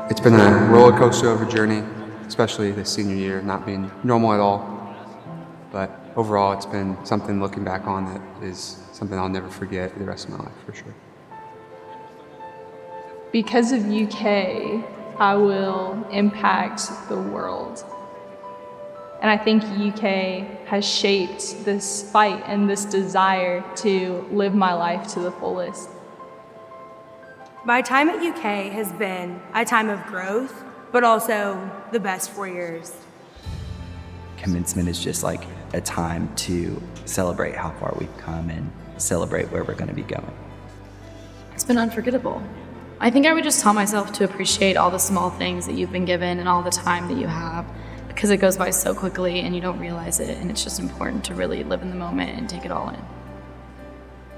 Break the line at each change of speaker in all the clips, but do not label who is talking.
It's been a roller coaster of a journey, especially this senior year, not being normal at all. But overall, it's been something looking back on that is something I'll never forget for the rest of my life, for sure.
Because of UK, I will impact the world. And I think UK has shaped this fight and this desire to live my life to the fullest.
My time at UK has been a time of growth, but also the best 4 years.
Commencement is just like a time to celebrate how far we've come and celebrate where we're going to be going.
It's been unforgettable. I think I would just tell myself to appreciate all the small things that you've been given and all the time that you have, because it goes by so quickly and you don't realize it, and it's just important to really live in the moment and take it all in.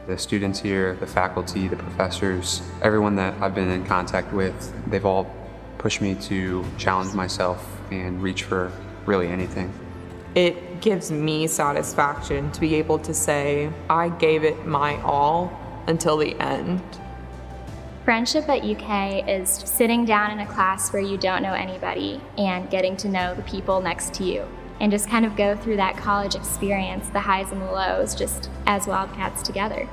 The students here, the faculty, the professors, everyone that I've been in contact with, they've all pushed me to challenge myself and reach for really anything.
It gives me satisfaction to be able to say, I gave it my all until the end.
Friendship at UK is sitting down in a class where you don't know anybody and getting to know the people next to you and just kind of go through that college experience, the highs and the lows, just as Wildcats together.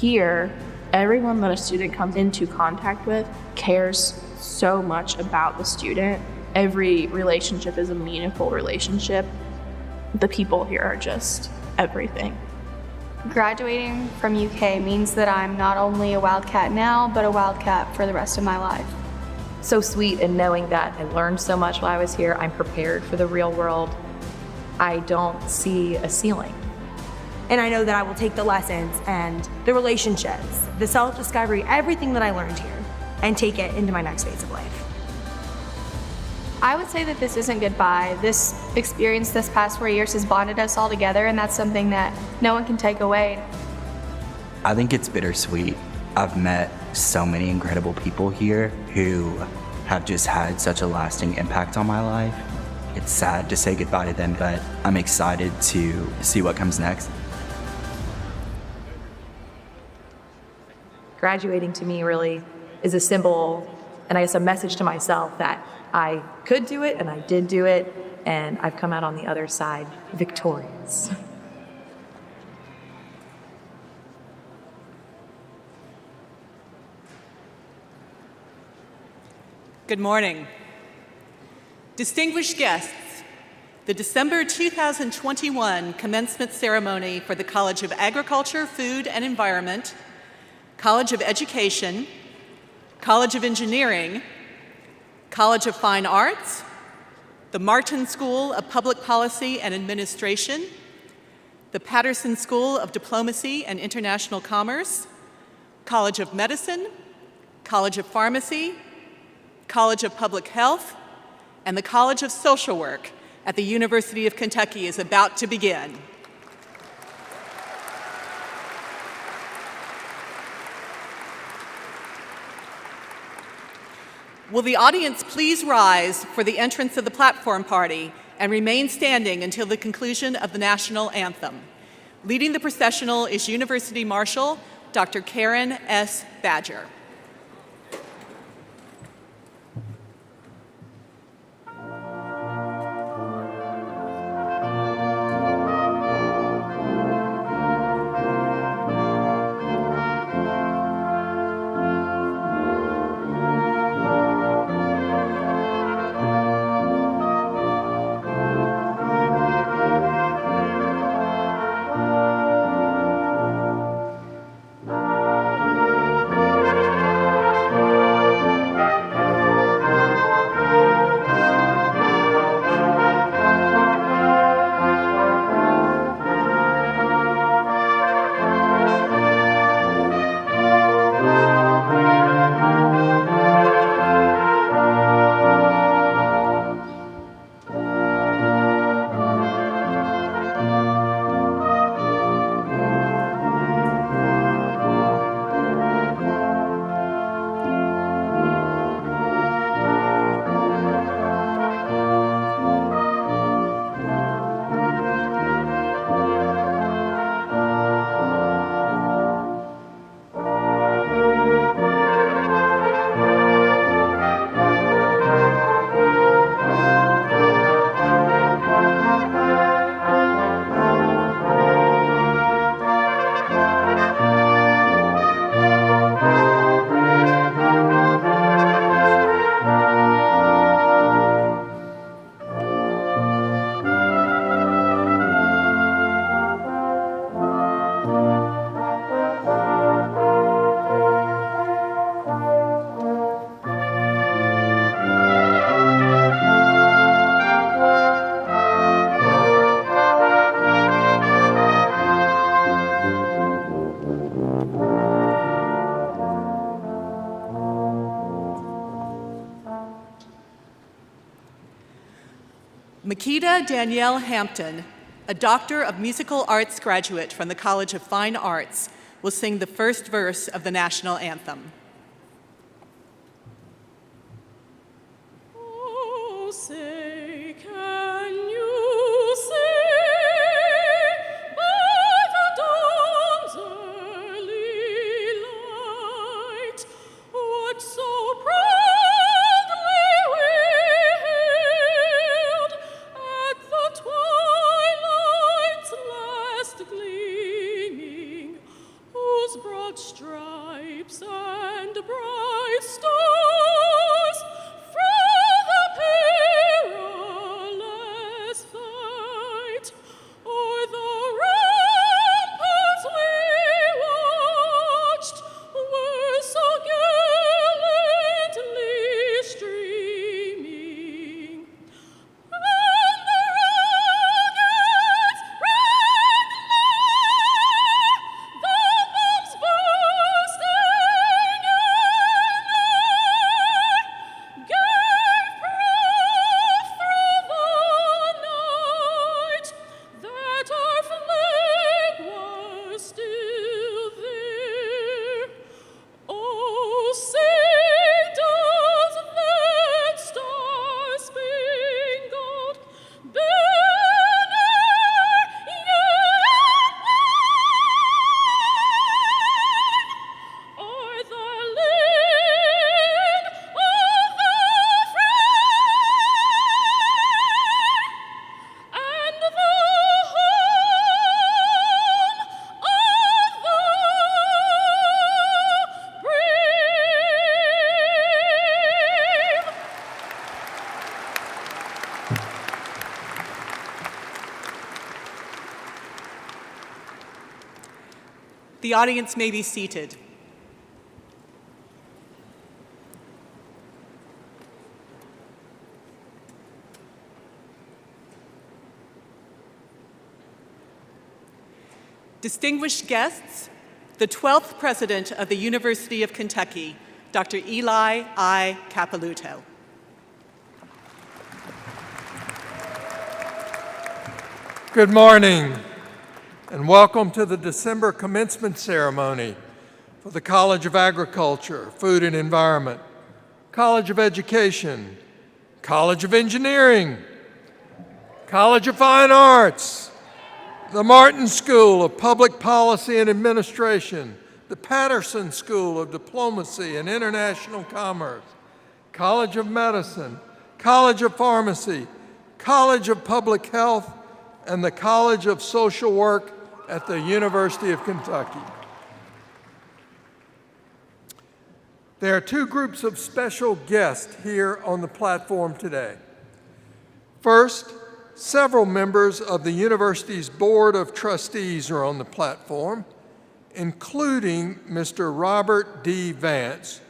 Here, everyone that a student comes into contact with cares so much about the student. Every relationship is a meaningful relationship. The people here are just everything.
Graduating from UK means that I'm not only a Wildcat now, but a Wildcat for the rest of my life.
So sweet in knowing that I learned so much while I was here. I'm prepared for the real world. I don't see a ceiling.
And I know that I will take the lessons and the relationships, the self-discovery, everything that I learned here, and take it into my next phase of life.
I would say that this isn't goodbye. This experience this past 4 years has bonded us all together, and that's something that no one can take away.
I think it's bittersweet. I've met so many incredible people here who have just had such a lasting impact on my life. It's sad to say goodbye to them, but I'm excited to see what comes next.
Graduating to me really is a symbol, and I guess a message to myself that I could do it and I did do it, and I've come out on the other side victorious.
Good morning. Distinguished guests, the December 2021 commencement ceremony for the College of Agriculture, Food and Environment, College of Education, College of Engineering, College of Fine Arts, the Martin School of Public Policy and Administration, the Patterson School of Diplomacy and International Commerce, College of Medicine, College of Pharmacy, College of Public Health, and the College of Social Work at the University of Kentucky is about to begin. Will the audience please rise for the entrance of the platform party and remain standing until the conclusion of the national anthem. Leading the processional is University Marshal Dr. Karen S. Badger. Makeda Danielle Hampton, a Doctor of Musical Arts graduate from the College of Fine Arts, will sing the first verse of the national anthem.
Oh, say, can you see by the dawn's early light what so proudly we hailed at the twilight's last gleaming, whose broad stripes and bright stars through the perilous fight o'er the ramparts we watched were so gallantly streaming, and the rockets rang low, the bombs bursting in air gave proof through the night that our flag was still there. Oh, say does that star-spangled banner yet wave o'er the land of the free and the home of the brave?
The audience may be seated. Distinguished guests, the 12th President of the University of Kentucky, Dr. Eli I. Capilouto.
Good morning, and welcome to the December commencement ceremony for the College of Agriculture, Food and Environment, College of Education, College of Engineering, College of Fine Arts, the Martin School of Public Policy and Administration, the Patterson School of Diplomacy and International Commerce, College of Medicine, College of Pharmacy, College of Public Health, and the College of Social Work at the University of Kentucky. There are two groups of special guests here on the platform today. First, several members of the university's Board of Trustees are on the platform, including Mr. Robert D. Vance,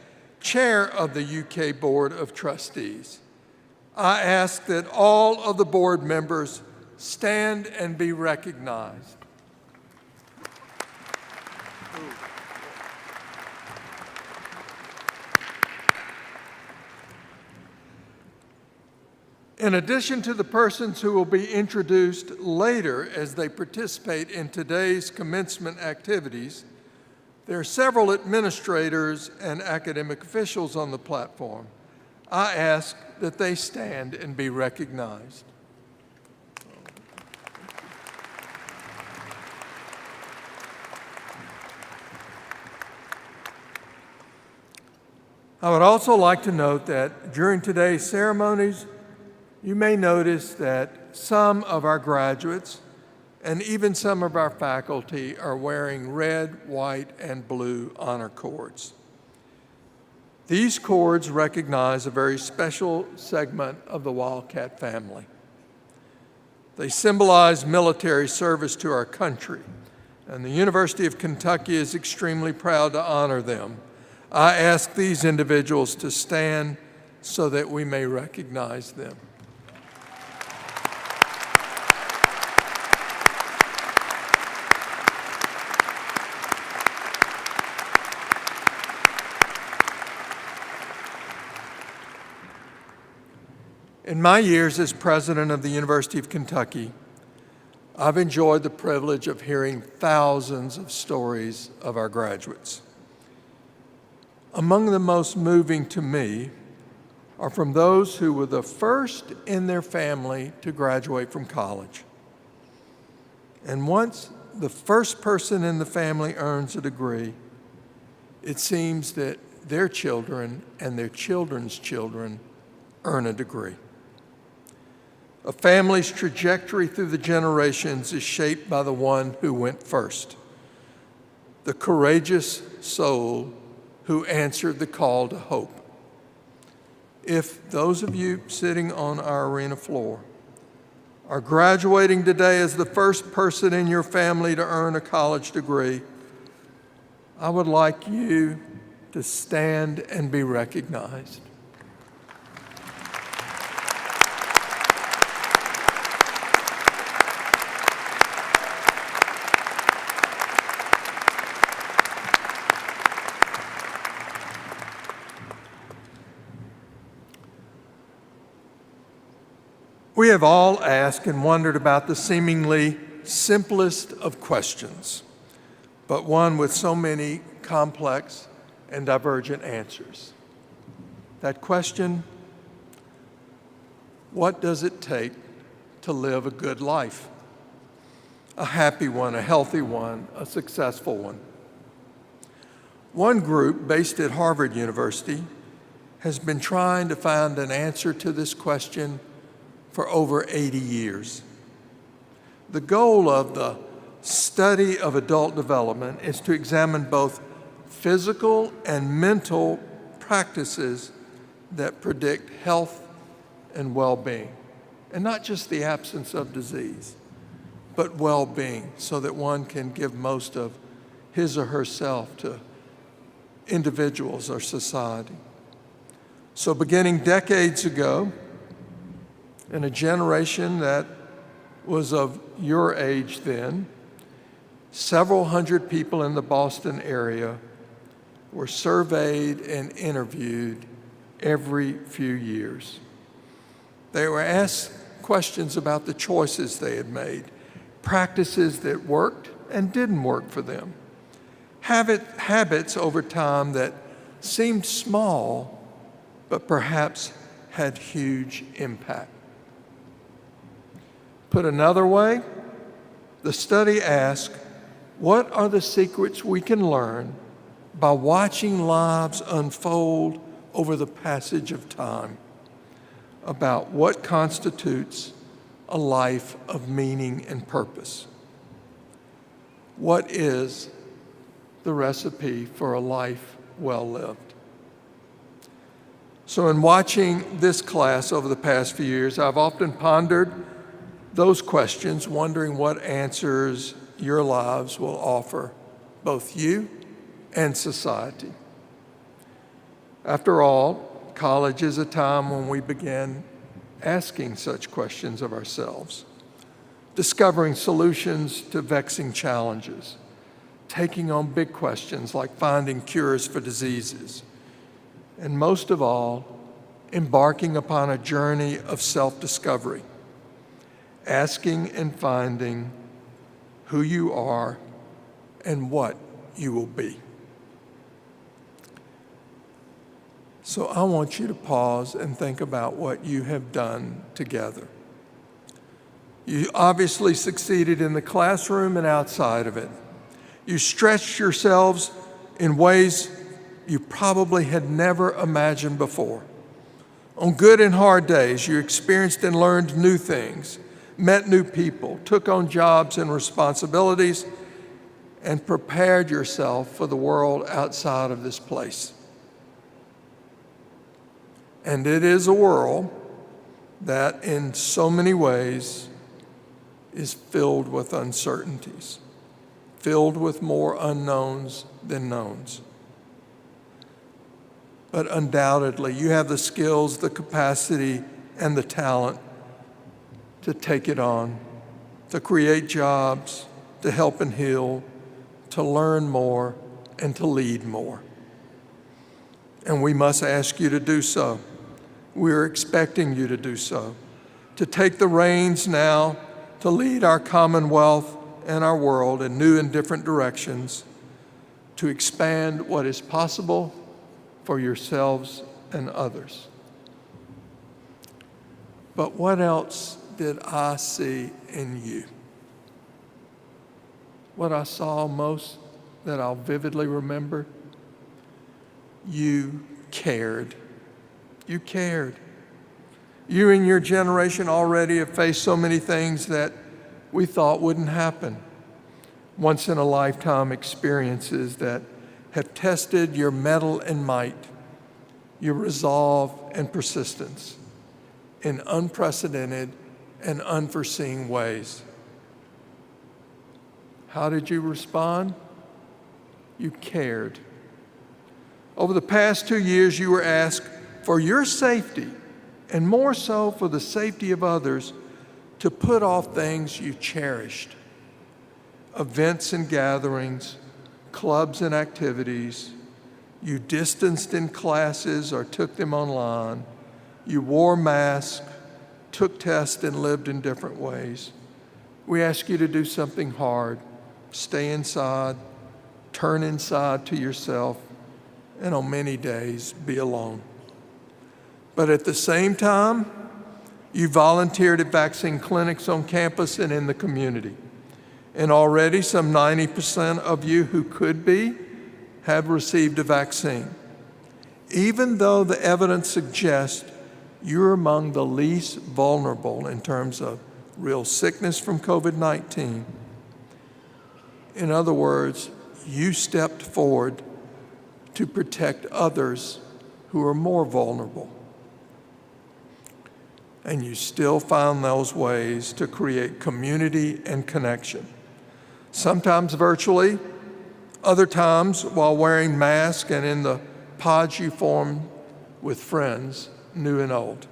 Chair of the UK Board of Trustees. I ask that all of the board members stand and be recognized. In addition to the persons who will be introduced later as they participate in today's commencement activities, there are several administrators and academic officials on the platform. I ask that they stand and be recognized. I would also like to note that during today's ceremonies, you may notice that some of our graduates and even some of our faculty are wearing red, white, and blue honor cords. These cords recognize a very special segment of the Wildcat family. They symbolize military service to our country, and the University of Kentucky is extremely proud to honor them. I ask these individuals to stand so that we may recognize them. In my years as president of the University of Kentucky, I've enjoyed the privilege of hearing thousands of stories of our graduates. Among the most moving to me are from those who were the first in their family to graduate from college. And once the first person in the family earns a degree, it seems that their children and their children's children earn a degree. A family's trajectory through the generations is shaped by the one who went first, the courageous soul who answered the call to hope. If those of you sitting on our arena floor are graduating today as the first person in your family to earn a college degree, I would like you to stand and be recognized. We have all asked and wondered about the seemingly simplest of questions, but one with so many complex and divergent answers. That question, what does it take to live a good life? A happy one, a healthy one, a successful one. One group based at Harvard University has been trying to find an answer to this question for over 80 years. The goal of the study of adult development is to examine both physical and mental practices that predict health and well-being, and not just the absence of disease, but well-being, so that one can give most of his or herself to individuals or society. So beginning decades ago, in a generation that was of your age then, several hundred people in the Boston area were surveyed and interviewed every few years. They were asked questions about the choices they had made, practices that worked and didn't work for them, habits over time that seemed small but perhaps had huge impact. Put another way, the study asked, what are the secrets we can learn by watching lives unfold over the passage of time about what constitutes a life of meaning and purpose? What is the recipe for a life well lived? So in watching this class over the past few years, I've often pondered those questions, wondering what answers your lives will offer both you and society. After all, college is a time when we begin asking such questions of ourselves, discovering solutions to vexing challenges, taking on big questions like finding cures for diseases, and most of all, embarking upon a journey of self-discovery, asking and finding who you are and what you will be. So I want you to pause and think about what you have done together. You obviously succeeded in the classroom and outside of it. You stretched yourselves in ways you probably had never imagined before. On good and hard days, you experienced and learned new things, met new people, took on jobs and responsibilities, and prepared yourself for the world outside of this place. And it is a world that in so many ways is filled with uncertainties, filled with more unknowns than knowns. But undoubtedly, you have the skills, the capacity, and the talent to take it on, to create jobs, to help and heal, to learn more, and to lead more. And we must ask you to do so. we're expecting you to do so, to take the reins now to lead our Commonwealth and our world in new and different directions, to expand what is possible for yourselves and others. But what else did I see in you? What I saw most that I'll vividly remember? You cared. You cared. You and your generation already have faced so many things that we thought wouldn't happen. Once in a lifetime experiences that have tested your mettle and might, your resolve and persistence in unprecedented and unforeseen ways. How did you respond? You cared. Over the past 2 years, you were asked for your safety, and more so for the safety of others, to put off things you cherished. Events and gatherings, clubs and activities. You distanced in classes or took them online. You wore masks, took tests, and lived in different ways. We ask you to do something hard. Stay inside, turn inside to yourself, and on many days, be alone. But at the same time, you volunteered at vaccine clinics on campus and in the community. And already some 90% of you who could be have received a vaccine. Even though the evidence suggests you're among the least vulnerable in terms of real sickness from COVID-19. In other words, you stepped forward to protect others who are more vulnerable. And you still found those ways to create community and connection. Sometimes virtually, other times while wearing masks and in the pods you formed with friends, new and old.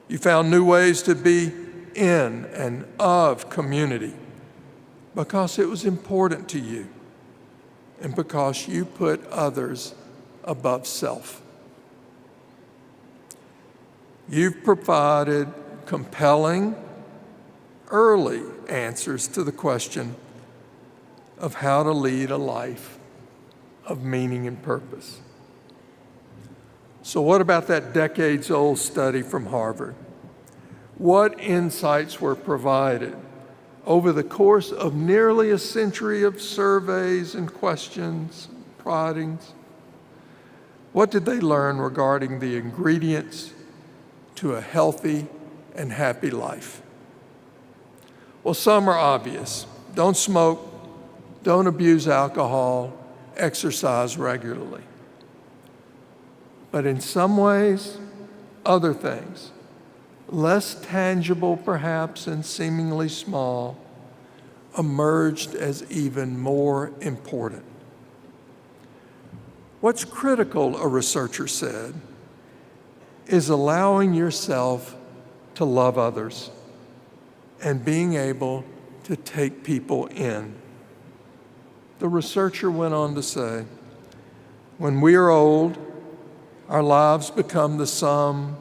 You found new ways to be in and of community because it was important to you and because you put others above self. You've provided compelling, early answers to the question of how to lead a life of meaning and purpose. So what about that decades-old study from Harvard? What insights were provided over the course of nearly a century of surveys and questions, proddings? What did they learn regarding the ingredients to a healthy and happy life? Well, some are obvious. Don't smoke, don't abuse alcohol, exercise regularly. But in some ways, other things, less tangible perhaps and seemingly small, emerged as even more important. What's critical, a researcher said, is allowing yourself to love others and being able to take people in. The researcher went on to say, when we are old, our lives become the sum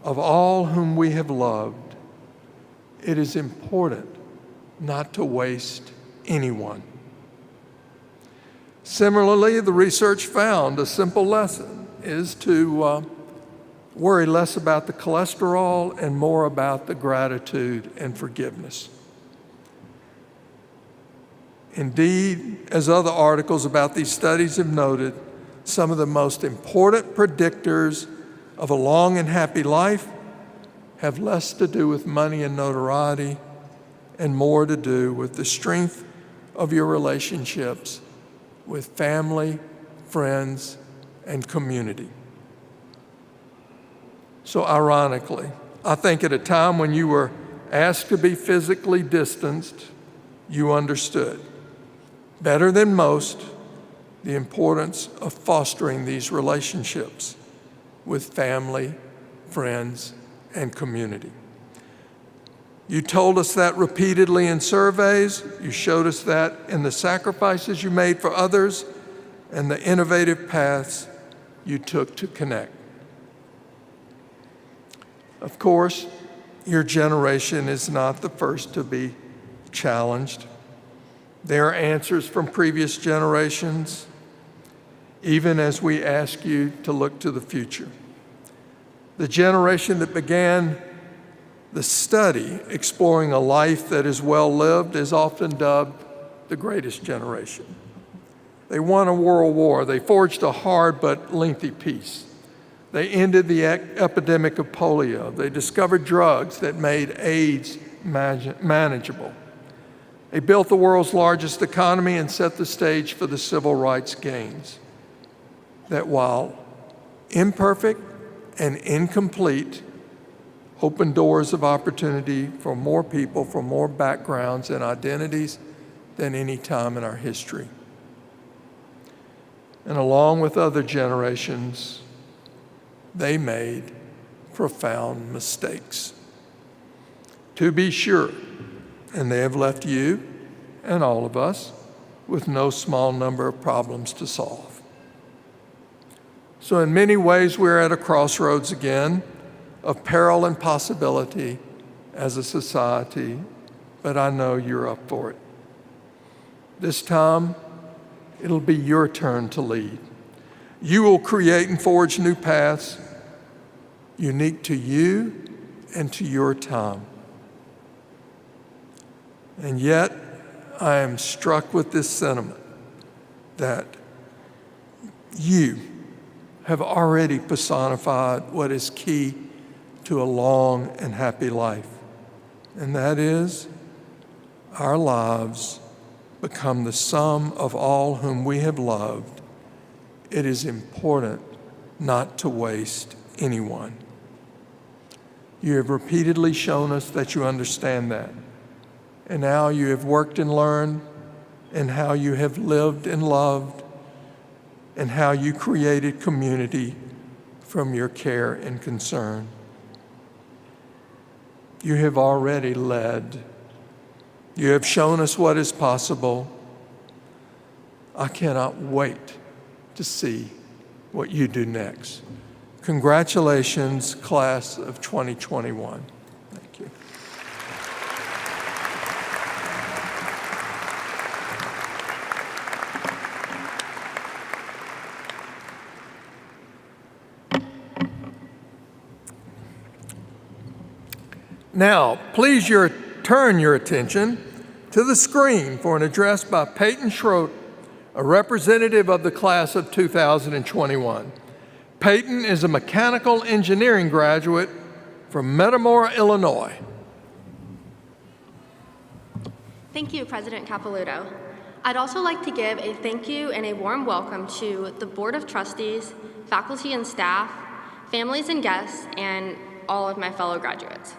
of all whom we have loved. It is important not to waste anyone. Similarly, the research found a simple lesson is to worry less about the cholesterol and more about the gratitude and forgiveness. Indeed, as other articles about these studies have noted, some of the most important predictors of a long and happy life have less to do with money and notoriety and more to do with the strength of your relationships with family, friends, and community. So ironically, I think at a time when you were asked to be physically distanced, you understood, better than most, the importance of fostering these relationships with family, friends, and community. You told us that repeatedly in surveys. You showed us that in the sacrifices you made for others and the innovative paths you took to connect. Of course, your generation is not the first to be challenged. There are answers from previous generations, even as we ask you to look to the future. The generation that began the study exploring a life that is well lived is often dubbed the greatest generation. They won a world war. They forged a hard but lengthy peace. They ended the epidemic of polio. They discovered drugs that made AIDS manageable. They built the world's largest economy and set the stage for the civil rights gains that, while imperfect and incomplete, opened doors of opportunity for more people from more backgrounds and identities than any time in our history. And along with other generations, they made profound mistakes. To be sure, and they have left you and all of us with no small number of problems to solve. So in many ways, we're at a crossroads again of peril and possibility as a society, but I know you're up for it. This time, it'll be your turn to lead. You will create and forge new paths unique to you and to your time. And yet, I am struck with this sentiment that you have already personified what is key to a long and happy life, and that is our lives become the sum of all whom we have loved. It is important not to waste anyone. You have repeatedly shown us that you understand that. And now you have worked and learned, and how you have lived and loved, and how you created community from your care and concern. You have already led. You have shown us what is possible. I cannot wait to see what you do next. Congratulations, class of 2021. Thank you. Now, please turn your attention to the screen for an address by Peyton Schroeder, a representative of the class of 2021. Peyton is a mechanical engineering graduate from Metamora, Illinois.
Thank you, President Capilouto. I'd also like to give a thank you and a warm welcome to the Board of Trustees, faculty and staff, families and guests, and all of my fellow graduates.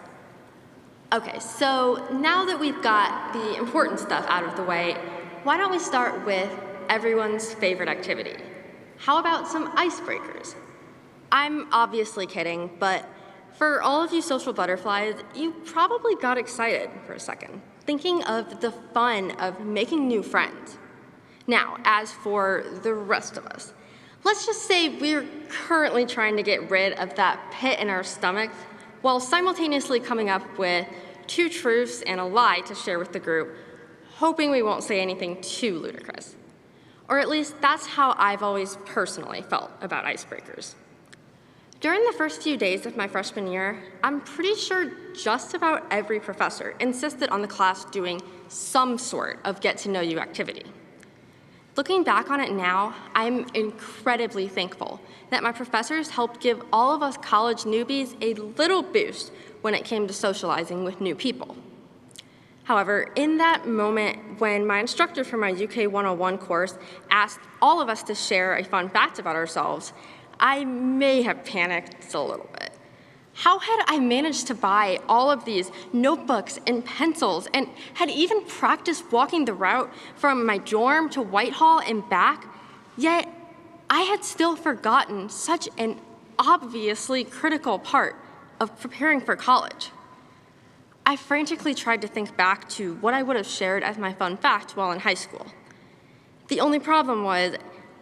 Okay, so now that we've got the important stuff out of the way, why don't we start with everyone's favorite activity? How about some icebreakers? I'm obviously kidding, but for all of you social butterflies, you probably got excited for a second, thinking of the fun of making new friends. Now, as for the rest of us, let's just say we're currently trying to get rid of that pit in our stomachs while simultaneously coming up with 2 truths and a lie to share with the group, hoping we won't say anything too ludicrous. Or at least that's how I've always personally felt about icebreakers. During the first few days of my freshman year, I'm pretty sure just about every professor insisted on the class doing some sort of get-to-know-you activity. Looking back on it now, I'm incredibly thankful that my professors helped give all of us college newbies a little boost when it came to socializing with new people. However, in that moment when my instructor for my UK 101 course asked all of us to share a fun fact about ourselves, I may have panicked a little bit. How had I managed to buy all of these notebooks and pencils and had even practiced walking the route from my dorm to Whitehall and back, yet I had still forgotten such an obviously critical part of preparing for college? I frantically tried to think back to what I would have shared as my fun fact while in high school. The only problem was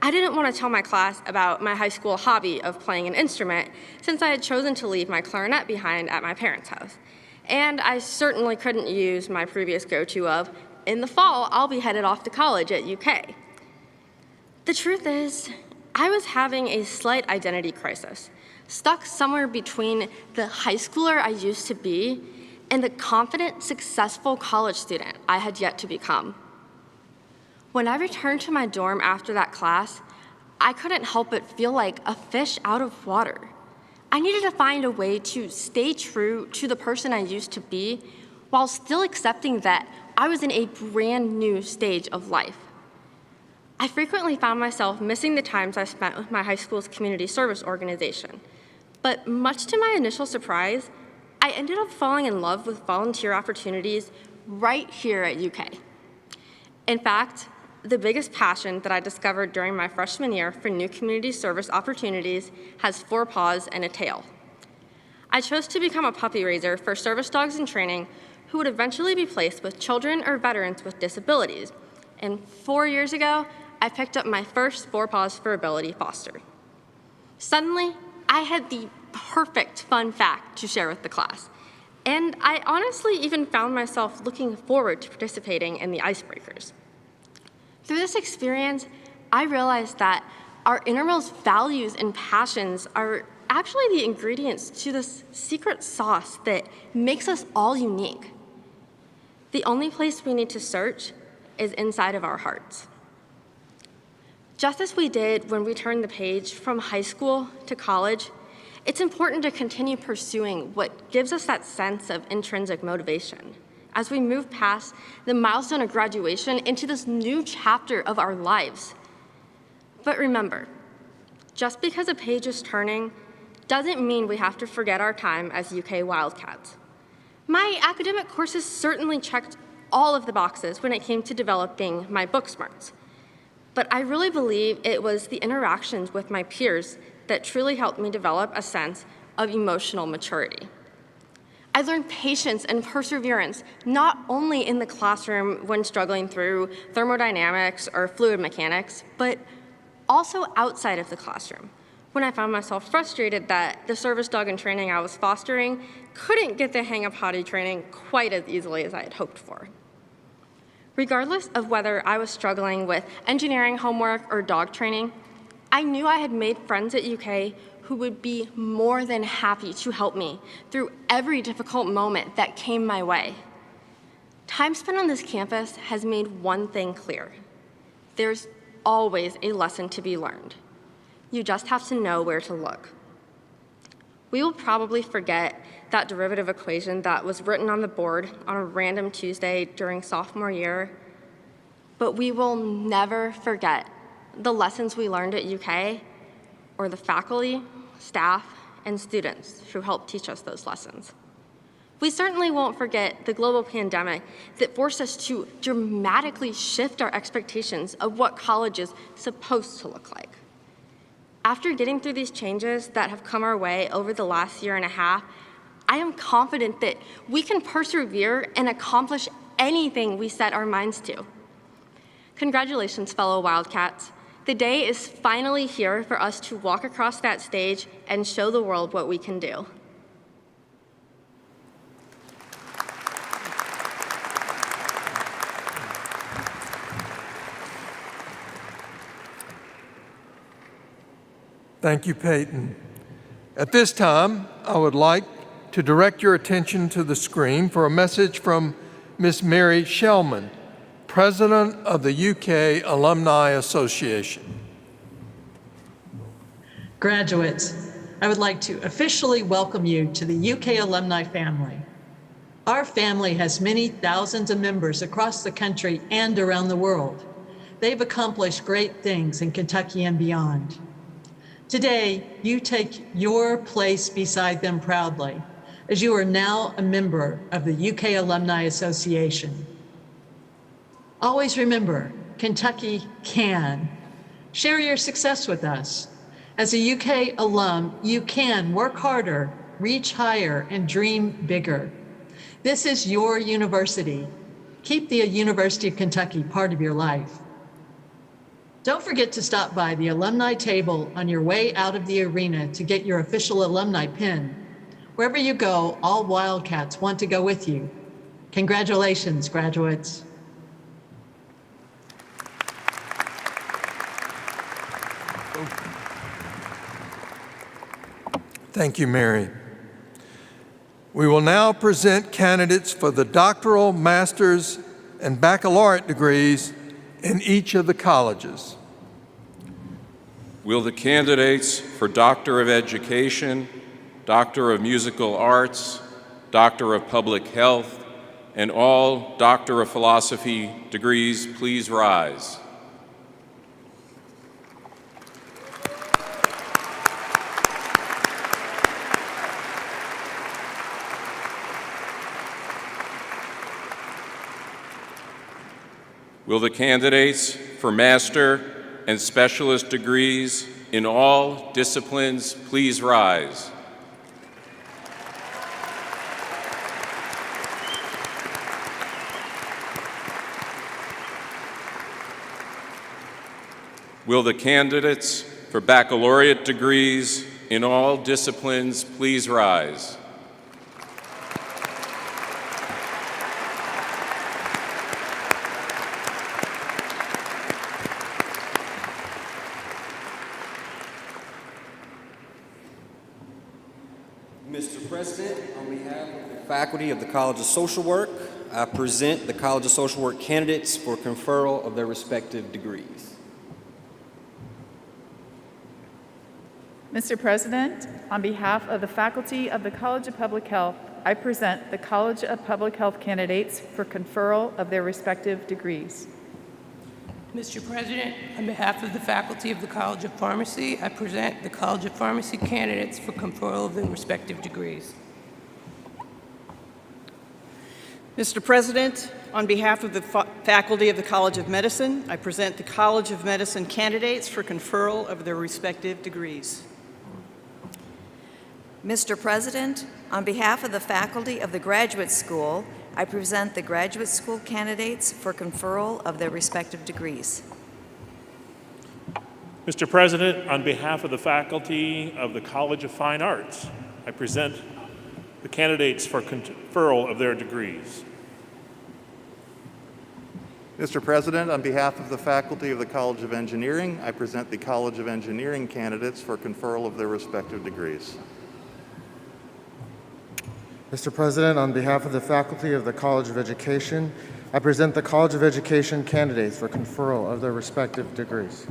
I didn't want to tell my class about my high school hobby of playing an instrument since I had chosen to leave my clarinet behind at my parents' house. And I certainly couldn't use my previous go-to of, in the fall, I'll be headed off to college at UK. The truth is, I was having a slight identity crisis, stuck somewhere between the high schooler I used to be and the confident, successful college student I had yet to become. When I returned to my dorm after that class, I couldn't help but feel like a fish out of water. I needed to find a way to stay true to the person I used to be while still accepting that I was in a brand new stage of life. I frequently found myself missing the times I spent with my high school's community service organization. But much to my initial surprise, I ended up falling in love with volunteer opportunities right here at UK. In fact, the biggest passion that I discovered during my freshman year for new community service opportunities has 4 paws and a tail. I chose to become a puppy raiser for service dogs in training who would eventually be placed with children or veterans with disabilities. And 4 years ago, I picked up my first 4 paws for ability foster. Suddenly, I had the perfect fun fact to share with the class. And I honestly even found myself looking forward to participating in the icebreakers. Through this experience, I realized that our innermost values and passions are actually the ingredients to this secret sauce that makes us all unique. The only place we need to search is inside of our hearts. Just as we did when we turned the page from high school to college, it's important to continue pursuing what gives us that sense of intrinsic motivation as we move past the milestone of graduation into this new chapter of our lives. But remember, just because a page is turning doesn't mean we have to forget our time as UK Wildcats. My academic courses certainly checked all of the boxes when it came to developing my book smarts. But I really believe it was the interactions with my peers that truly helped me develop a sense of emotional maturity. I learned patience and perseverance not only in the classroom when struggling through thermodynamics or fluid mechanics, but also outside of the classroom, when I found myself frustrated that the service dog in training I was fostering couldn't get the hang of potty training quite as easily as I had hoped for. Regardless of whether I was struggling with engineering homework or dog training, I knew I had made friends at UK who would be more than happy to help me through every difficult moment that came my way. Time spent on this campus has made one thing clear. There's always a lesson to be learned. You just have to know where to look. We will probably forget that derivative equation that was written on the board on a random Tuesday during sophomore year, but we will never forget the lessons we learned at UK or the faculty, staff, and students who helped teach us those lessons. We certainly won't forget the global pandemic that forced us to dramatically shift our expectations of what college is supposed to look like. After getting through these changes that have come our way over the last year and a half, I am confident that we can persevere and accomplish anything we set our minds to. Congratulations, fellow Wildcats. The day is finally here for us to walk across that stage and show the world what we can do.
Thank you, Peyton. At this time, I would like to direct your attention to the screen for a message from Ms. Mary Shellman, President of the UK Alumni Association.
Graduates, I would like to officially welcome you to the UK alumni family. Our family has many thousands of members across the country and around the world. They've accomplished great things in Kentucky and beyond. Today, you take your place beside them proudly, as you are now a member of the UK Alumni Association. Always remember, Kentucky can. Share your success with us. As a UK alum, you can work harder, reach higher, and dream bigger. This is your university. Keep the University of Kentucky part of your life. Don't forget to stop by the alumni table on your way out of the arena to get your official alumni pin. Wherever you go, all Wildcats want to go with you. Congratulations, graduates.
Thank you, Mary. We will now present candidates for the doctoral, master's, and baccalaureate degrees in each of the colleges.
Will the candidates for Doctor of Education, Doctor of Musical Arts, Doctor of Public Health, and all Doctor of Philosophy degrees please rise? Will the candidates for Master and Specialist degrees in all disciplines please rise? Will the candidates for baccalaureate degrees in all disciplines please rise?
Mr. President, on behalf of the faculty of the College of Social Work, I present the College of Social Work candidates for conferral of their respective degrees.
Mr. President, on behalf of the faculty of the College of Public Health, I present the College of Public Health candidates for conferral of their respective degrees.
Mr. President, on behalf of the faculty of the College of Pharmacy, I present the College of Pharmacy candidates for conferral of their respective degrees.
Mr. President, on behalf of the faculty of the College of Medicine, I present the College of Medicine candidates for conferral of their respective degrees.
Mr. President, on behalf of the faculty of the Graduate School, I present the Graduate School candidates for conferral of their respective degrees.
Mr. President, on behalf of the faculty of the College of Fine Arts, I present the candidates for conferral of their degrees.
Mr. President, on behalf of the faculty of the College of Engineering, I present the College of Engineering candidates for conferral of their respective degrees.
Mr. President, on behalf of the faculty of the College of Education, I present the College of Education candidates for conferral of their respective degrees.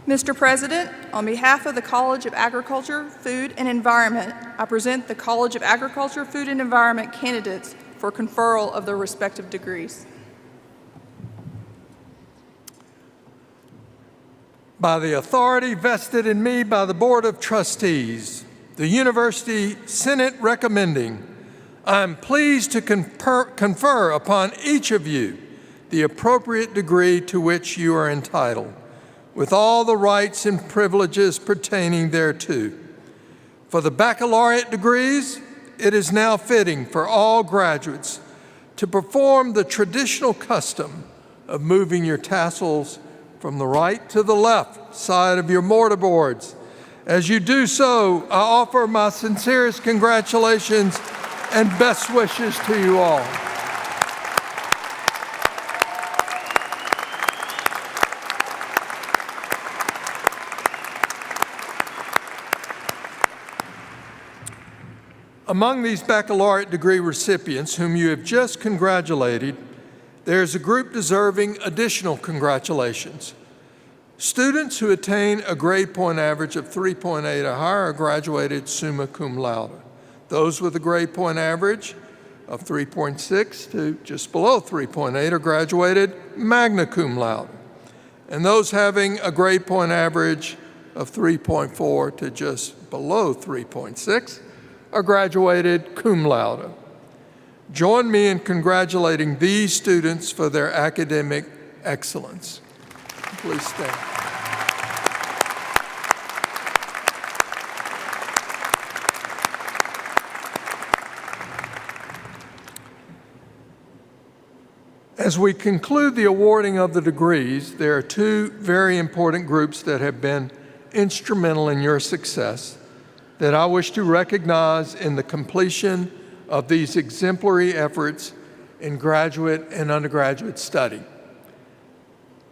Mr. President, on behalf of the College of Agriculture, Food, and Environment, I present the College of Agriculture, Food, and Environment candidates for conferral of their respective degrees.
By the authority vested in me by the Board of Trustees, the University Senate recommending, I am pleased to confer upon each of you the appropriate degree to which you are entitled, with all the rights and privileges pertaining thereto. For the baccalaureate degrees, it is now fitting for all graduates to perform the traditional custom of moving your tassels from the right to the left side of your mortarboards. As you do so, I offer my sincerest congratulations and best wishes to you all. Among these baccalaureate degree recipients whom you have just congratulated, there is a group deserving additional congratulations. Students who attain a grade point average of 3.8 or higher are graduated summa cum laude. Those with a grade point average of 3.6 to just below 3.8 are graduated magna cum laude. And those having a grade point average of 3.4 to just below 3.6 are graduated cum laude. Join me in congratulating these students for their academic excellence. Please stand. As we conclude the awarding of the degrees, there are two very important groups that have been instrumental in your success that I wish to recognize in the completion of these exemplary efforts in graduate and undergraduate study.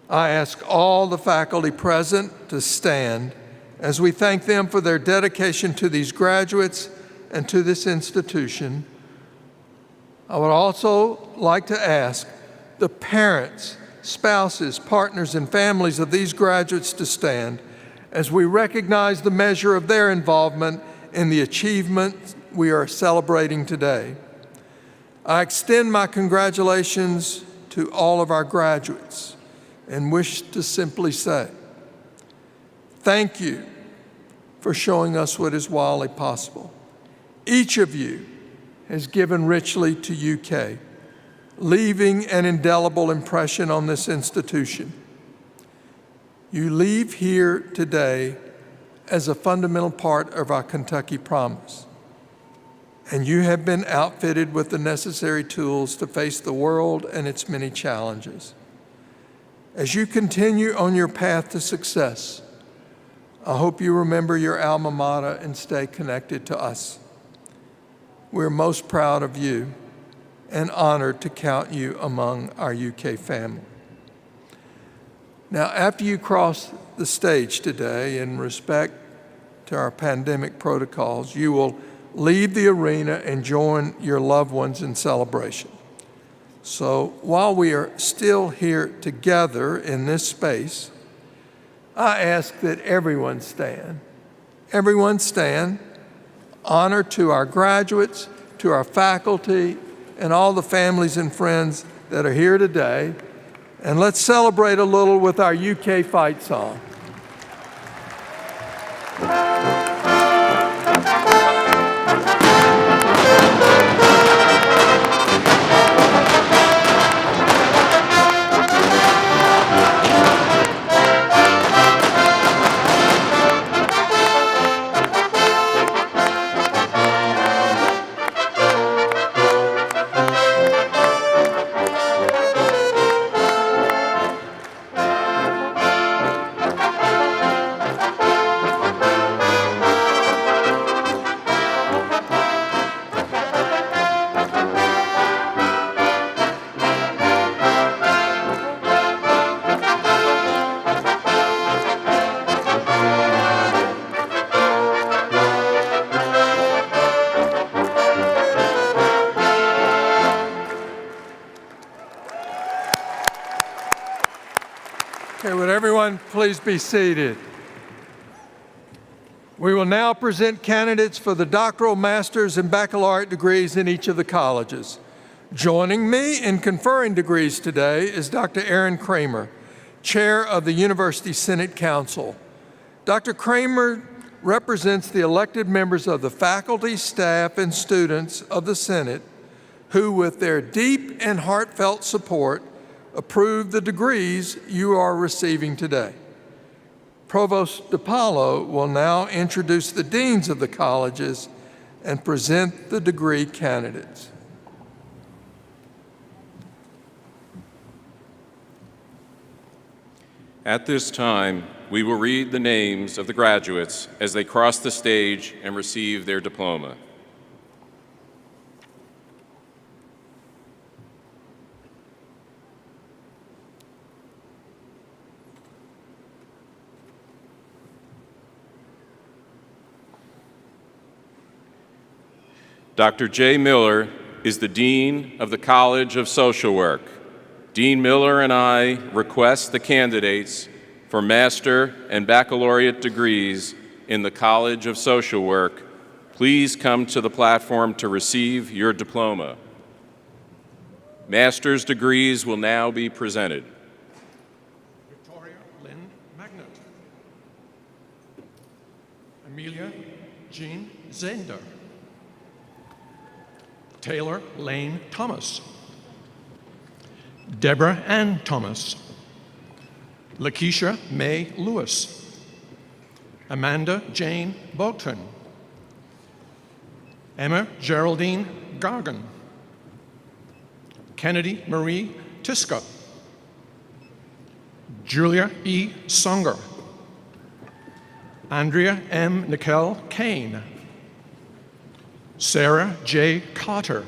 I ask all the faculty present to stand as we thank them for their dedication to these graduates and to this institution. I would also like to ask the parents, spouses, partners, and families of these graduates to stand as we recognize the measure of their involvement in the achievement we are celebrating today. I extend my congratulations to all of our graduates and wish to simply say, thank you for showing us what is wildly possible. Each of you has given richly to UK, leaving an indelible impression on this institution. You leave here today as a fundamental part of our Kentucky promise, and you have been outfitted with the necessary tools to face the world and its many challenges. As you continue on your path to success, I hope you remember your alma mater and stay connected to us. We're most proud of you and honored to count you among our UK family. Now, after you cross the stage today, in respect to our pandemic protocols, you will leave the arena and join your loved ones in celebration. So while we are still here together in this space, I ask that everyone stand. Everyone stand. Honor to our graduates, to our faculty, and all the families and friends that are here today. And let's celebrate a little with our UK fight song. Okay, would everyone please be seated? We will now present candidates for the doctoral, master's, and baccalaureate degrees in each of the colleges. Joining me in conferring degrees today is Dr. Aaron Kramer, Chair of the University Senate Council. Dr. Kramer represents the elected members of the faculty, staff, and students of the Senate who, with their deep and heartfelt support, approve the degrees you are receiving today. Provost DiPaolo will now introduce the deans of the colleges and present the degree candidates.
At this time, we will read the names of the graduates as they cross the stage and receive their diploma. Dr. Jay Miller is the Dean of the College of Social Work. Dean Miller and I request the candidates for master and baccalaureate degrees in the College of Social Work please come to the platform to receive your diploma. Master's degrees will now be presented.
Victoria Lynn Magnet. Amelia Jean Zender. Taylor Lane Thomas. Deborah Ann Thomas. Lakeisha May Lewis. Amanda Jane Bolton. Emma Geraldine Gargan. Kennedy Marie
Tiska, Julia E. Songer, Andrea M. Nicole Kane, Sarah J. Cotter,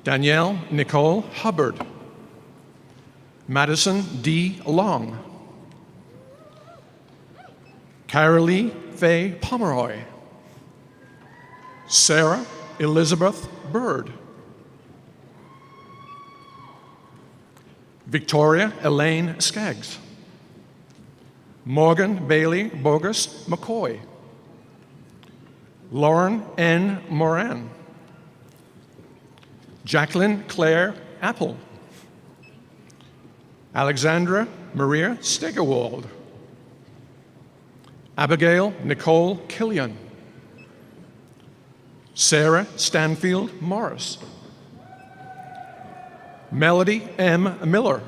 Danielle Nicole Hubbard, Madison D. Long, Carolee Faye Pomeroy, Sarah Elizabeth Bird, Victoria Elaine Skaggs, Morgan Bailey Bogus McCoy, Lauren N. Moran, Jacqueline Claire Apple, Alexandra Maria Stegerwald, Abigail Nicole Killian, Sarah Stanfield Morris, Melody M. Miller,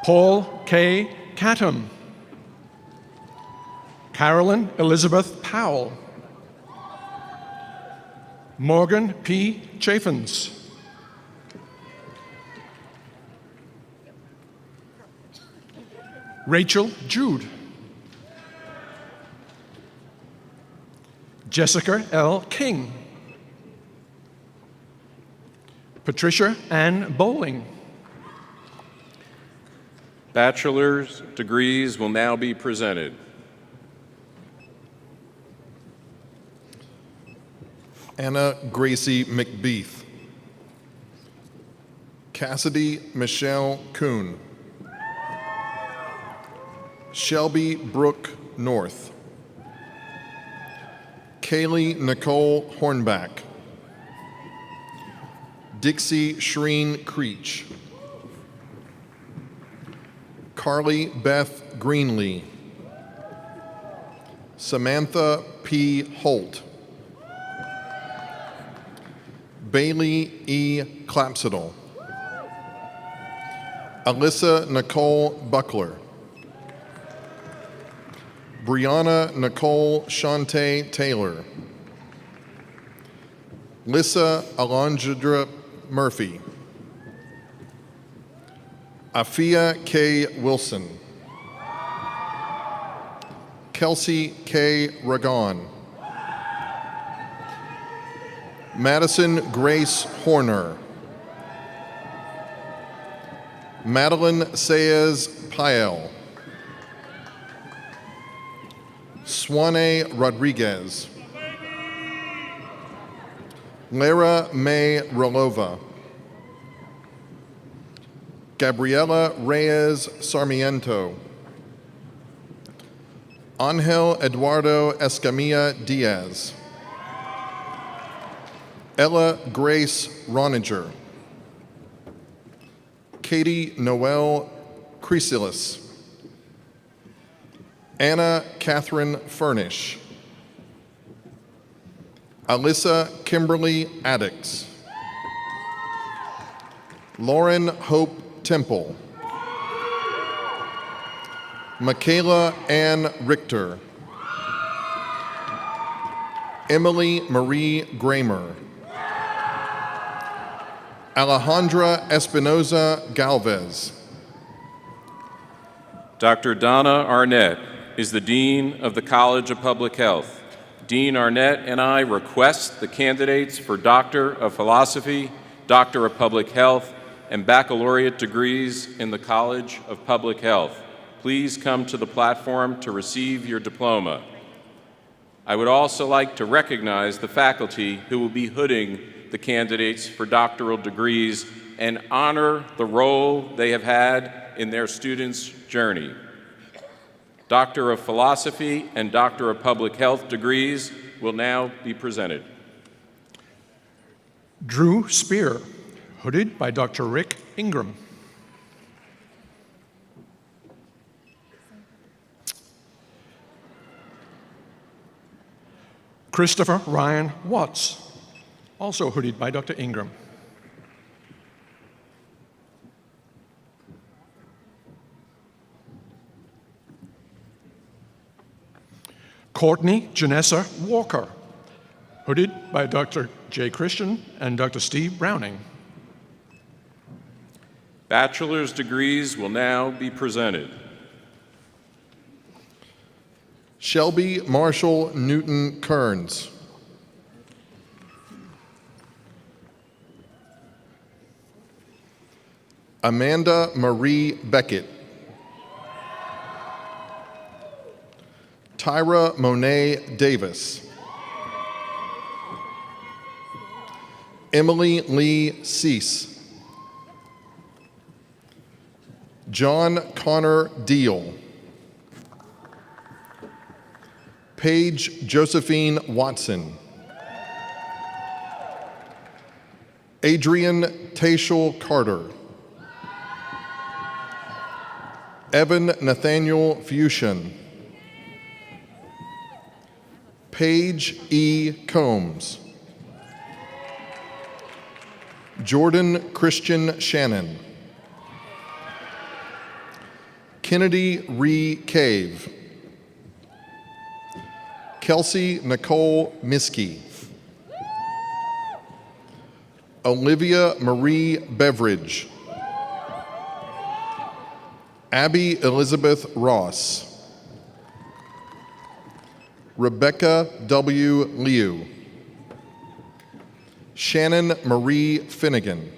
Paul K. Cattum, Carolyn Elizabeth Powell, Morgan P. Chaffins, Rachel Jude, Jessica L. King, Patricia Ann Bowling.
Bachelor's degrees will now be presented.
Anna Gracie McBeath, Cassidy Michelle Kuhn, Shelby Brooke North, Kaylee Nicole Hornback, Dixie Shreen Creech, Carly Beth Greenlee, Samantha P. Holt, Bailey E. Clapsidle, Alyssa Nicole Buckler, Brianna Nicole Shante Taylor, Lissa Alondra Murphy, Afia K. Wilson, Kelsey K. Ragon, Madison Grace Horner, Madeline Saez Pael, Swane Rodriguez, Lara May Rolova, Gabriela Reyes Sarmiento, Angel Eduardo Escamilla Diaz, Ella Grace Roninger, Katie Noel Chrysalis, Anna Catherine Furnish, Alyssa Kimberly Addix, Lauren Hope Temple, Michaela Ann Richter, Emily Marie Gramer, Alejandra Espinoza Galvez.
Dr. Donna Arnett is the Dean of the College of Public Health. Dean Arnett and I request the candidates for Doctor of Philosophy, Doctor of Public Health, and baccalaureate degrees in the College of Public Health. Please come to the platform to receive your diploma. I would also like to recognize the faculty who will be hooding the candidates for doctoral degrees and honor the role they have had in their students' journey. Doctor of Philosophy and Doctor of Public Health degrees will now be presented.
Drew Spear, hooded by Dr. Rick Ingram. Christopher Ryan Watts, also hooded by Dr. Ingram. Courtney Janessa Walker, hooded by Dr. Jay Christian and Dr. Steve Browning.
Bachelor's degrees will now be presented.
Shelby Marshall Newton Kearns. Amanda Marie Beckett. Tyra Monet Davis. Emily Lee Cease. John Connor Deal. Paige Josephine Watson. Adrian Tashel Carter. Evan Nathaniel Fusion. Paige E. Combs. Jordan Christian Shannon. Kennedy Ree Cave. Kelsey Nicole Miskey. Olivia Marie Beveridge. Abby Elizabeth Ross. Rebecca W. Liu. Shannon Marie Finnegan.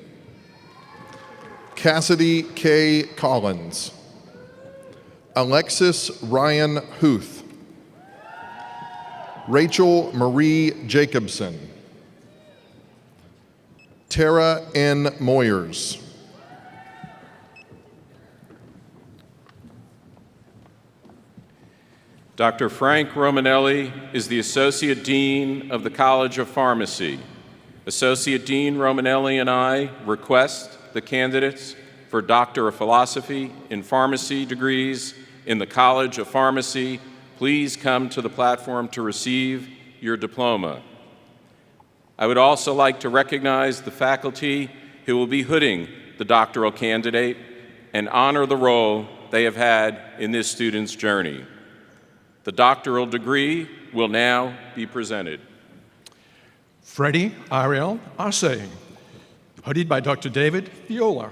Cassidy K. Collins. Alexis Ryan Huth. Rachel Marie Jacobson. Tara N. Moyers.
Dr. Frank Romanelli is the Associate Dean of the College of Pharmacy. Associate Dean Romanelli and I request the candidates for Doctor of Philosophy in Pharmacy degrees in the College of Pharmacy please come to the platform to receive your diploma. I would also like to recognize the faculty who will be hooding the doctoral candidate and honor the role they have had in this student's journey. The doctoral degree will now be presented.
Freddie Ariel Arce, hooded by Dr. David Viola.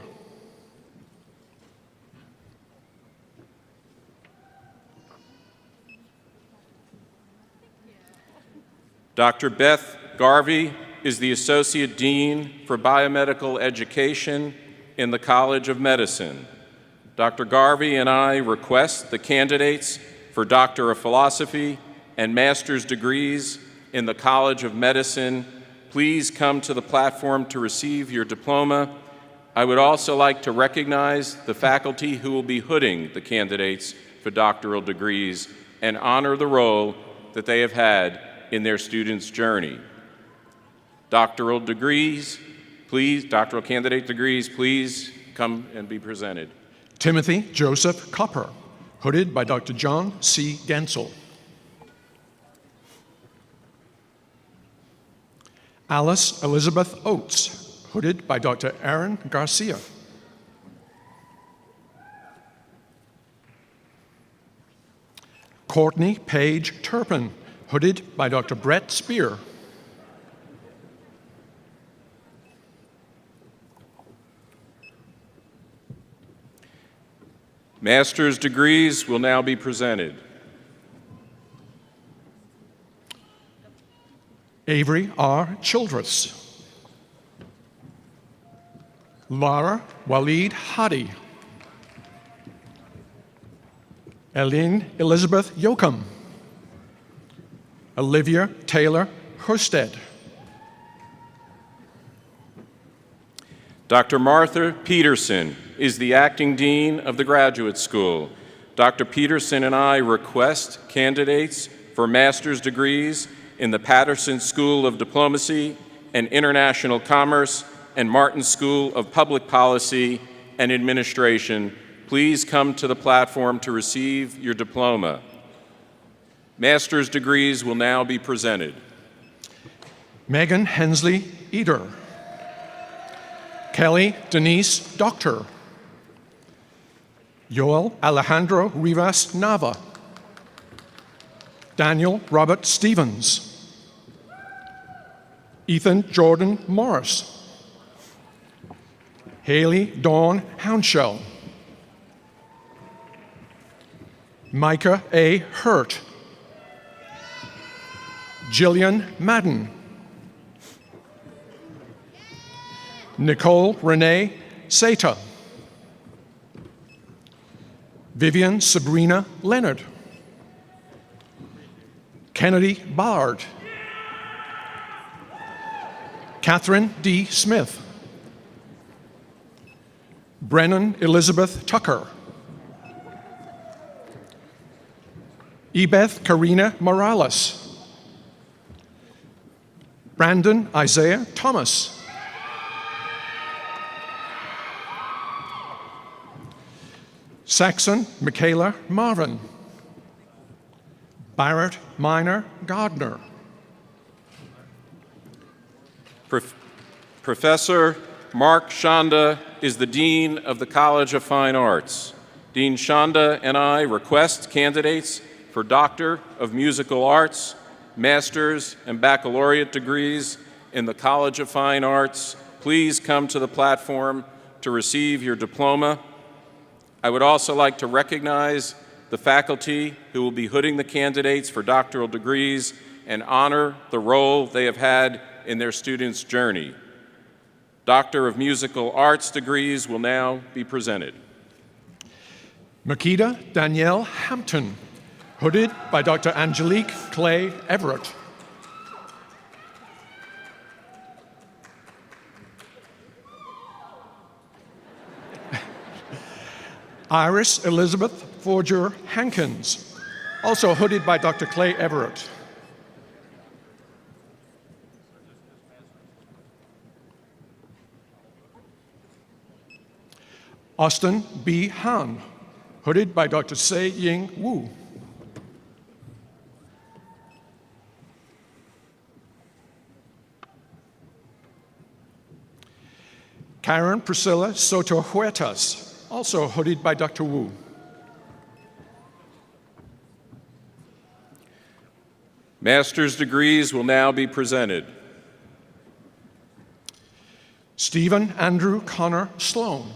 Dr. Beth Garvey is the Associate Dean for Biomedical Education in the College of Medicine. Dr. Garvey and I request the candidates for Doctor of Philosophy and Master's degrees in the College of Medicine please come to the platform to receive your diploma. I would also like to recognize the faculty who will be hooding the candidates for doctoral degrees and honor the role that they have had in their students' journey. Doctoral degrees, please, doctoral candidate degrees, please come and be presented.
Timothy Joseph Copper, hooded by Dr. John C. Gensel. Alice Elizabeth Oates, hooded by Dr. Aaron Garcia. Courtney Page Turpin, hooded by Dr. Brett Spear.
Master's degrees will now be presented.
Avery R. Childress. Lara Waleed Hadi. Eileen Elizabeth Yoakum. Olivia Taylor Hursted.
Dr. Martha Peterson is the acting dean of the graduate school. Dr. Peterson and I request candidates for master's degrees in the Patterson School of Diplomacy and International Commerce and Martin School of Public Policy and Administration. Please come to the platform to receive your diploma. Master's degrees will now be presented.
Megan Hensley Eder. Kelly Denise Doctor. Joel Alejandro Rivas Nava. Daniel Robert Stevens. Ethan Jordan Morris, Haley Dawn Hounshell, Micah A. Hurt, Jillian Madden, Nicole Renee Sata, Vivian Sabrina Leonard, Kennedy Ballard, Catherine D. Smith, Brennan Elizabeth Tucker, Ebeth Karina Morales, Brandon Isaiah Thomas, Saxon Michaela Marvin, Barrett Minor Gardner,
Professor Mark Shanda is the Dean of the College of Fine Arts. Dean Shanda and I request candidates for Doctor of Musical Arts, Master's, and Baccalaureate degrees in the College of Fine Arts. Please come to the platform to receive your diploma. I would also like to recognize the faculty who will be hooding the candidates for doctoral degrees and honor the role they have had in their students' journey. Doctor of Musical Arts degrees will now be presented.
Makeda Danielle Hampton, hooded by Dr. Angelique Clay Everett. Iris Elizabeth Forger Hankins, also hooded by Dr. Clay Everett. Austin B. Han, hooded by Dr. Se-Ying Wu. Karen Priscilla Soto Huertas, also hooded by Dr. Wu.
Master's degrees will now be presented.
Stephen Andrew Connor Sloan.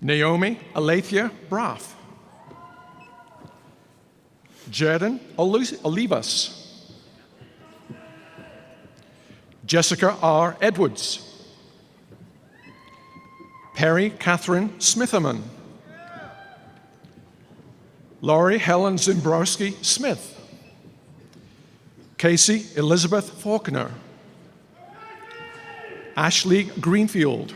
Naomi Alethea Braff. Jaden Olivas. Jessica R. Edwards. Perry Catherine Smitherman. Laurie Helen Zimbrowski Smith. Casey Elizabeth Faulkner. Ashley Greenfield.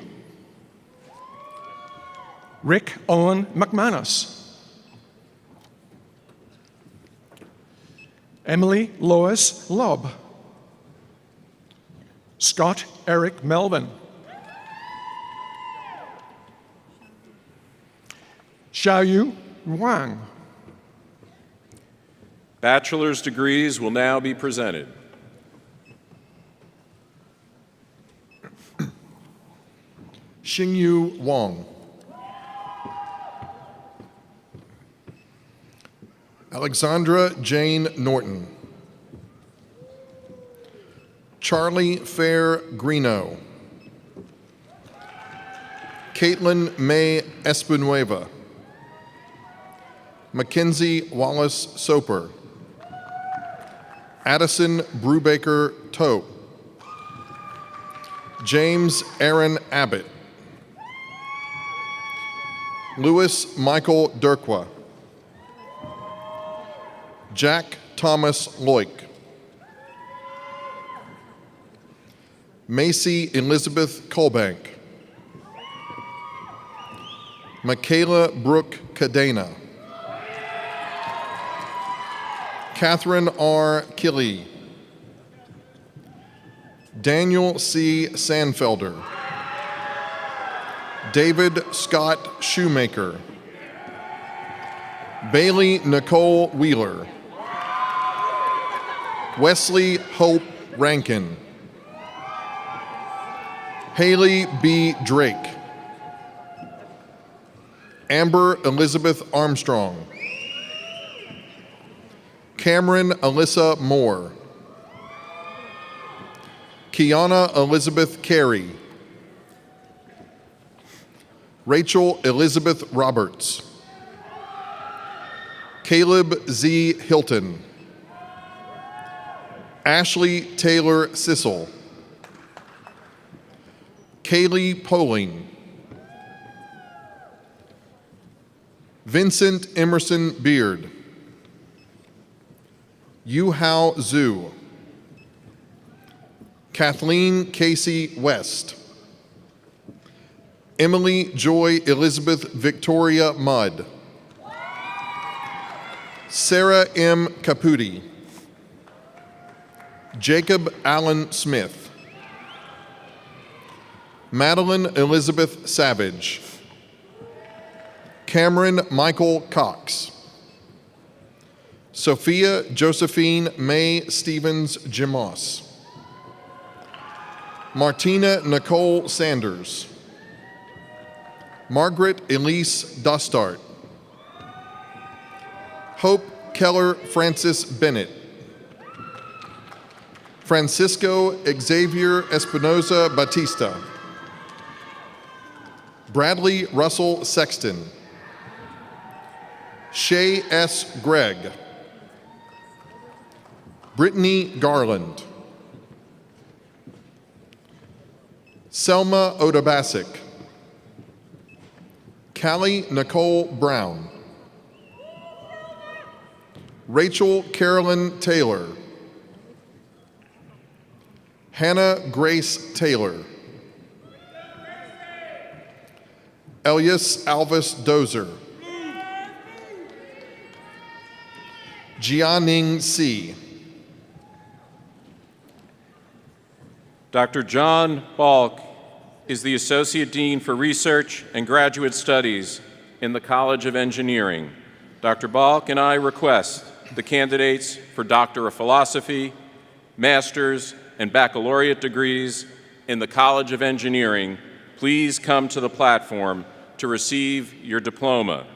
Rick Owen McManus. Emily Lois Lobb. Scott Eric Melvin. Xiaoyu Wang.
Bachelor's degrees will now be presented.
Xingyu Wang. Alexandra Jane Norton. Charlie Fair Greeno. Caitlin May Espinueva. Mackenzie Wallace Soper. Addison Brubaker Toe. James Aaron Abbott. Louis Michael Dirkwa. Jack Thomas Loic. Macy Elizabeth Colbank. Michaela Brooke Cadena. Catherine R. Killey. Daniel C. Sandfelder. David Scott Shoemaker. Bailey Nicole Wheeler. Wesley Hope Rankin. Haley B. Drake. Amber Elizabeth Armstrong. Cameron Alyssa Moore. Kiana Elizabeth Carey. Rachel Elizabeth Roberts. Caleb Z. Hilton. Ashley Taylor Sissel. Kaylee Poling. Vincent Emerson Beard. Yu-Hao Zhu. Kathleen Casey West. Emily Joy Elizabeth Victoria Mudd. Sarah M. Caputi. Jacob Allen Smith. Madeline Elizabeth Savage. Cameron Michael Cox. Sophia Josephine May Stevens Jamos. Martina Nicole Sanders. Margaret Elise Dostart. Hope Keller Francis Bennett. Francisco Xavier Espinoza Batista. Bradley Russell Sexton. Shay S. Gregg. Brittany Garland. Selma Odabasic. Callie Nicole Brown. Rachel Carolyn Taylor. Hannah Grace Taylor. Elias Alvis Dozer. Jianing Si.
Dr. John Balk is the Associate Dean for Research and Graduate Studies in the College of Engineering. Dr. Balk and I request the candidates for Doctor of Philosophy, Master's, and Baccalaureate degrees in the College of Engineering please come to the platform to receive your diploma.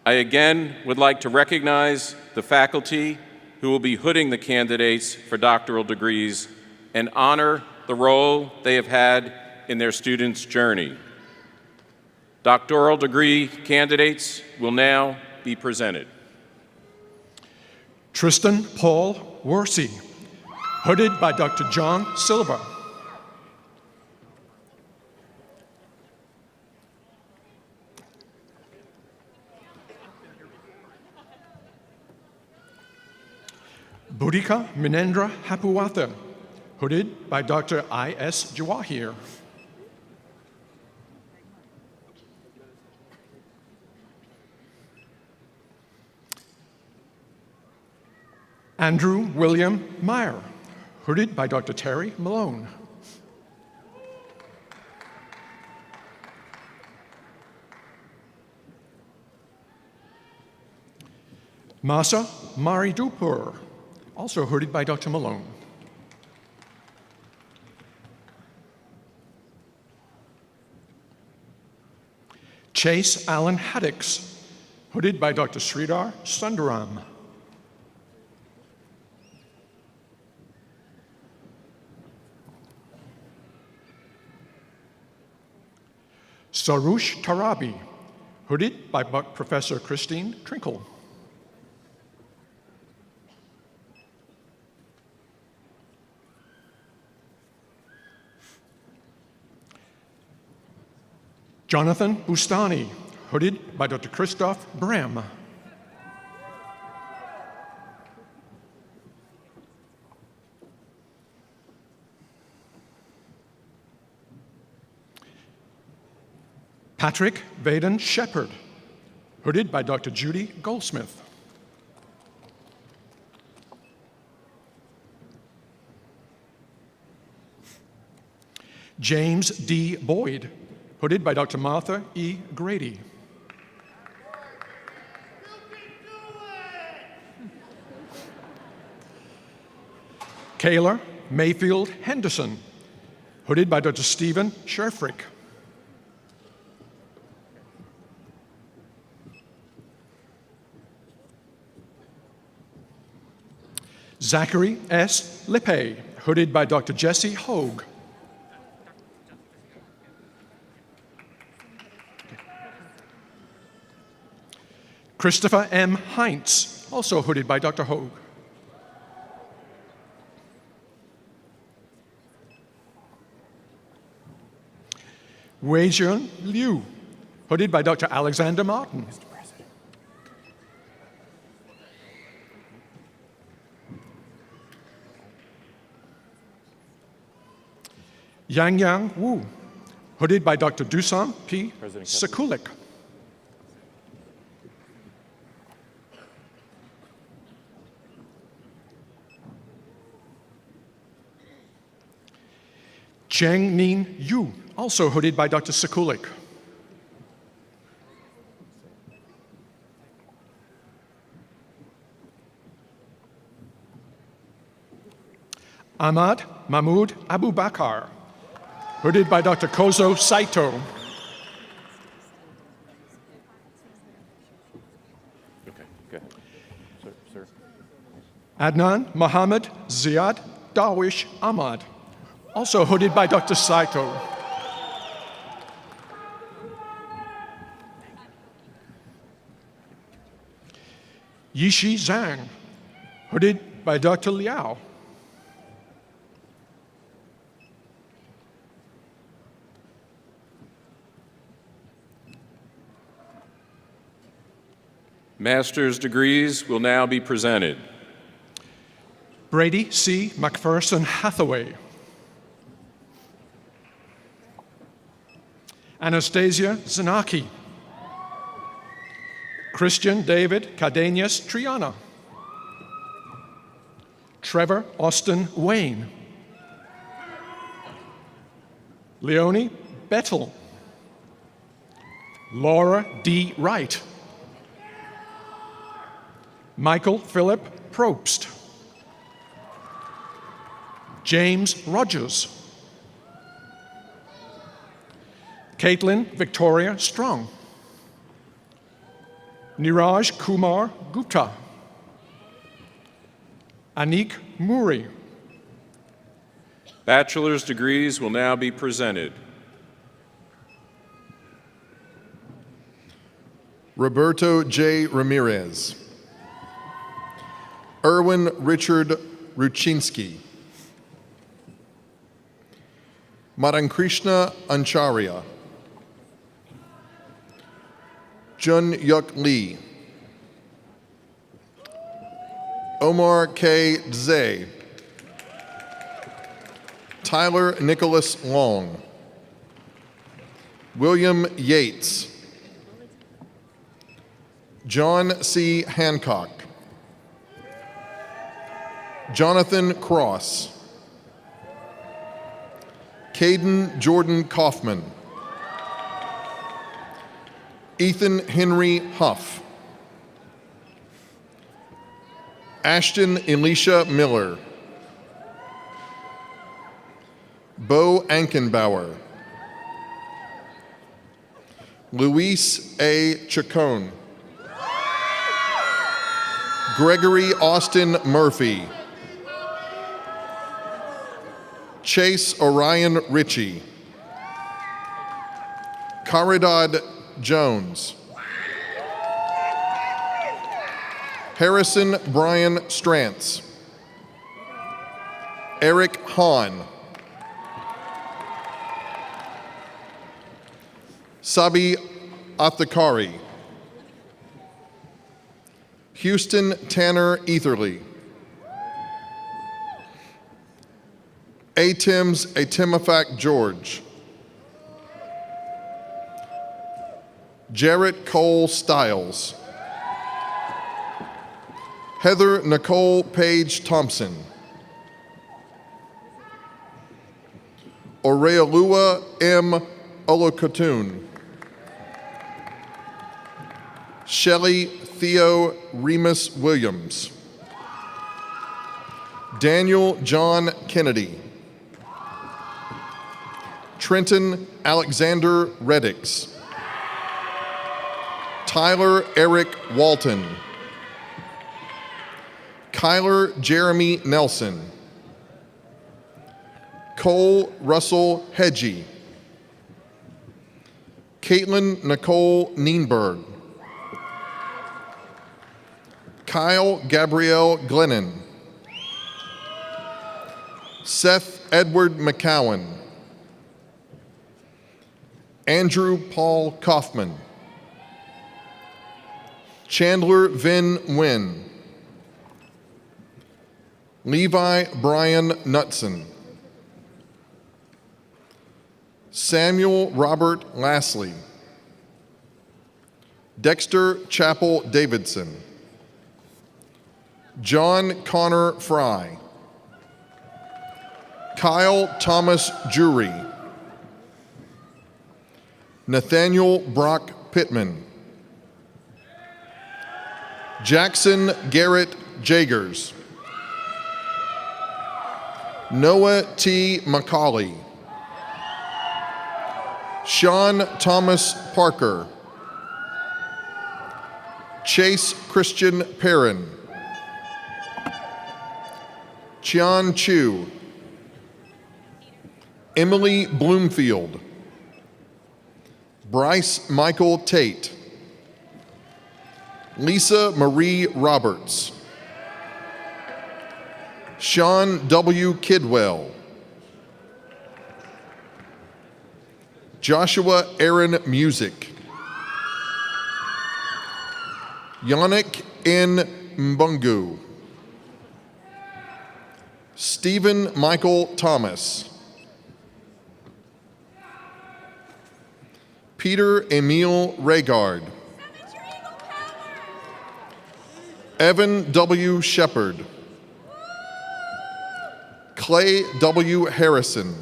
I again would like to recognize the faculty who will be hooding the candidates for doctoral degrees and honor the role they have had in their students' journey. Doctoral degree candidates will now be presented.
Tristan Paul Worsey, hooded by Dr. John Silva. Bhudika Minendra Hapuwatha, hooded by Dr. I.S. Jawahir. Andrew William Meyer, hooded by Dr. Terry Malone. Masa Maridupur, also hooded by Dr. Malone. Chase Allen Haddix, hooded by Dr. Sridhar Sundaram. Sarush Tarabi, hooded by Professor Christine Trinkle. Jonathan Bustani, hooded by Dr. Christoph Brem. Patrick Vaden Shepard, hooded by Dr. Judy Goldsmith. James D. Boyd, hooded by Dr. Martha E. Grady. Kayla Mayfield Henderson, hooded by Dr. Stephen Sherfrick. Zachary S. Lippe, hooded by Dr. Jesse Hogue. Christopher M. Heinz, also hooded by Dr. Hogue. Weijun Liu, hooded by Dr. Alexander Martin. Yang Wu, hooded by Dr. Dusan P. Sekulik. Cheng Nin Yu, also hooded by Dr. Sekulik. Ahmad Mahmoud Abu Bakar, hooded by Dr. Kozo Saito.
Okay, go ahead. Sir.
Adnan Mohammed Ziad Darwish Ahmad, also hooded by Dr. Saito. Yishi Zhang, hooded by Dr. Liao.
Master's degrees will now be presented.
Brady C. McPherson Hathaway. Anastasia Zanaki. Christian David Cardenas Triana. Trevor Austin Wayne. Leonie Bettel. Laura D. Wright. Michael Philip Probst. James Rogers. Caitlin Victoria Strong. Niraj Kumar Gupta. Anik Muri.
Bachelor's degrees will now be presented.
Roberto J. Ramirez. Erwin Richard Ruchinsky. Madankrishna Ancharya. Jun Yuk Lee. Omar K. Dze. Tyler Nicholas Long. William Yates. John C. Hancock. Jonathan Cross. Caden Jordan Kaufman. Ethan Henry Huff. Ashton Elisha Miller. Bo Ankenbauer. Luis A. Chacon. Gregory Austin Murphy. Chase Orion Ritchie. Caridad Jones. Harrison Brian Strantz. Eric Hahn. Sabi Athakari. Houston Tanner Etherly. Atims Atimofak George. Jarrett Cole Stiles. Heather Nicole Page Thompson. Orealua M. Olokotun. Shelley Theo Remus Williams. Daniel John Kennedy. Trenton Alexander Reddix. Tyler Eric Walton. Kyler Jeremy Nelson. Cole Russell Hedgie, Caitlin Nicole Nienberg, Kyle Gabrielle Glennon, Seth Edward McCowan, Andrew Paul Kaufman, Chandler Vin Nguyen, Levi Brian Knutson, Samuel Robert Lastly, Dexter Chappell Davidson, John Connor Fry, Kyle Thomas Jury, Nathaniel Brock Pittman, Jackson Garrett Jagers, Noah T. McCauley, Sean Thomas Parker, Chase Christian Perrin, Chian Chu, Emily Bloomfield, Bryce Michael Tate, Lisa Marie Roberts, Sean W. Kidwell, Joshua Aaron Music, Yannick N. Mbungu, Stephen Michael Thomas, Peter Emil Raygard, Evan W. Shepard, Clay W. Harrison,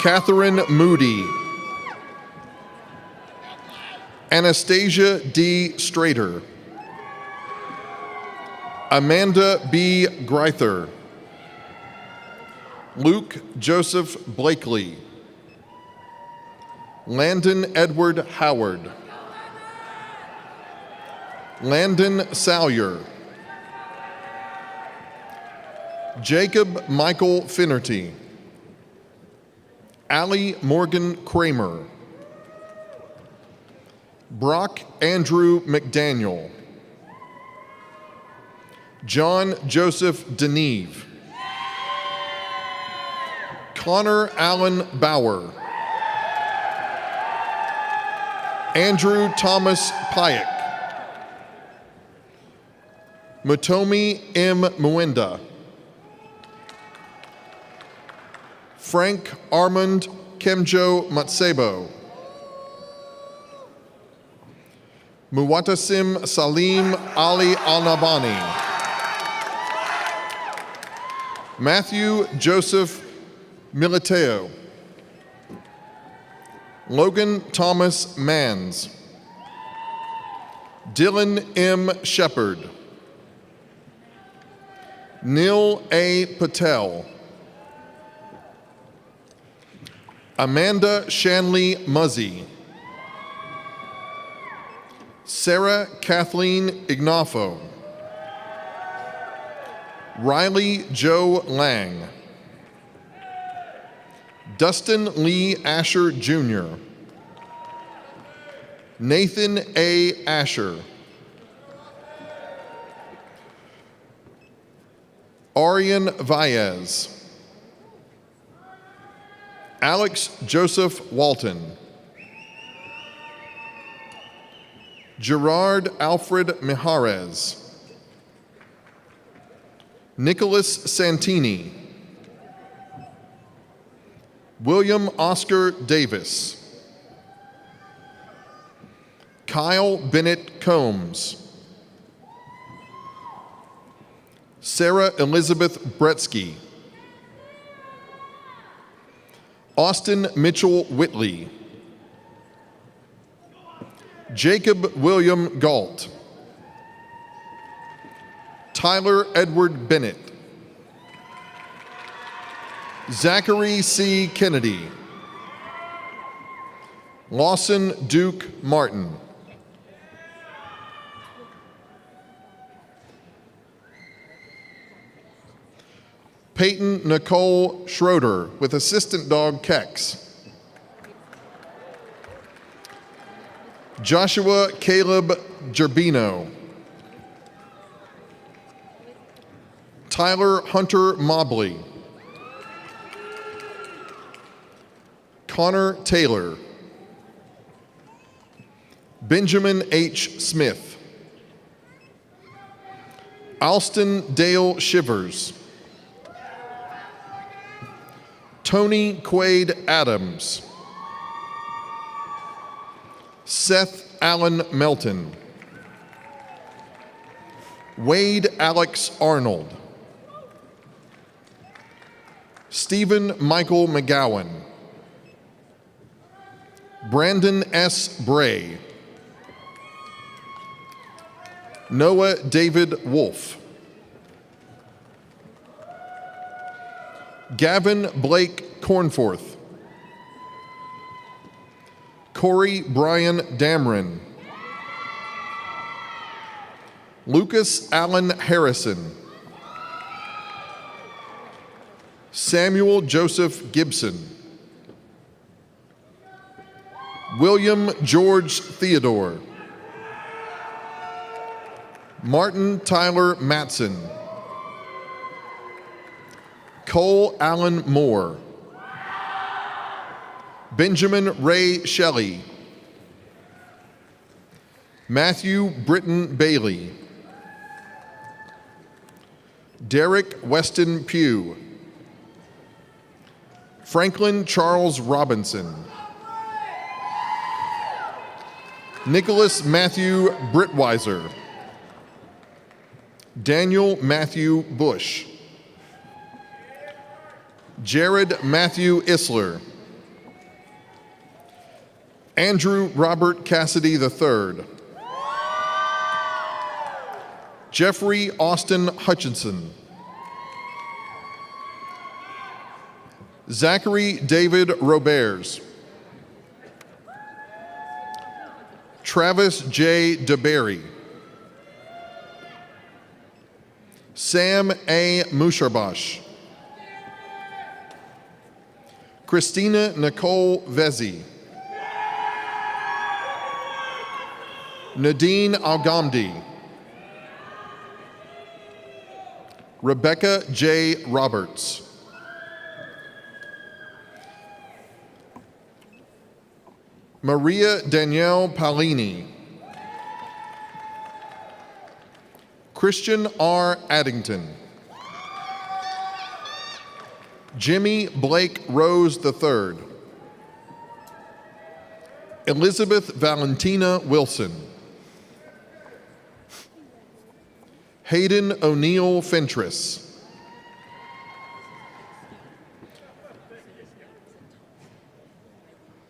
Catherine Moody, Anastasia D. Strader, Amanda B. Greither, Luke Joseph Blakely, Landon Edward Howard, Landon Salyer, Jacob Michael Finnerty, Allie Morgan Kramer, Brock Andrew McDaniel, John Joseph Deneve, Connor Allen Bauer, Andrew Thomas Pyack, Mutomi M. Muenda, Frank Armand Kemjo Matsebo, Muwatasim Salim Ali Al-Nabani, Matthew Joseph Militeo, Logan Thomas Manns, Dylan M. Shepard, Neil A. Patel, Amanda Shanley Muzzy, Sarah Kathleen Ignafo, Riley Joe Lang, Dustin Lee Asher Jr., Nathan A. Asher, Arian Valles, Alex Joseph Walton, Gerard Alfred Mijares, Nicholas Santini, William Oscar Davis, Kyle Bennett Combs, Sarah Elizabeth Bretsky, Austin Mitchell Whitley, Jacob William Galt, Tyler Edward Bennett, Zachary C. Kennedy, Lawson Duke Martin, Peyton Nicole Schroeder with assistant dog Kex. Joshua Caleb Gerbino. Tyler Hunter Mobley. Connor Taylor. Benjamin H. Smith. Alston Dale Shivers. Tony Quaid Adams. Seth Allen Melton. Wade Alex Arnold. Stephen Michael McGowan. Brandon S. Bray. Noah David Wolf. Gavin Blake Cornforth. Corey Brian Damron. Lucas Allen Harrison. Samuel Joseph Gibson. William George Theodore. Martin Tyler Matson. Cole Allen Moore. Benjamin Ray Shelley. Matthew Britton Bailey. Derek Weston Pugh. Franklin Charles Robinson. Nicholas Matthew Brittweiser. Daniel Matthew Bush. Jared Matthew Isler. Andrew Robert Cassidy III. Jeffrey Austin Hutchinson. Zachary David Roberts. Travis J. DeBerry. Sam A. Musharbash. Christina Nicole Vezi. Nadine Algamdi. Rebecca J. Roberts. Maria Danielle Palini. Christian R. Addington. Jimmy Blake Rose III. Elizabeth Valentina Wilson. Hayden O'Neill Fentress.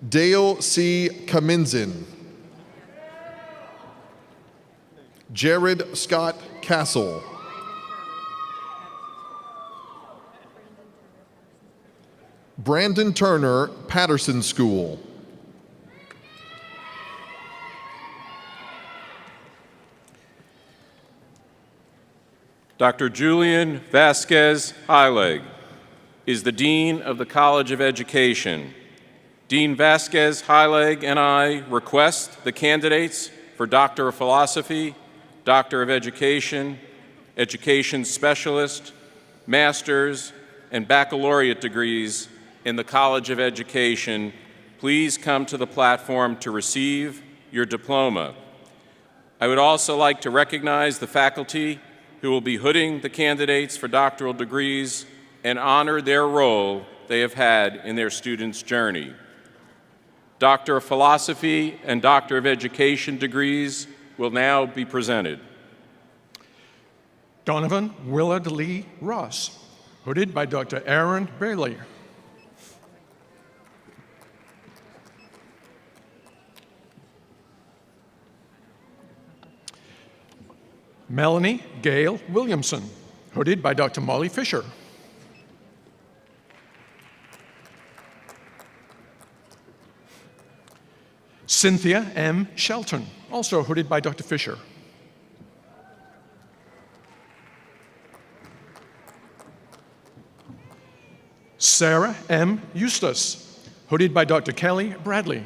Dale C. Kaminzin. Jared Scott Castle. Brandon Turner, Patterson School.
Dr. Julian Vasquez Heilig is the Dean of the College of Education. Dean Vasquez Heilig and I request the candidates for Doctor of Philosophy, Doctor of Education, Education Specialist, Master's, and Baccalaureate degrees in the College of Education. Please come to the platform to receive your diploma. I would also like to recognize the faculty who will be hooding the candidates for doctoral degrees and honor their role they have had in their students' journey. Doctor of Philosophy and Doctor of Education degrees will now be presented.
Donovan Willard Lee Ross, hooded by Dr. Aaron Bailey. Melanie Gail Williamson, hooded by Dr. Molly Fisher. Cynthia M. Shelton, also hooded by Dr. Fisher. Sarah M. Eustace, hooded by Dr. Kelly Bradley.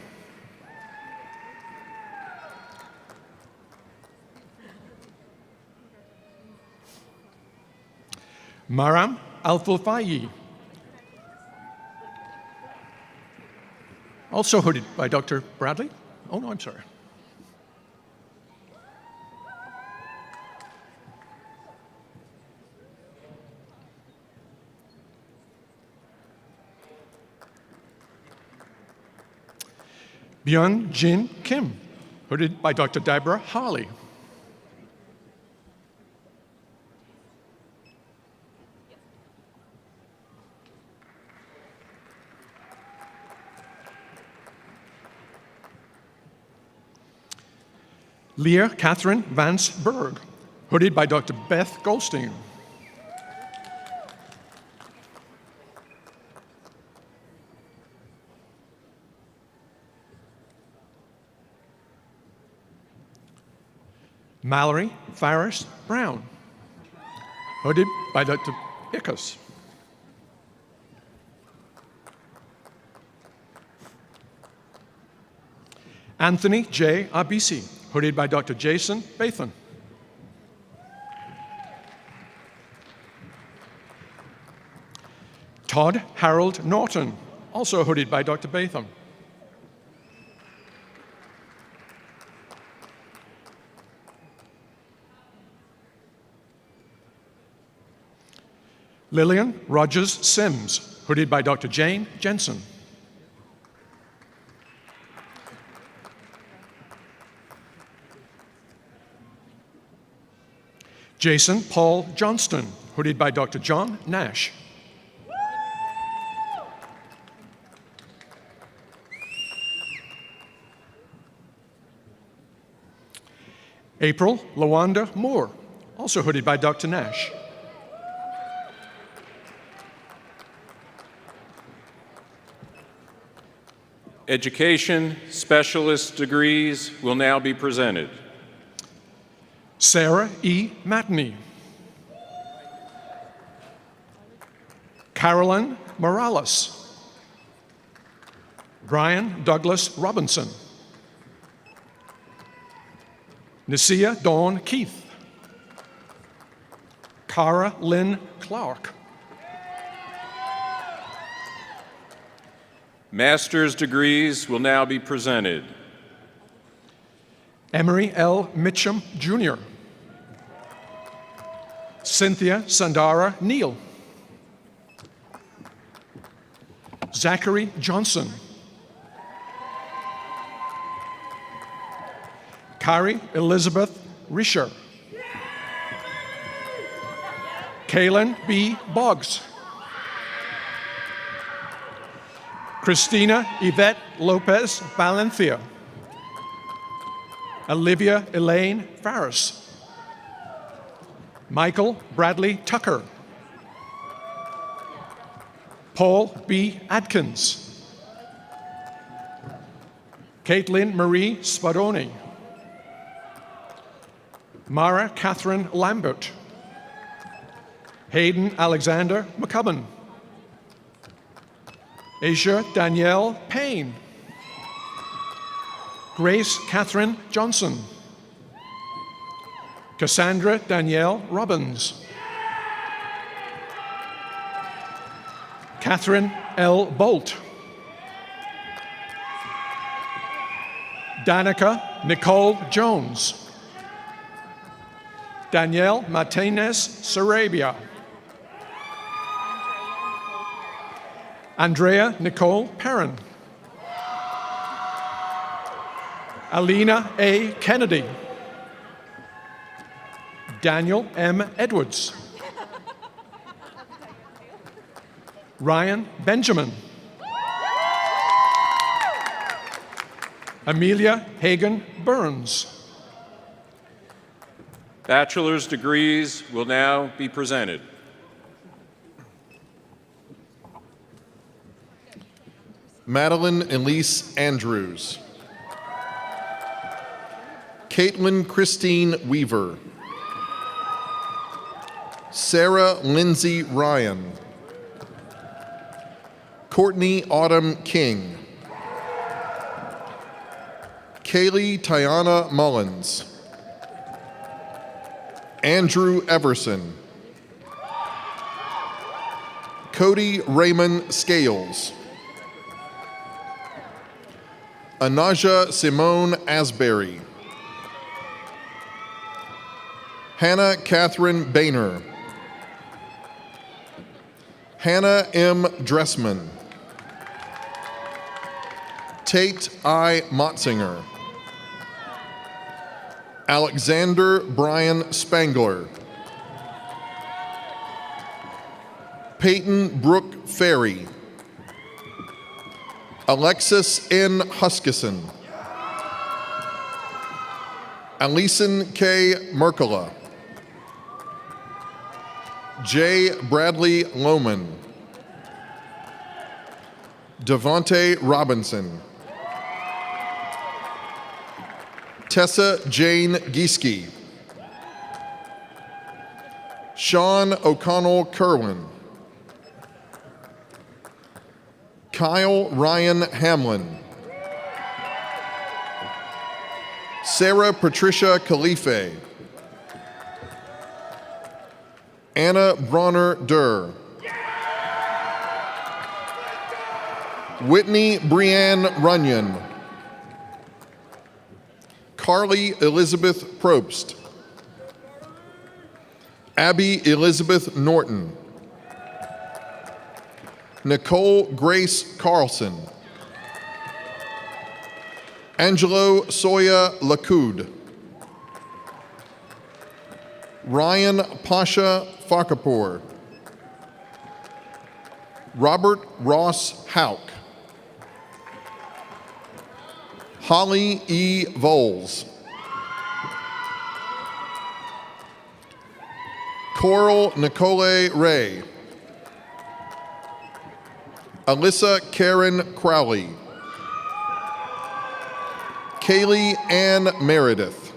Maram Al-Fulfayi, also hooded by Dr. Bradley. Oh, no, I'm sorry. Byung Jin Kim, hooded by Dr. Deborah Harley. Leah Catherine Vance Berg, hooded by Dr. Beth Goldstein. Mallory Farris Brown, hooded by Dr. Hickes. Anthony J. Abisi, hooded by Dr. Jason Bathan. Todd Harold Norton, also hooded by Dr. Bathan. Lillian Rogers Sims, hooded by Dr. Jane Jensen. Jason Paul Johnston, hooded by Dr. John Nash. April Lawanda Moore, also hooded by Dr. Nash.
Education specialist degrees will now be presented.
Sarah E. Matney. Carolyn Morales. Brian Douglas Robinson. Nasia Dawn Keith. Cara Lynn Clark.
Master's degrees will now be presented.
Emery L. Mitchum, Jr. Cynthia Sandara Neal. Zachary Johnson. Kari Elizabeth Risher. Kaylin B. Boggs. Christina Yvette Lopez Valencia. Olivia Elaine Farris. Michael Bradley Tucker. Paul B. Adkins. Caitlin Marie Spadoni. Mara Catherine Lambert. Hayden Alexander McCubbin. Asia Danielle Payne. Grace Catherine Johnson. Cassandra Danielle Robbins. Catherine L. Bolt. Danica Nicole Jones. Danielle Martinez Sarabia. Andrea Nicole Perrin. Alina A. Kennedy. Daniel M. Edwards. Ryan Benjamin. Amelia Hagan Burns.
Bachelor's degrees will now be presented.
Madeline Elise Andrews. Caitlin Christine Weaver. Sarah Lindsay Ryan. Courtney Autumn King. Kaylee Tiana Mullins. Andrew Everson. Cody Raymond Scales. Anaja Simone Asbury. Hannah Catherine Boehner. Hannah M. Dressman. Tate I. Motzinger. Alexander Brian Spangler. Peyton Brooke Ferry. Alexis N. Huskisson. Alison K. Merkala. J. Bradley Lohman. Devontae Robinson. Tessa Jane Gieske. Sean O'Connell Kerwin. Kyle Ryan Hamlin. Sarah Patricia Khalife. Anna Bronner Durr. Whitney Brianne Runyon. Carly Elizabeth Probst. Abby Elizabeth Norton. Nicole Grace Carlson. Angelo Soya Lacoud. Ryan Pasha Farkapour. Robert Ross Hauk. Holly E. Voles. Coral Nicole Ray. Alyssa Karen Crowley. Kaylee Ann Meredith.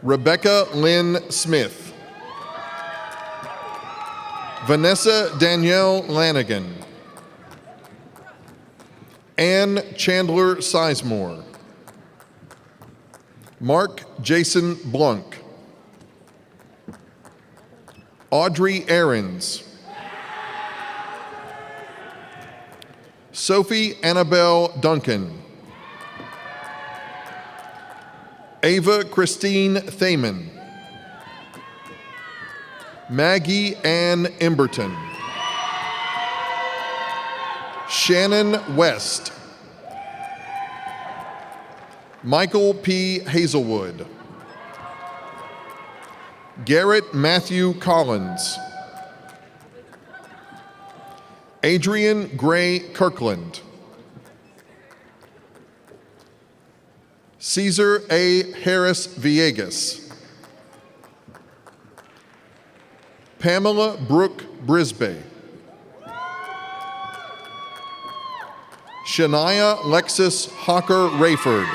Rebecca Lynn Smith. Vanessa Danielle Lanigan. Ann Chandler Sizemore. Mark Jason Blunk. Audrey Ahrens. Sophie Annabelle Duncan. Ava Christine Thaman. Maggie Ann Emberton. Shannon West. Michael P. Hazelwood. Garrett Matthew Collins. Adrian Gray Kirkland. Caesar A. Harris Villegas. Pamela Brooke Brisbane. Shania Lexis Hawker Rayford.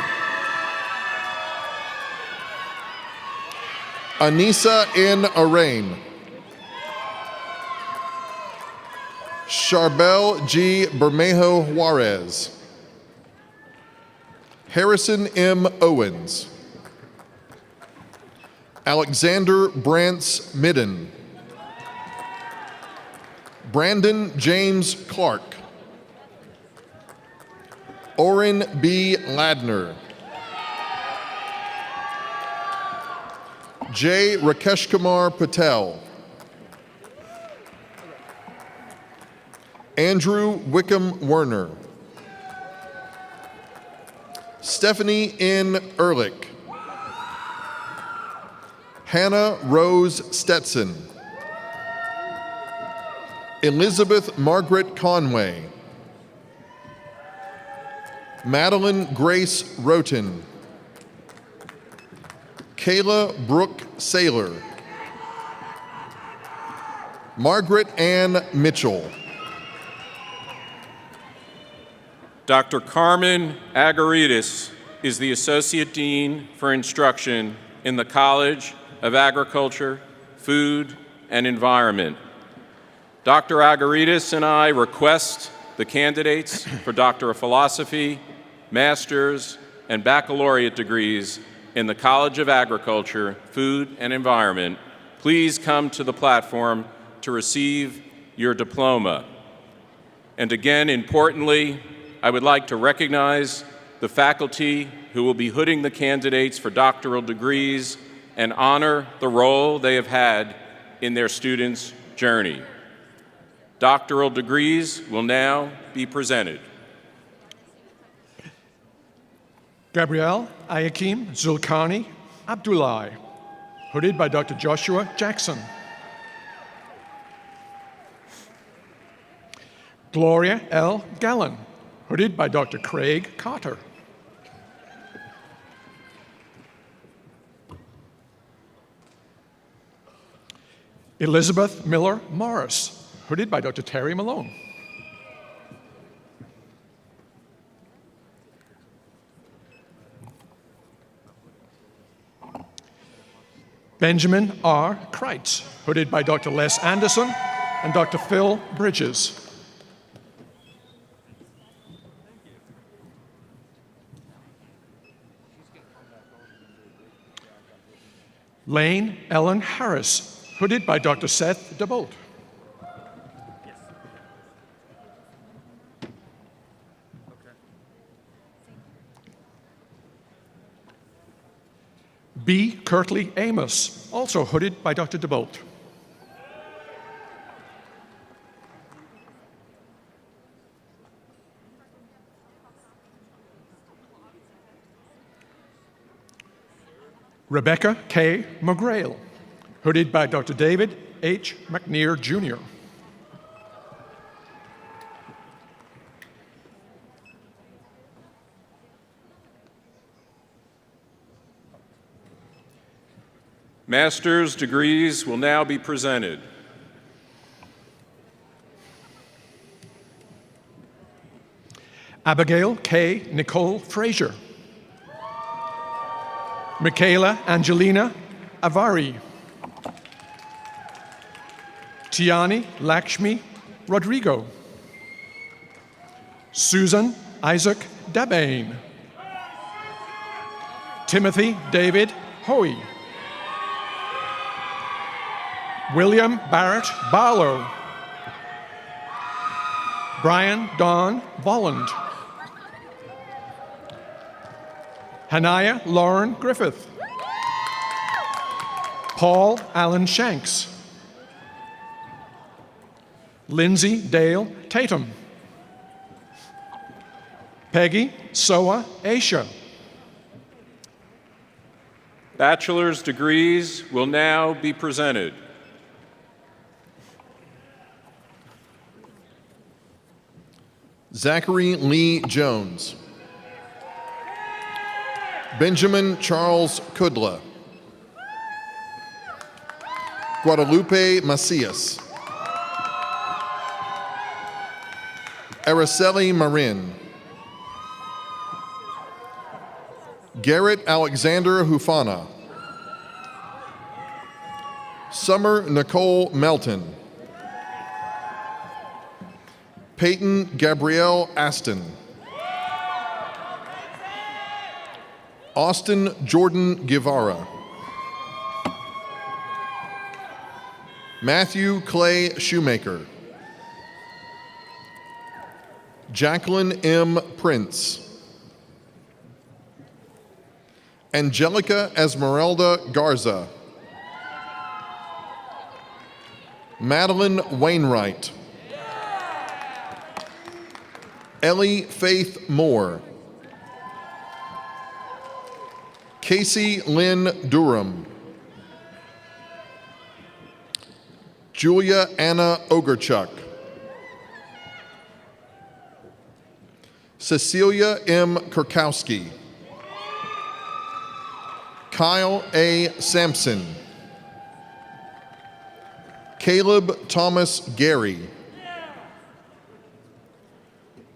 Anissa N. Arain. Charbel G. Bermejo Juarez. Harrison M. Owens. Alexander Brantz Midden. Brandon James Clark. Oren B. Ladner. J. Rakesh Kumar Patel. Andrew Wickham Werner. Stephanie N. Ehrlich. Hannah Rose Stetson. Elizabeth Margaret Conway. Madeline Grace Roten. Kayla Brooke Saylor. Margaret Ann Mitchell.
Dr. Carmen Agaritis is the Associate Dean for Instruction in the College of Agriculture, Food, and Environment. Dr. Agaritis and I request the candidates for Doctor of Philosophy, Master's, and Baccalaureate degrees in the College of Agriculture, Food, and Environment please come to the platform to receive your diploma. And again, importantly, I would like to recognize the faculty who will be hooding the candidates for doctoral degrees and honor the role they have had in their students' journey. Doctoral degrees will now be presented.
Gabrielle Ayakim Zulkarni Abdullahi, hooded by Dr. Joshua Jackson. Gloria L. Gallen, hooded by Dr. Craig Carter. Elizabeth Miller Morris, hooded by Dr. Terry Malone. Benjamin R. Kreitz, hooded by Dr. Les Anderson and Dr. Phil Bridges. Lane Ellen Harris, hooded by Dr. Seth DeBolt. B. Kirtley Amos, also hooded by Dr. DeBolt. Rebecca K. McGrail, hooded by Dr. David H. McNear, Jr.
Master's degrees will now be presented.
Abigail K. Nicole Frazier. Michaela Angelina Avari. Tiani Lakshmi Rodrigo. Susan Isaac Dabane. Timothy David Hoey. William Barrett Barlow. Brian Don Bolland. Hanaya Lauren Griffith. Paul Allen Shanks. Lindsay Dale Tatum. Peggy Soa Aisha.
Bachelor's degrees will now be presented.
Zachary Lee Jones. Benjamin Charles Kudla. Guadalupe Macias. Araceli Marin. Garrett Alexander Hufana. Summer Nicole Melton. Peyton Gabrielle Aston. Austin Jordan Guevara. Matthew Clay Shoemaker. Jacqueline M. Prince. Angelica Esmeralda Garza. Madeline Wainwright. Ellie Faith Moore. Casey Lynn Durham. Julia Anna Ogerchuk. Cecilia M. Kurkowski. Kyle A. Sampson. Caleb Thomas Gary.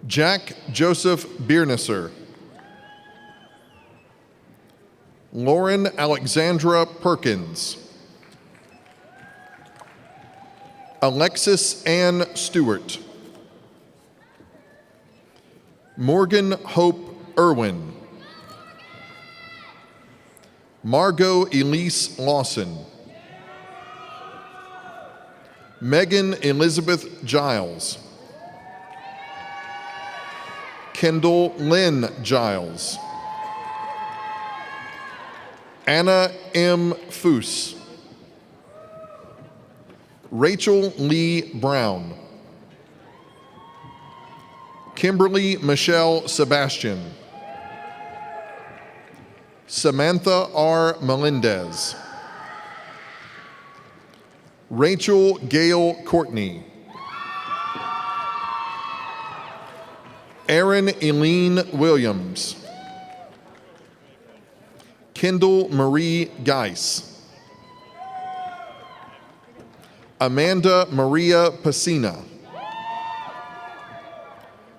Jack Joseph Biernesser. Lauren Alexandra Perkins. Alexis Ann Stewart. Morgan Hope Irwin. Margot Elise Lawson. Megan Elizabeth Giles. Kendall Lynn Giles. Anna M. Foose. Rachel Lee Brown. Kimberly Michelle Sebastian. Samantha R. Melendez. Rachel Gail Courtney. Erin Eileen Williams. Kendall Marie Geis. Amanda Maria Pacina.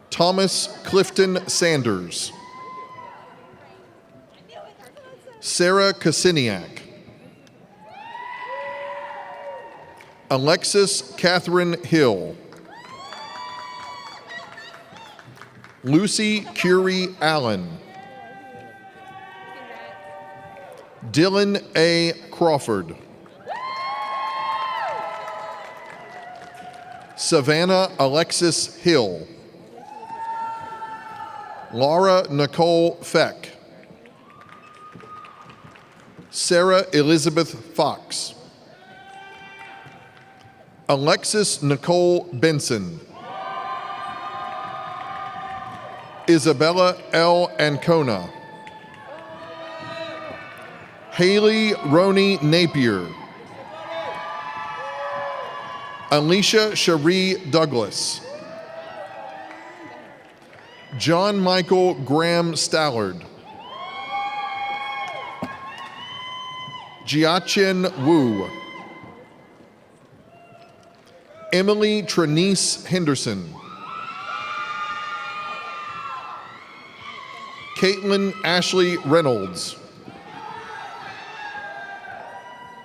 Thomas Clifton Sanders. Sarah Kasiniak. Alexis Catherine Hill. Lucy Curie Allen. Dylan A. Crawford. Savannah Alexis Hill. Laura Nicole Feck. Sarah Elizabeth Fox. Alexis Nicole Benson. Isabella L. Ancona. Haley Roney Napier. Alicia Cherie Douglas. John Michael Graham Stallard. Jiachen Wu. Emily Trenice Henderson. Caitlin Ashley Reynolds.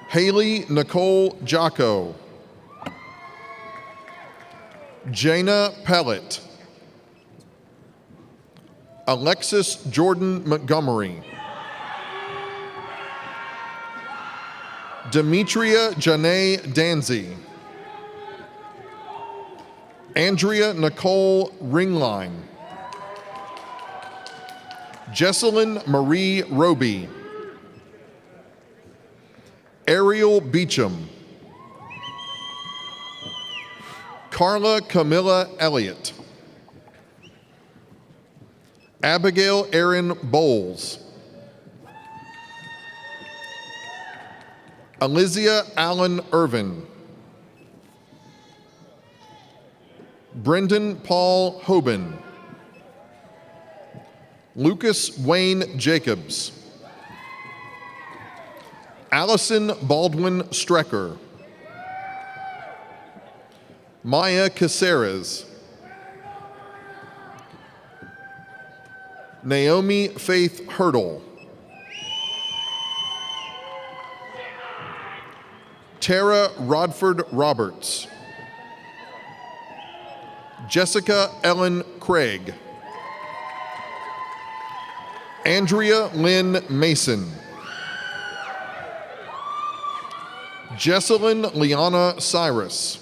Haley Nicole Jocko. Jana Pellet. Alexis Jordan Montgomery. Demetria Janae Danzy. Andrea Nicole Ringline. Jesselyn Marie Roby. Ariel Beecham. Carla Camilla Elliott. Abigail Erin Bowles. Alizia Allen Irvin. Brendan Paul Hoban. Lucas Wayne Jacobs. Allison Baldwin Strecker. Maya Caceres. Naomi Faith Hurdle. Tara Rodford Roberts. Jessica Ellen Craig. Andrea Lynn Mason. Jesselyn Liana Cyrus.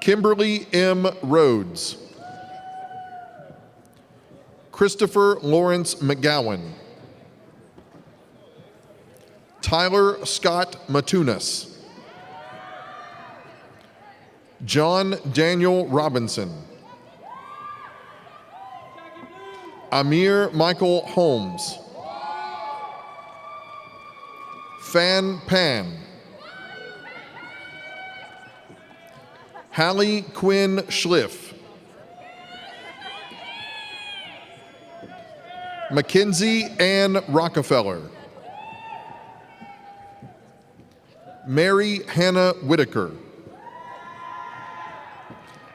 Kimberly M. Rhodes. Christopher Lawrence McGowan. Tyler Scott Matunas. John Daniel Robinson. Amir Michael Holmes. Fan Pan. Hallie Quinn Schliff. Mackenzie Ann Rockefeller. Mary Hannah Whitaker.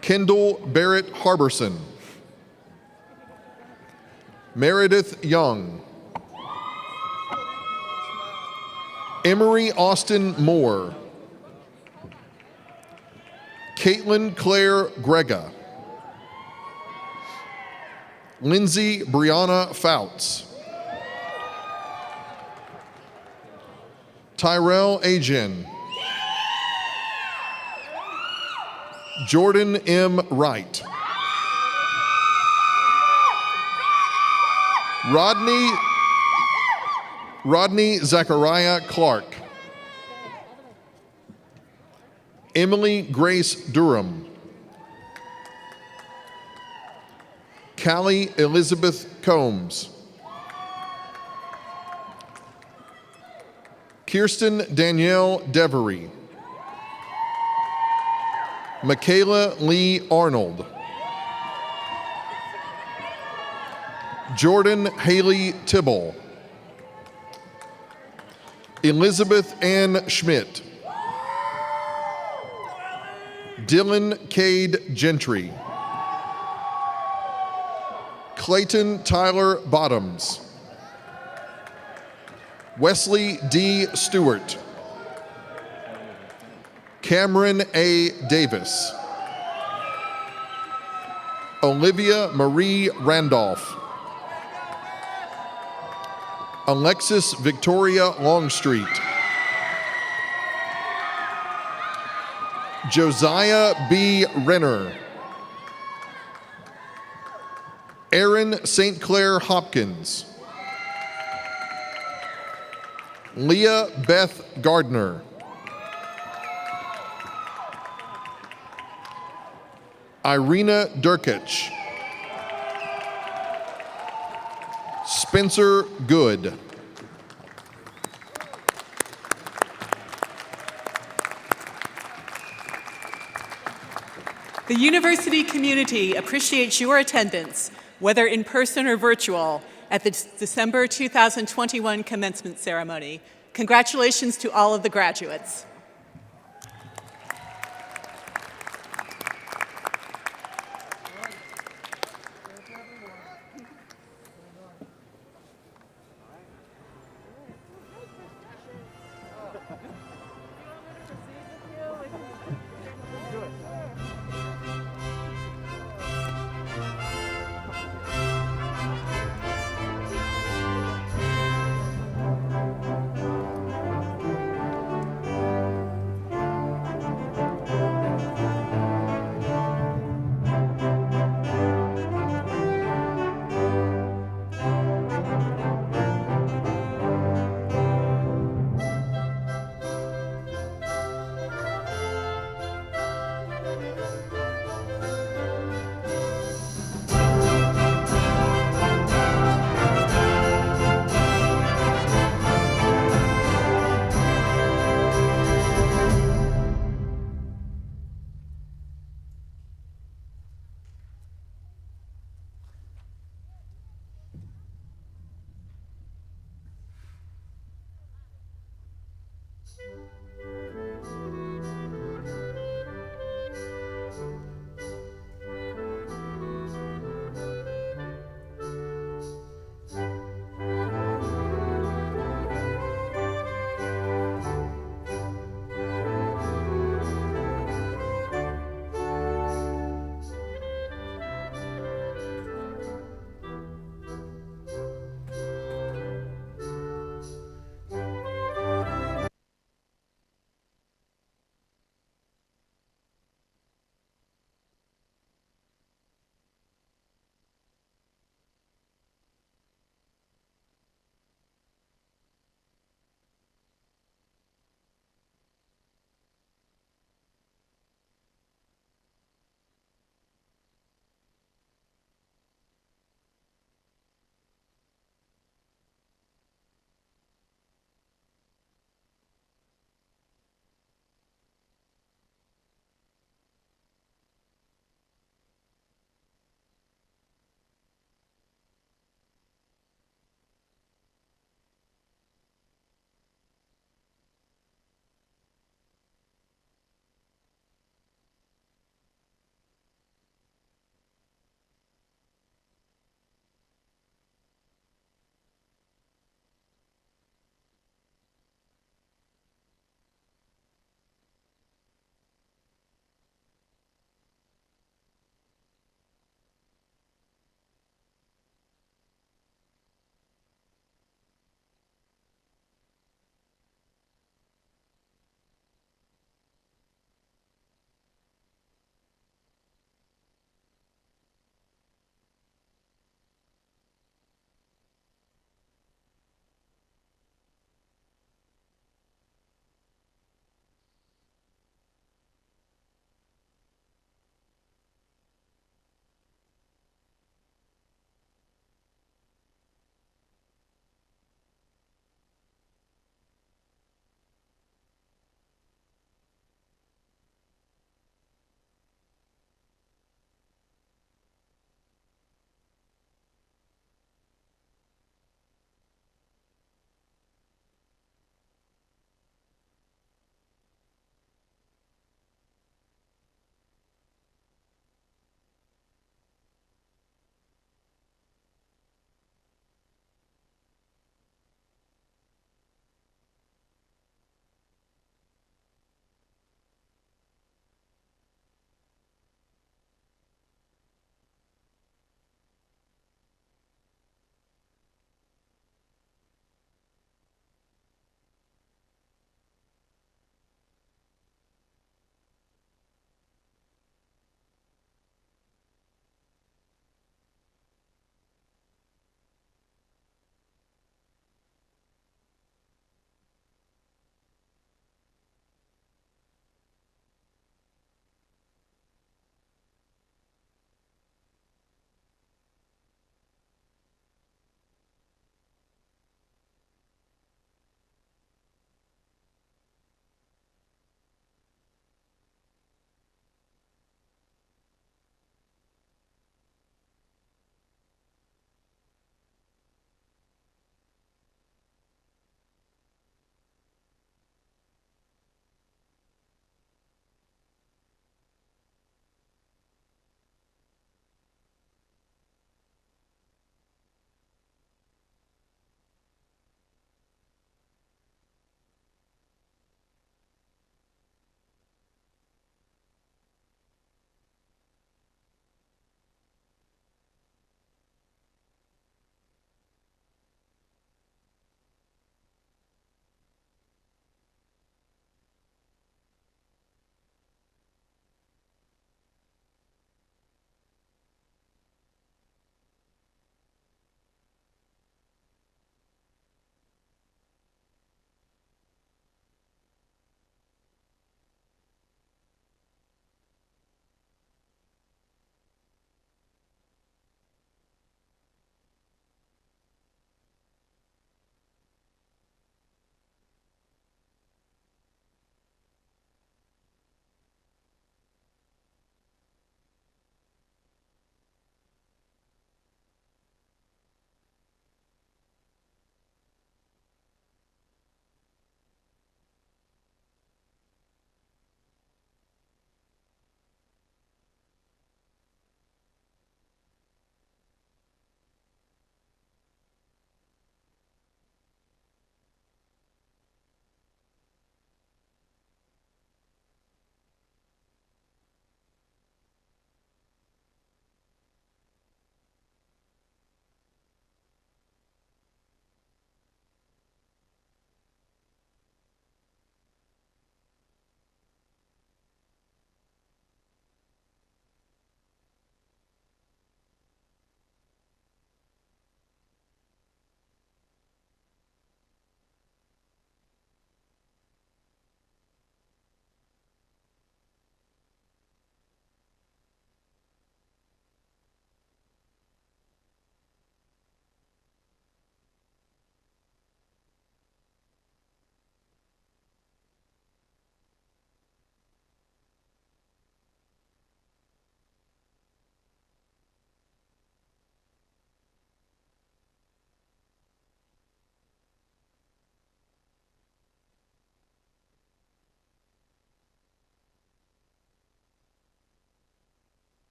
Kendall Barrett Harbison. Meredith Young. Emery Austin Moore. Caitlin Claire Grega. Lindsay Brianna Fouts. Tyrell Agen. Jordan M. Wright. Rodney Zachariah Clark. Emily Grace Durham. Callie Elizabeth Combs. Kirsten Danielle Devery. Michaela Lee Arnold. Jordan Haley Tibble. Elizabeth Ann Schmidt. Dylan Cade Gentry. Clayton Tyler Bottoms. Wesley D. Stewart. Cameron A. Davis. Olivia Marie Randolph. Alexis Victoria Longstreet. Josiah B. Renner. Aaron St. Clair Hopkins. Leah Beth Gardner. Irina Durkich. Spencer Good.
The university community appreciates your attendance, whether in person or virtual, at the December 2021 commencement ceremony. Congratulations to all of the graduates.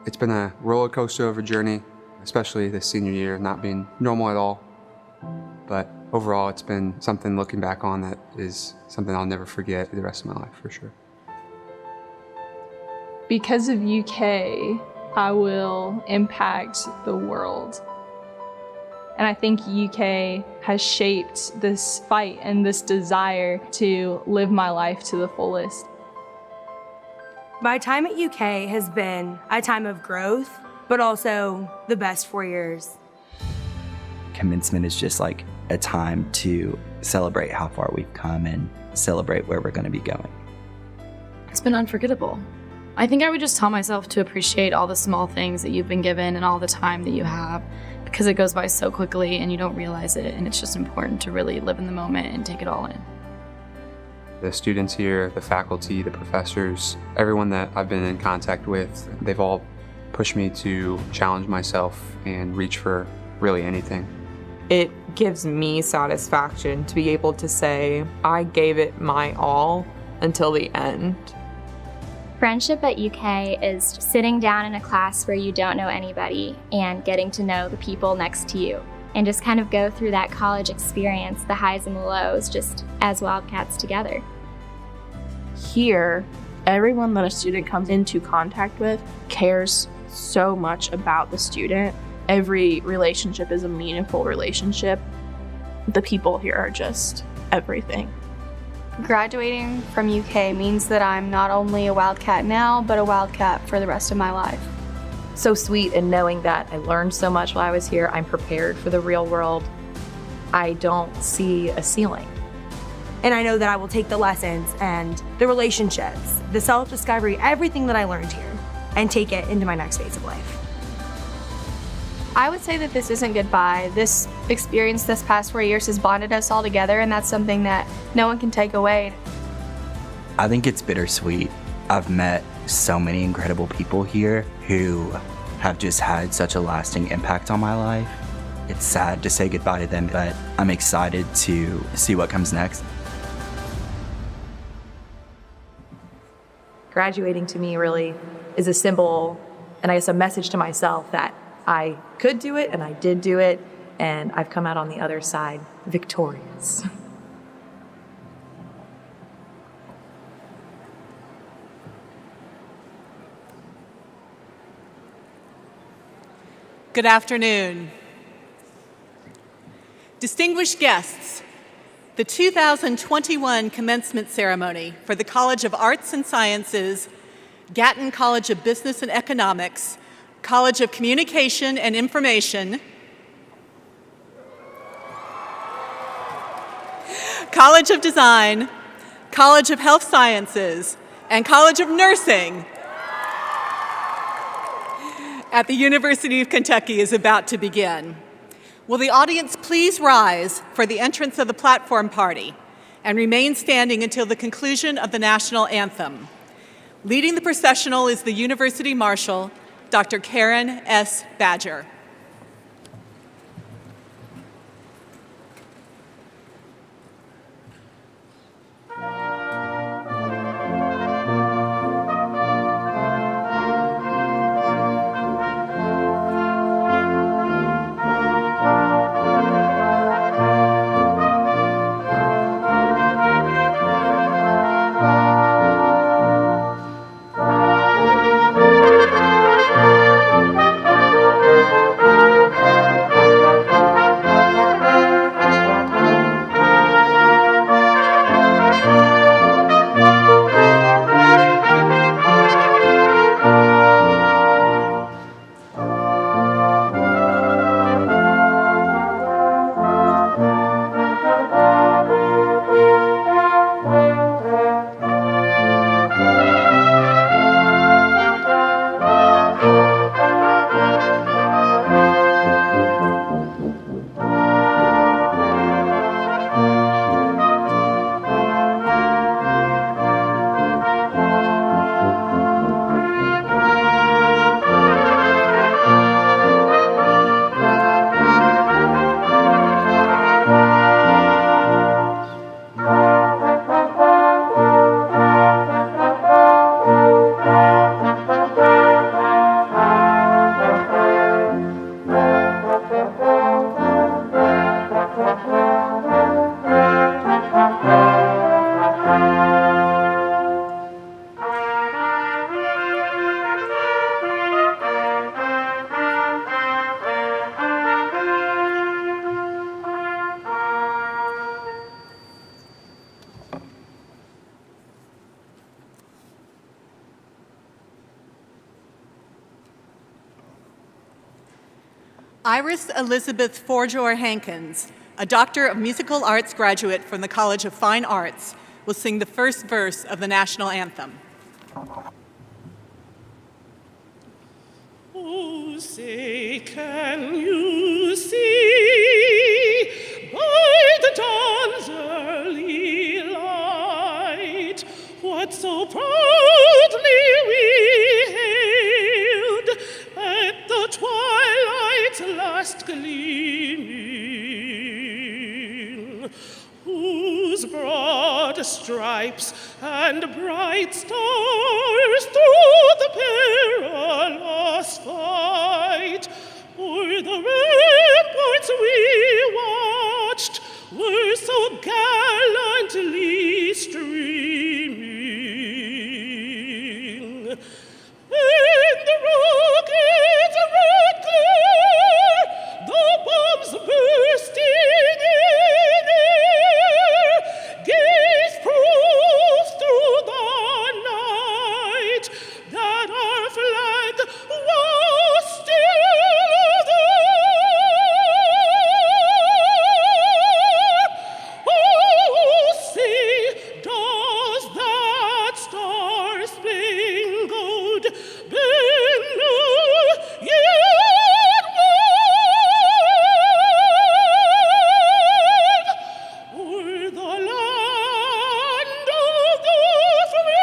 It's been a roller coaster of a journey, especially this senior year, not being normal at all. But overall, it's been something looking back on that is something I'll never forget for the rest of my life, for sure.
Because of UK, I will impact the world. And I think UK has shaped this fight and this desire to live my life to the fullest.
My time at UK has been a time of growth, but also the best 4 years.
Commencement is just like a time to celebrate how far we've come and celebrate where we're going to be going.
It's been unforgettable. I think I would just tell myself to appreciate all the small things that you've been given and all the time that you have, because it goes by so quickly and you don't realize it, and it's just important to really live in the moment and take it all in.
The students here, the faculty, the professors, everyone that I've been in contact with, they've all pushed me to challenge myself and reach for really anything.
It gives me satisfaction to be able to say, I gave it my all until the end.
Friendship at UK is sitting down in a class where you don't know anybody and getting to know the people next to you and just kind of go through that college experience, the highs and the lows, just as Wildcats together.
Here, everyone that a student comes into contact with cares so much about the student. Every relationship is a meaningful relationship. The people here are just everything.
Graduating from UK means that I'm not only a Wildcat now, but a Wildcat for the rest of my life.
So sweet in knowing that I learned so much while I was here. I'm prepared for the real world. I don't see a ceiling.
And I know that I will take the lessons and the relationships, the self-discovery, everything that I learned here, and take it into my next phase of life.
I would say that this isn't goodbye. This experience this past 4 years has bonded us all together, and that's something that no one can take away.
I think it's bittersweet. I've met so many incredible people here who have just had such a lasting impact on my life. It's sad to say goodbye to them, but I'm excited to see what comes next.
Graduating to me really is a symbol, and I guess a message to myself that I could do it, and I did do it, and I've come out on the other side victorious.
Good afternoon. Distinguished guests, the 2021 commencement ceremony for the College of Arts and Sciences, Gatton College of Business and Economics, College of Communication and Information, College of Design, College of Health Sciences, and College of Nursing at the University of Kentucky is about to begin. Will the audience please rise for the entrance of the platform party and remain standing until the conclusion of the national anthem. Leading the processional is the University Marshal, Dr. Karen S. Badger. Iris Elizabeth Forjor Hankins, a Doctor of Musical Arts graduate from the College of Fine Arts, will sing the first verse of the national anthem.
Oh, say, can you see by the dawn's early light what so proudly we hailed at the twilight's last gleaming, whose broad stripes and bright stars through the perilous fight o'er the ramparts we watched were so gallantly streaming, and the rockets red glare, the bombs bursting in air, gave proof through the night that our flag was still there. Oh, see, does that star-spangled banner yet wave o'er the land of the free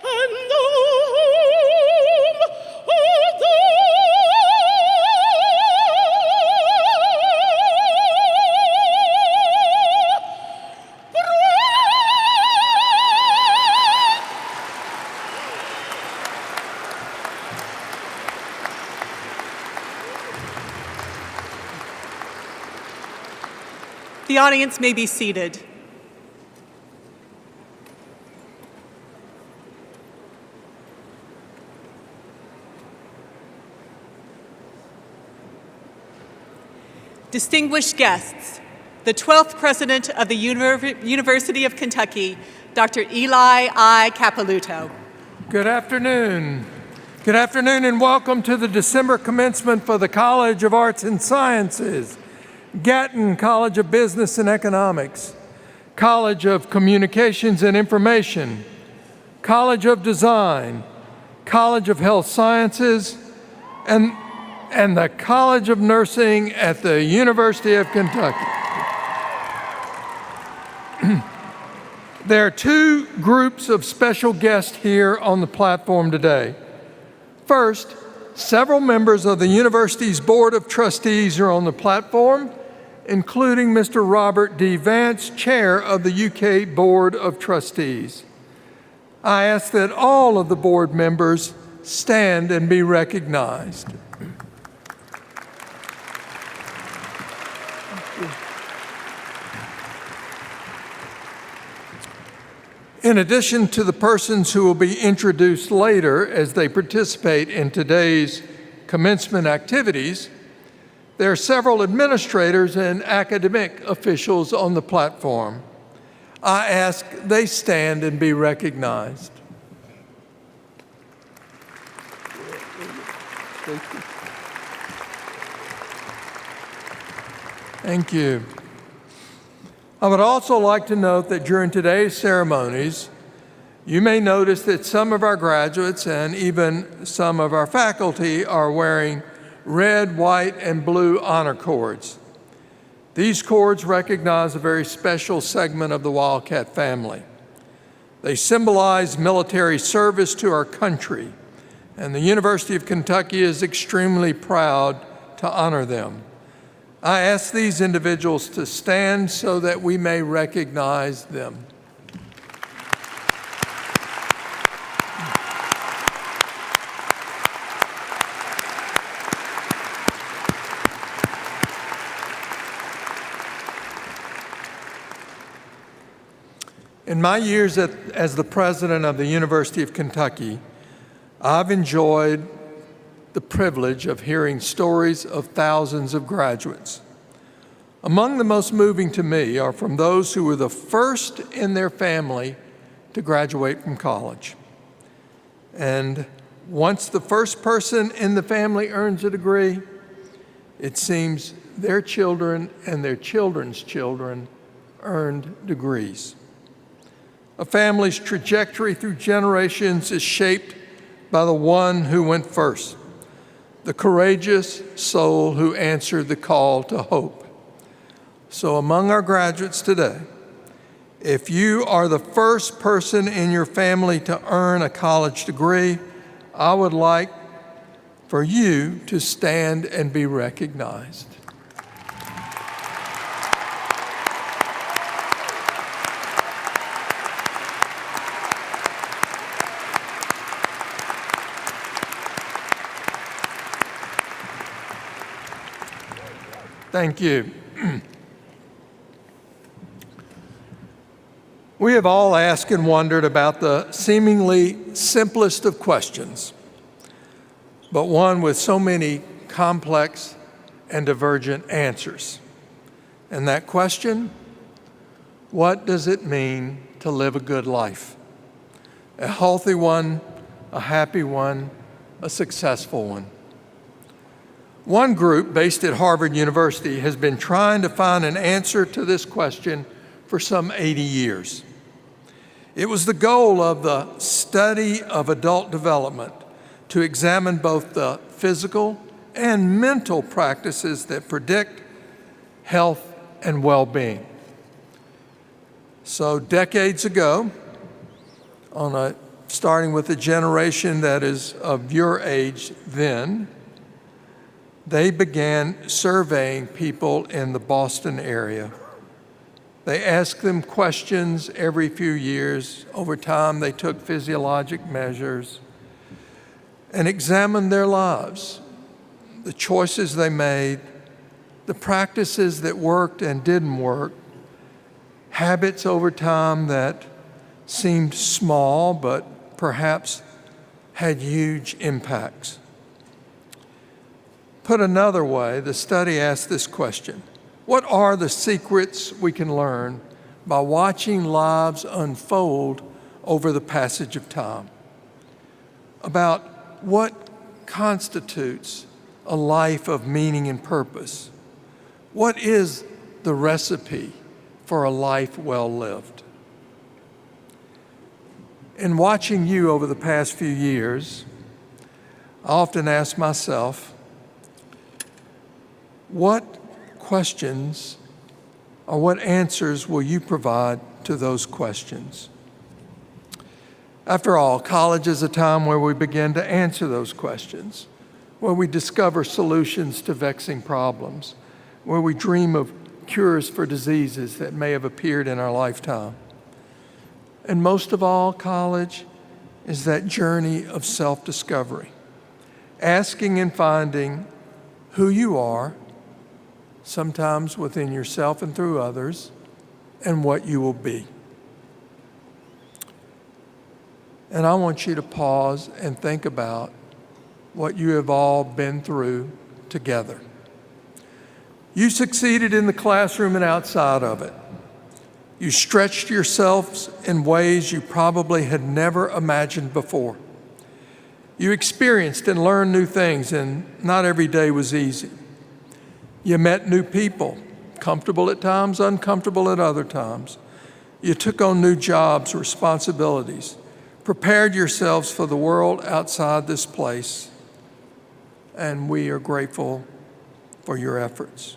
and the home of the
The audience may be seated. Distinguished guests, the 12th President of the University of Kentucky, Dr. Eli I. Capilouto.
Good afternoon. Good afternoon and welcome to the December commencement for the College of Arts and Sciences, Gatton College of Business and Economics, College of Communications and Information, College of Design, College of Health Sciences, and the College of Nursing at the University of Kentucky. There are two groups of special guests here on the platform today. First, several members of the university's Board of Trustees are on the platform, including Mr. Robert D. Vance, Chair of the UK Board of Trustees. I ask that all of the board members stand and be recognized. In addition to the persons who will be introduced later as they participate in today's commencement activities, there are several administrators and academic officials on the platform. I ask they stand and be recognized. Thank you. I would also like to note that during today's ceremonies, you may notice that some of our graduates and even some of our faculty are wearing red, white, and blue honor cords. These cords recognize a very special segment of the Wildcat family. They symbolize military service to our country, and the University of Kentucky is extremely proud to honor them. I ask these individuals to stand so that we may recognize them. In my years as the president of the University of Kentucky, I've enjoyed the privilege of hearing stories of thousands of graduates. Among the most moving to me are from those who were the first in their family to graduate from college. And once the first person in the family earns a degree, it seems their children and their children's children earned degrees. A family's trajectory through generations is shaped by the one who went first, the courageous soul who answered the call to hope. So among our graduates today, if you are the first person in your family to earn a college degree, I would like for you to stand and be recognized. Thank you. We have all asked and wondered about the seemingly simplest of questions, but one with so many complex and divergent answers. And that question, what does it mean to live a good life? A healthy one, a happy one, a successful one. One group based at Harvard University has been trying to find an answer to this question for some 80 years. It was the goal of the study of adult development to examine both the physical and mental practices that predict health and well-being. So decades ago, starting with a generation that is of your age then, they began surveying people in the Boston area. They asked them questions every few years. Over time, they took physiologic measures and examined their lives, the choices they made, the practices that worked and didn't work, habits over time that seemed small but perhaps had huge impacts. Put another way, the study asked this question: what are the secrets we can learn by watching lives unfold over the passage of time? About what constitutes a life of meaning and purpose? What is the recipe for a life well lived? In watching you over the past few years, I often ask myself, what questions or what answers will you provide to those questions? After all, college is a time where we begin to answer those questions, where we discover solutions to vexing problems, where we dream of cures for diseases that may have appeared in our lifetime. And most of all, college is that journey of self-discovery, asking and finding who you are, sometimes within yourself and through others, and what you will be. And I want you to pause and think about what you have all been through together. You succeeded in the classroom and outside of it. You stretched yourselves in ways you probably had never imagined before. You experienced and learned new things, and not every day was easy. You met new people, comfortable at times, uncomfortable at other times. You took on new jobs, responsibilities, prepared yourselves for the world outside this place, and we are grateful for your efforts.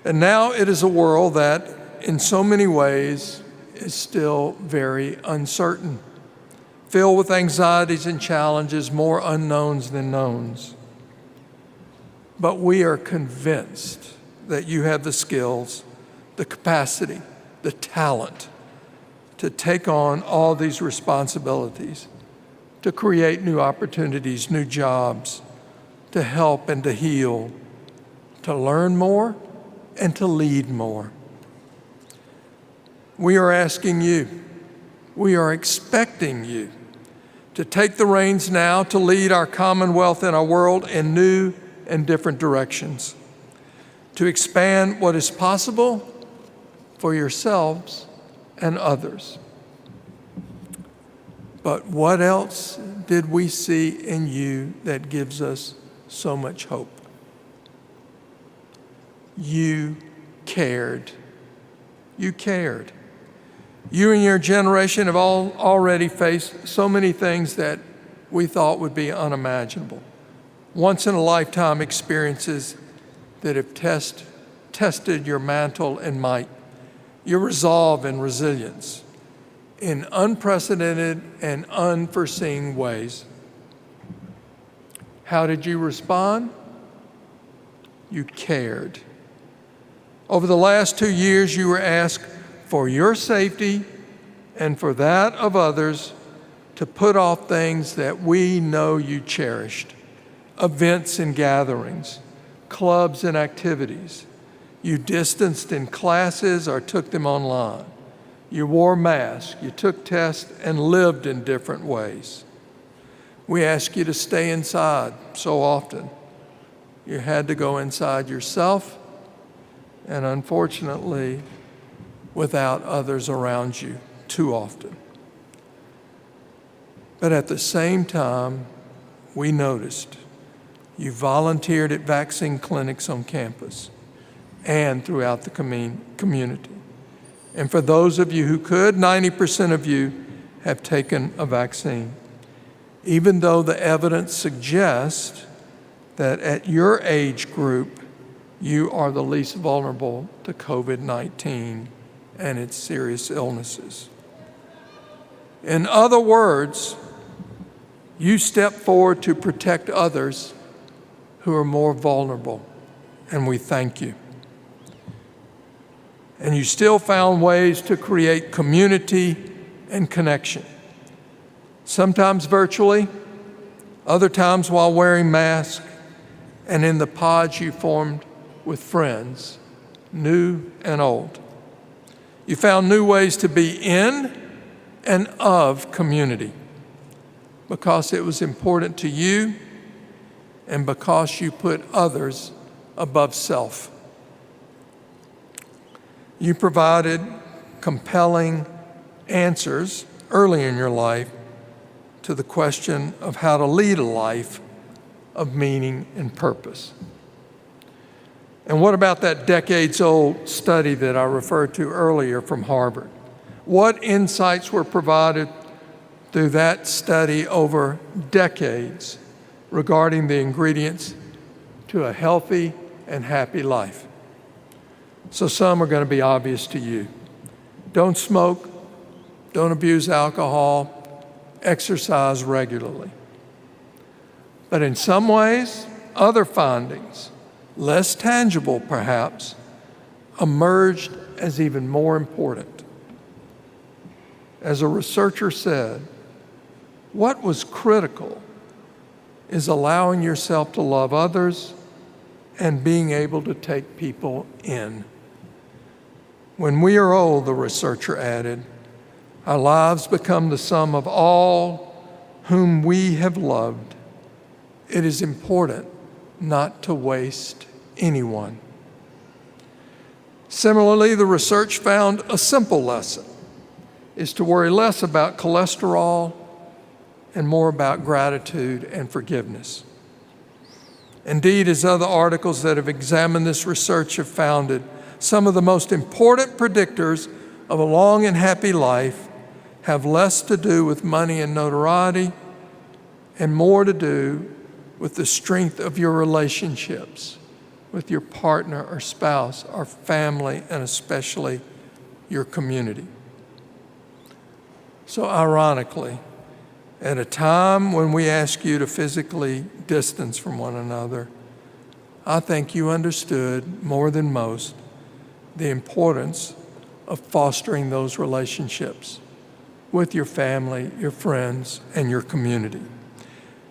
And now it is a world that, in so many ways, is still very uncertain, filled with anxieties and challenges, more unknowns than knowns. But we are convinced that you have the skills, the capacity, the talent to take on all these responsibilities, to create new opportunities, new jobs, to help and to heal, to learn more and to lead more. We are asking you, we are expecting you to take the reins now to lead our commonwealth and our world in new and different directions, to expand what is possible for yourselves and others. But what else did we see in you that gives us so much hope? You cared. You cared. You and your generation have already faced so many things that we thought would be unimaginable. Once-in-a-lifetime experiences that have tested your mantle and might, your resolve and resilience in unprecedented and unforeseen ways. How did you respond? You cared. Over the last 2 years, you were asked for your safety and for that of others to put off things that we know you cherished, events and gatherings, clubs and activities. You distanced in classes or took them online. You wore masks, you took tests, and lived in different ways. We ask you to stay inside so often. You had to go inside yourself, and unfortunately, without others around you too often. But at the same time, we noticed you volunteered at vaccine clinics on campus and throughout the community. And for those of you who could, 90% of you have taken a vaccine, even though the evidence suggests that at your age group, you are the least vulnerable to COVID-19 and its serious illnesses. In other words, you step forward to protect others who are more vulnerable, and we thank you. And you still found ways to create community and connection, sometimes virtually, other times while wearing masks, and in the pods you formed with friends, new and old. You found new ways to be in and of community because it was important to you and because you put others above self. You provided compelling answers early in your life to the question of how to lead a life of meaning and purpose. And what about that decades-old study that I referred to earlier from Harvard? What insights were provided through that study over decades regarding the ingredients to a healthy and happy life? So some are going to be obvious to you. Don't smoke, don't abuse alcohol, exercise regularly. But in some ways, other findings, less tangible perhaps, emerged as even more important. As a researcher said, what was critical is allowing yourself to love others and being able to take people in. When we are old, the researcher added, our lives become the sum of all whom we have loved. It is important not to waste anyone. Similarly, the research found a simple lesson is to worry less about cholesterol and more about gratitude and forgiveness. Indeed, as other articles that have examined this research have found, some of the most important predictors of a long and happy life have less to do with money and notoriety and more to do with the strength of your relationships with your partner or spouse or family, and especially your community. So ironically, at a time when we ask you to physically distance from one another, I think you understood more than most the importance of fostering those relationships with your family, your friends, and your community.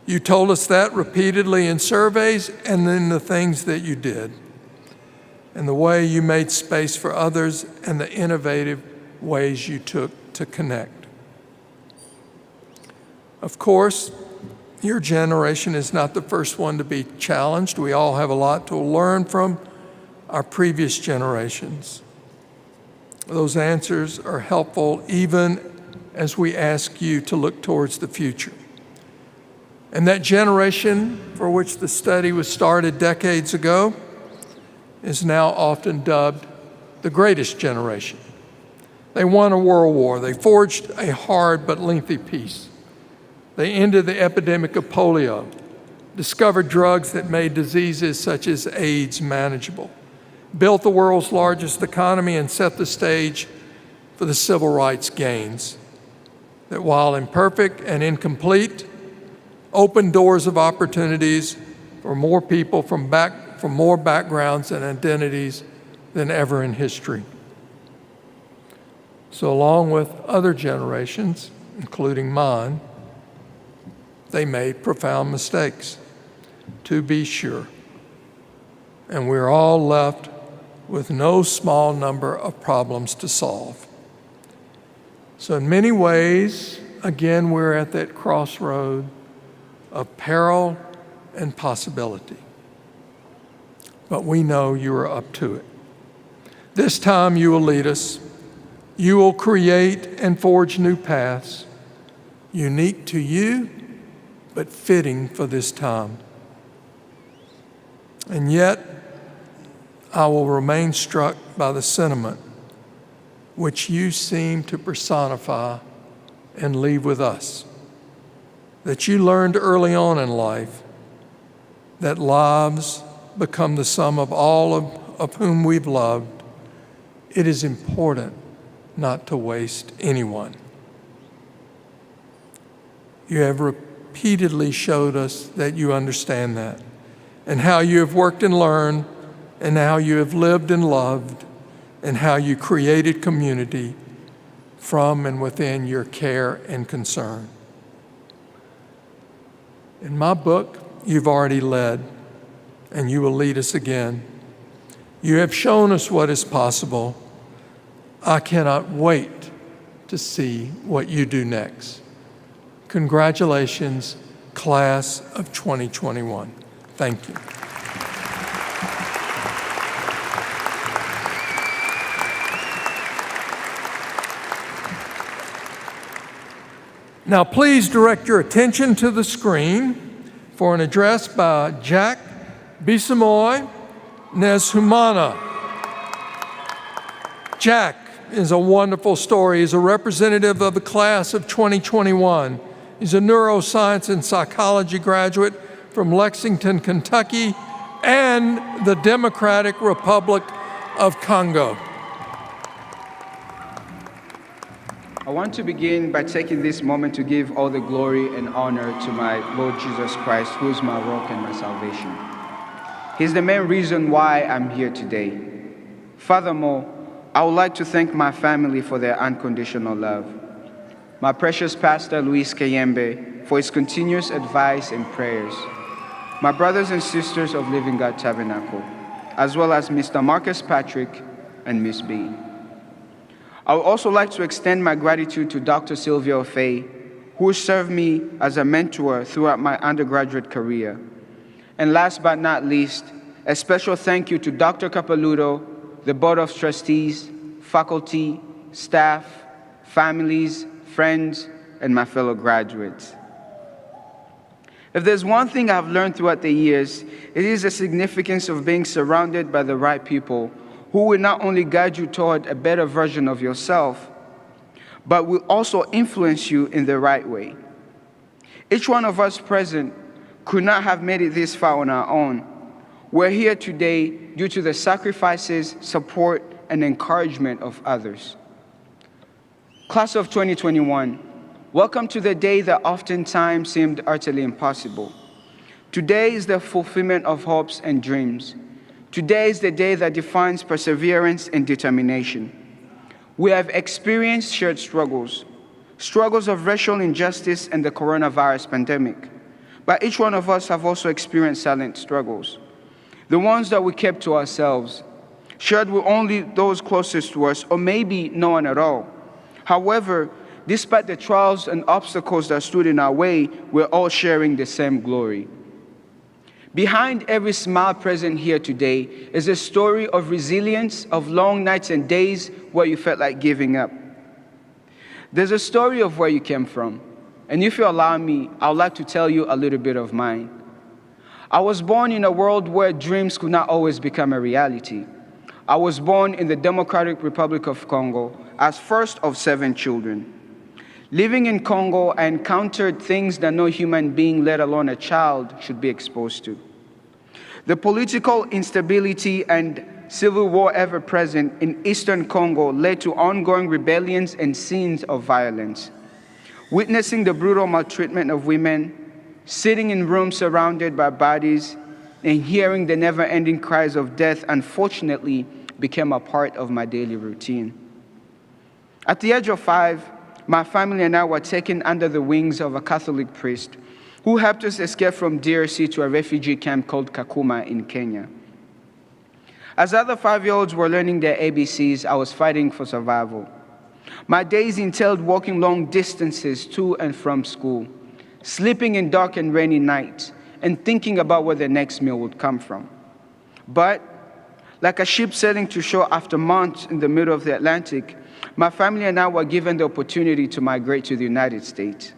You told us that repeatedly in surveys and in the things that you did, and the way you made space for others and the innovative ways you took to connect. Of course, your generation is not the first one to be challenged. We all have a lot to learn from our previous generations. Those answers are helpful even as we ask you to look towards the future. And that generation for which the study was started decades ago is now often dubbed the greatest generation. They won a world war. They forged a hard but lengthy peace. They ended the epidemic of polio, discovered drugs that made diseases such as AIDS manageable, built the world's largest economy, and set the stage for the civil rights gains that, while imperfect and incomplete, opened doors of opportunities for more people from more backgrounds and identities than ever in history. So along with other generations, including mine, they made profound mistakes, to be sure. And we're all left with no small number of problems to solve. So in many ways, again, we're at that crossroad of peril and possibility. But we know you are up to it. This time you will lead us. You will create and forge new paths, unique to you, but fitting for this time. And yet, I will remain struck by the sentiment which you seem to personify and leave with us, that you learned early on in life that lives become the sum of all of whom we've loved. It is important not to waste anyone. You have repeatedly showed us that you understand that, and how you have worked and learned, and how you have lived and loved, and how you created community from and within your care and concern. In my book, you've already led, and you will lead us again. You have shown us what is possible. I cannot wait to see what you do next. Congratulations, class of 2021. Thank you. Now, please direct your attention to the screen for an address by Jack Bisamoy Neshumana. Jack is a wonderful story. He's a representative of the class of 2021. He's a neuroscience and psychology graduate from Lexington, Kentucky, and the Democratic Republic of Congo.
I want to begin by taking this moment to give all the glory and honor to my Lord Jesus Christ, who is my rock and my salvation. He's the main reason why I'm here today. Furthermore, I would like to thank my family for their unconditional love. My precious pastor, Luis Kayembe, for his continuous advice and prayers. My brothers and sisters of Living God Tabernacle, as well as Mr. Marcus Patrick and Miss B. I would also like to extend my gratitude to Dr. Sylvia Ofei, who served me as a mentor throughout my undergraduate career. And last but not least, a special thank you to Dr. Capelouto, the Board of Trustees, faculty, staff, families, friends, and my fellow graduates. If there's one thing I've learned throughout the years, it is the significance of being surrounded by the right people who will not only guide you toward a better version of yourself, but will also influence you in the right way. Each one of us present could not have made it this far on our own. We're here today due to the sacrifices, support, and encouragement of others. Class of 2021, welcome to the day that oftentimes seemed utterly impossible. Today is the fulfillment of hopes and dreams. Today is the day that defines perseverance and determination. We have experienced shared struggles of racial injustice and the coronavirus pandemic. But each one of us have also experienced silent struggles, the ones that we kept to ourselves, shared with only those closest to us, or maybe no one at all. However, despite the trials and obstacles that stood in our way, we're all sharing the same glory. Behind every smile present here today is a story of resilience, of long nights and days where you felt like giving up. There's a story of where you came from, and if you allow me, I would like to tell you a little bit of mine. I was born in a world where dreams could not always become a reality. I was born in the Democratic Republic of Congo as first of 7 children. Living in Congo, I encountered things that no human being, let alone a child, should be exposed to. The political instability and civil war ever present in eastern Congo led to ongoing rebellions and scenes of violence. Witnessing the brutal maltreatment of women, sitting in rooms surrounded by bodies, and hearing the never-ending cries of death, unfortunately, became a part of my daily routine. At the age of 5, my family and I were taken under the wings of a Catholic priest who helped us escape from DRC to a refugee camp called Kakuma in Kenya. As other 5-year-olds were learning their ABCs, I was fighting for survival. My days entailed walking long distances to and from school, sleeping in dark and rainy nights, and thinking about where the next meal would come from. But, like a ship sailing to shore after months in the middle of the Atlantic, my family and I were given the opportunity to migrate to the United States.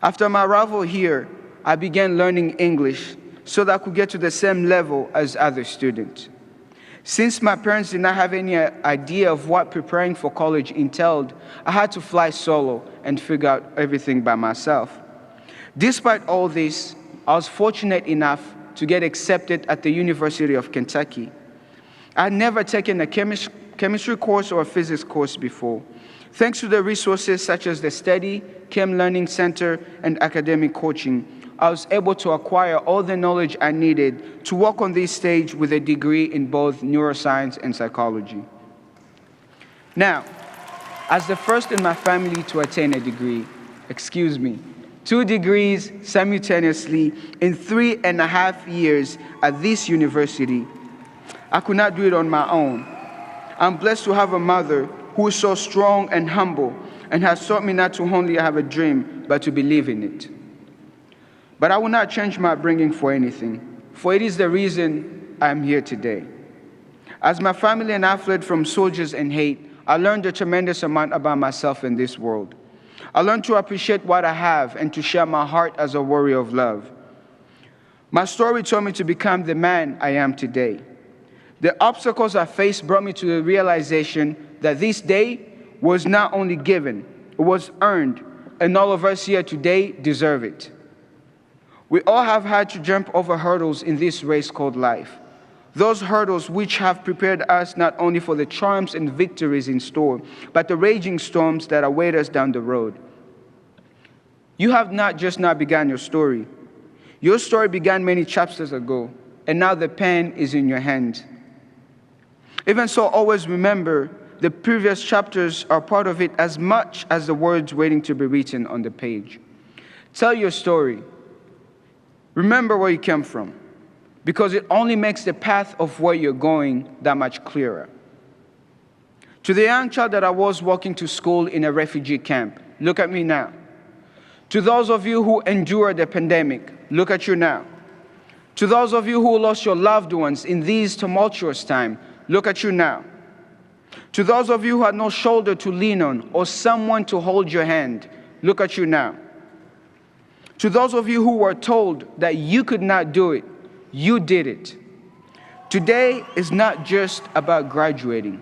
After my arrival here, I began learning English so that I could get to the same level as other students. Since my parents did not have any idea of what preparing for college entailed, I had to fly solo and figure out everything by myself. Despite all this, I was fortunate enough to get accepted at the University of Kentucky. I had never taken a chemistry course or a physics course before. Thanks to the resources such as the Steady, Chem Learning Center, and academic coaching, I was able to acquire all the knowledge I needed to walk on this stage with a degree in both neuroscience and psychology. Now, as the first in my family to attain a degree, 2 degrees simultaneously in 3.5 years at this university, I could not do it on my own. I'm blessed to have a mother who is so strong and humble and has taught me not to only have a dream, but to believe in it. But I will not change my upbringing for anything. for it is the reason I am here today. As my family and I fled from soldiers and hate, I learned a tremendous amount about myself in this world. I learned to appreciate what I have and to share my heart as a warrior of love. My story taught me to become the man I am today. The obstacles I faced brought me to the realization that this day was not only given, it was earned, and all of us here today deserve it. We all have had to jump over hurdles in this race called life. Those hurdles which have prepared us not only for the triumphs and victories in store, but the raging storms that await us down the road. You have not just now begun your story. Your story began many chapters ago, and now the pen is in your hand. Even so, always remember the previous chapters are part of it as much as the words waiting to be written on the page. Tell your story. Remember where you came from, because it only makes the path of where you're going that much clearer. To the young child that I was walking to school in a refugee camp, look at me now. To those of you who endured the pandemic, look at you now. To those of you who lost your loved ones in these tumultuous times, look at you now. To those of you who had no shoulder to lean on or someone to hold your hand, look at you now. To those of you who were told that you could not do it, you did it. Today is not just about graduating.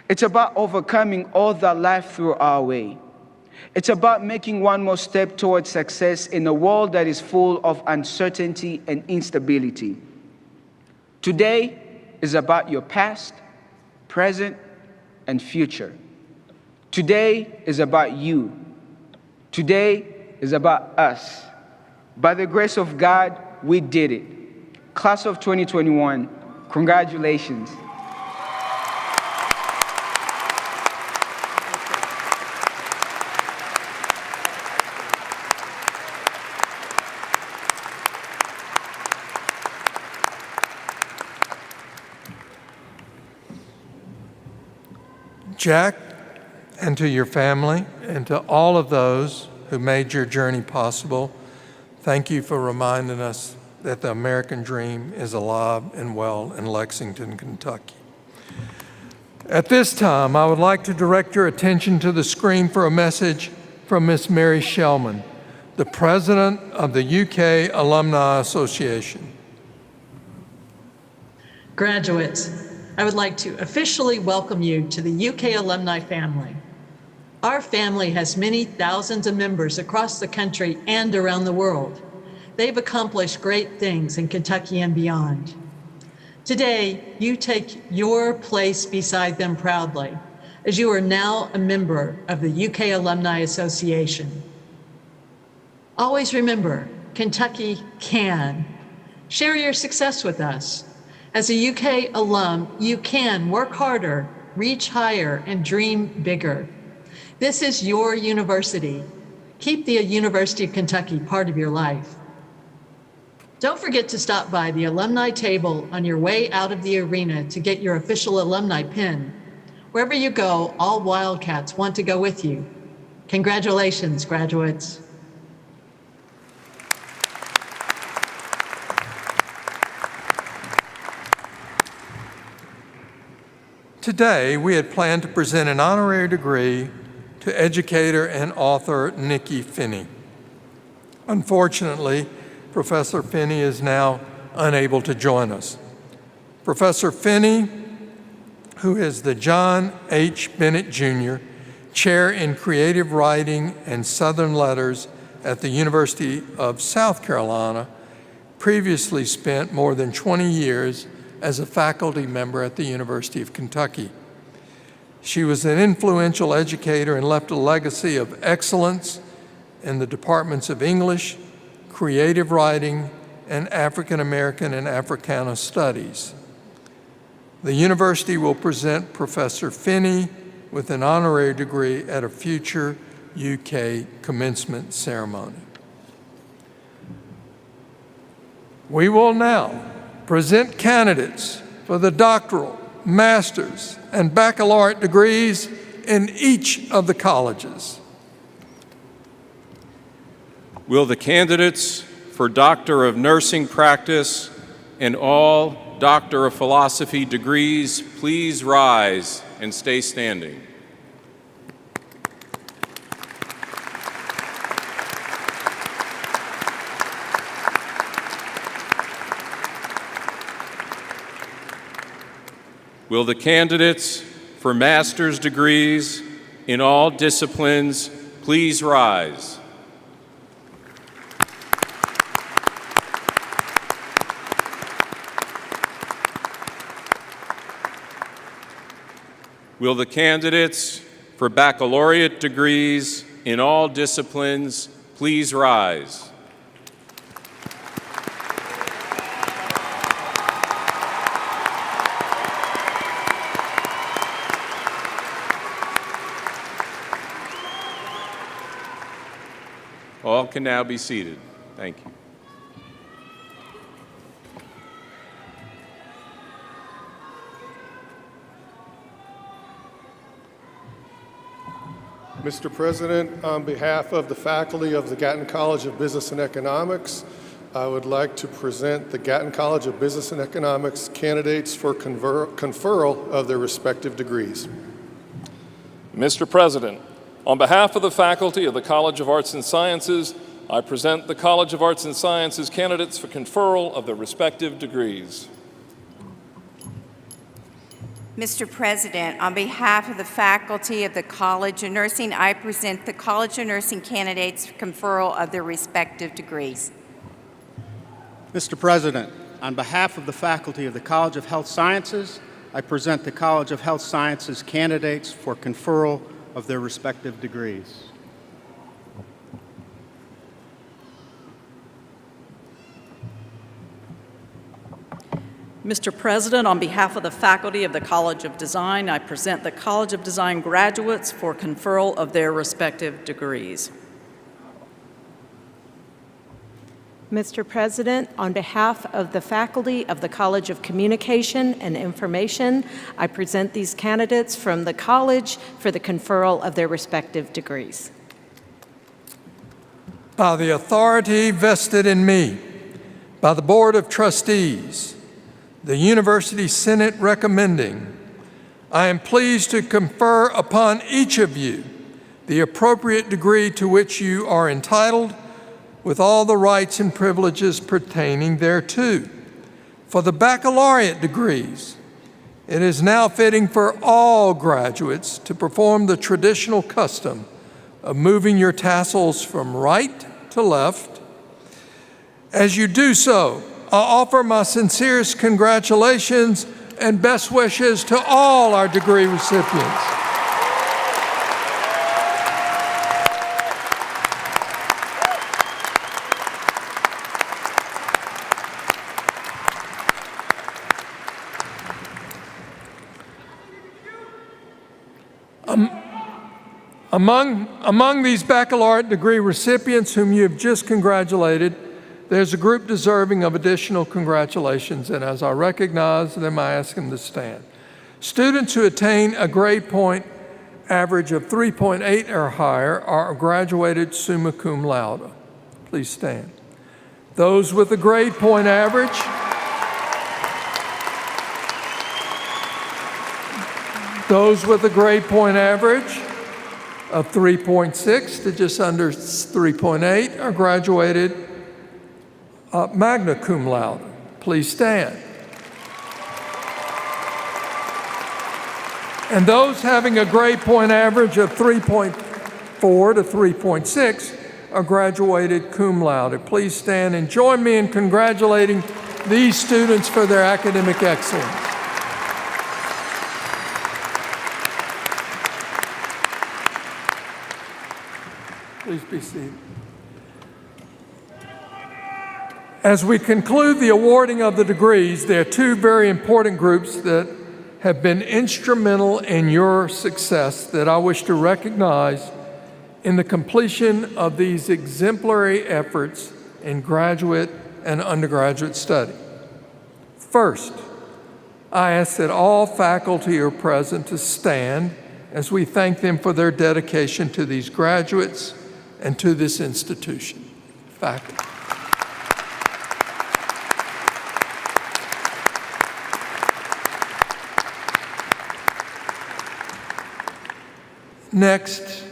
It's about overcoming all that life threw our way. It's about making one more step towards success in a world that is full of uncertainty and instability. Today is about your past, present, and future. Today is about you. Today is about us. By the grace of God, we did it. Class of 2021, congratulations.
Jack, and to your family, and to all of those who made your journey possible, thank you for reminding us that the American dream is alive and well in Lexington, Kentucky. At this time, I would like to direct your attention to the screen for a message from Miss Mary Shellman, the President of the UK Alumni Association.
Graduates, I would like to officially welcome you to the UK alumni family. Our family has many thousands of members across the country and around the world. They've accomplished great things in Kentucky and beyond. Today, you take your place beside them proudly, as you are now a member of the UK Alumni Association. Always remember, Kentucky can. Share your success with us. As a UK alum, you can work harder, reach higher, and dream bigger. This is your university. Keep the University of Kentucky part of your life. Don't forget to stop by the alumni table on your way out of the arena to get your official alumni pin. Wherever you go, all Wildcats want to go with you. Congratulations, graduates.
Today, we had planned to present an honorary degree to educator and author Nikki Finney. Unfortunately, Professor Finney is now unable to join us. Professor Finney, who is the John H. Bennett Jr. Chair in Creative Writing and Southern Letters at the University of South Carolina, previously spent more than 20 years as a faculty member at the University of Kentucky. She was an influential educator and left a legacy of excellence in the departments of English, Creative Writing, and African American and Africana Studies. The university will present Professor Finney with an honorary degree at a future UK commencement ceremony. We will now present candidates for the doctoral, master's, and baccalaureate degrees in each of the colleges.
Will the candidates for Doctor of Nursing Practice, and all Doctor of Philosophy degrees, please rise and stay standing. Will the candidates for master's degrees in all disciplines please rise? Will the candidates for baccalaureate degrees in all disciplines please rise? All can now be seated. Thank you.
Mr. President, on behalf of the faculty of the Gatton College of Business and Economics, I would like to present the Gatton College of Business and Economics candidates for conferral of their respective degrees.
Mr. President, on behalf of the faculty of the College of Arts and Sciences, I present the College of Arts and Sciences candidates for conferral of their respective degrees.
Mr. President, on behalf of the faculty of the College of Nursing, I present the College of Nursing candidates for conferral of their respective degrees.
Mr. President, on behalf of the faculty of the College of Health Sciences, I present the College of Health Sciences candidates for conferral of their respective degrees.
Mr. President, on behalf of the faculty of the College of Design, I present the College of Design graduates for conferral of their respective degrees.
Mr. President, on behalf of the faculty of the College of Communication and Information, I present these candidates from the college for the conferral of their respective degrees.
By the authority vested in me by the Board of Trustees, the University Senate recommending, I am pleased to confer upon each of you the appropriate degree to which you are entitled, with all the rights and privileges pertaining thereto. For the baccalaureate degrees, it is now fitting for all graduates to perform the traditional custom of moving your tassels from right to left. As you do so, I offer my sincerest congratulations and best wishes to all our degree recipients. Among these baccalaureate degree recipients whom you have just congratulated, there's a group deserving of additional congratulations, and as I recognize them, I ask them to stand. Students who attain a grade point average of 3.8 or higher are graduated summa cum laude. Please stand. Those with a grade point average of 3.6 to just under 3.8 are graduated magna cum laude. Please stand. And those having a grade point average of 3.4 to 3.6 are graduated cum laude. Please stand and join me in congratulating these students for their academic excellence. Please be seated. As we conclude the awarding of the degrees, there are two very important groups that have been instrumental in your success that I wish to recognize in the completion of these exemplary efforts in graduate and undergraduate study. First, I ask that all faculty are present to stand as we thank them for their dedication to these graduates and to this institution. Faculty. Next,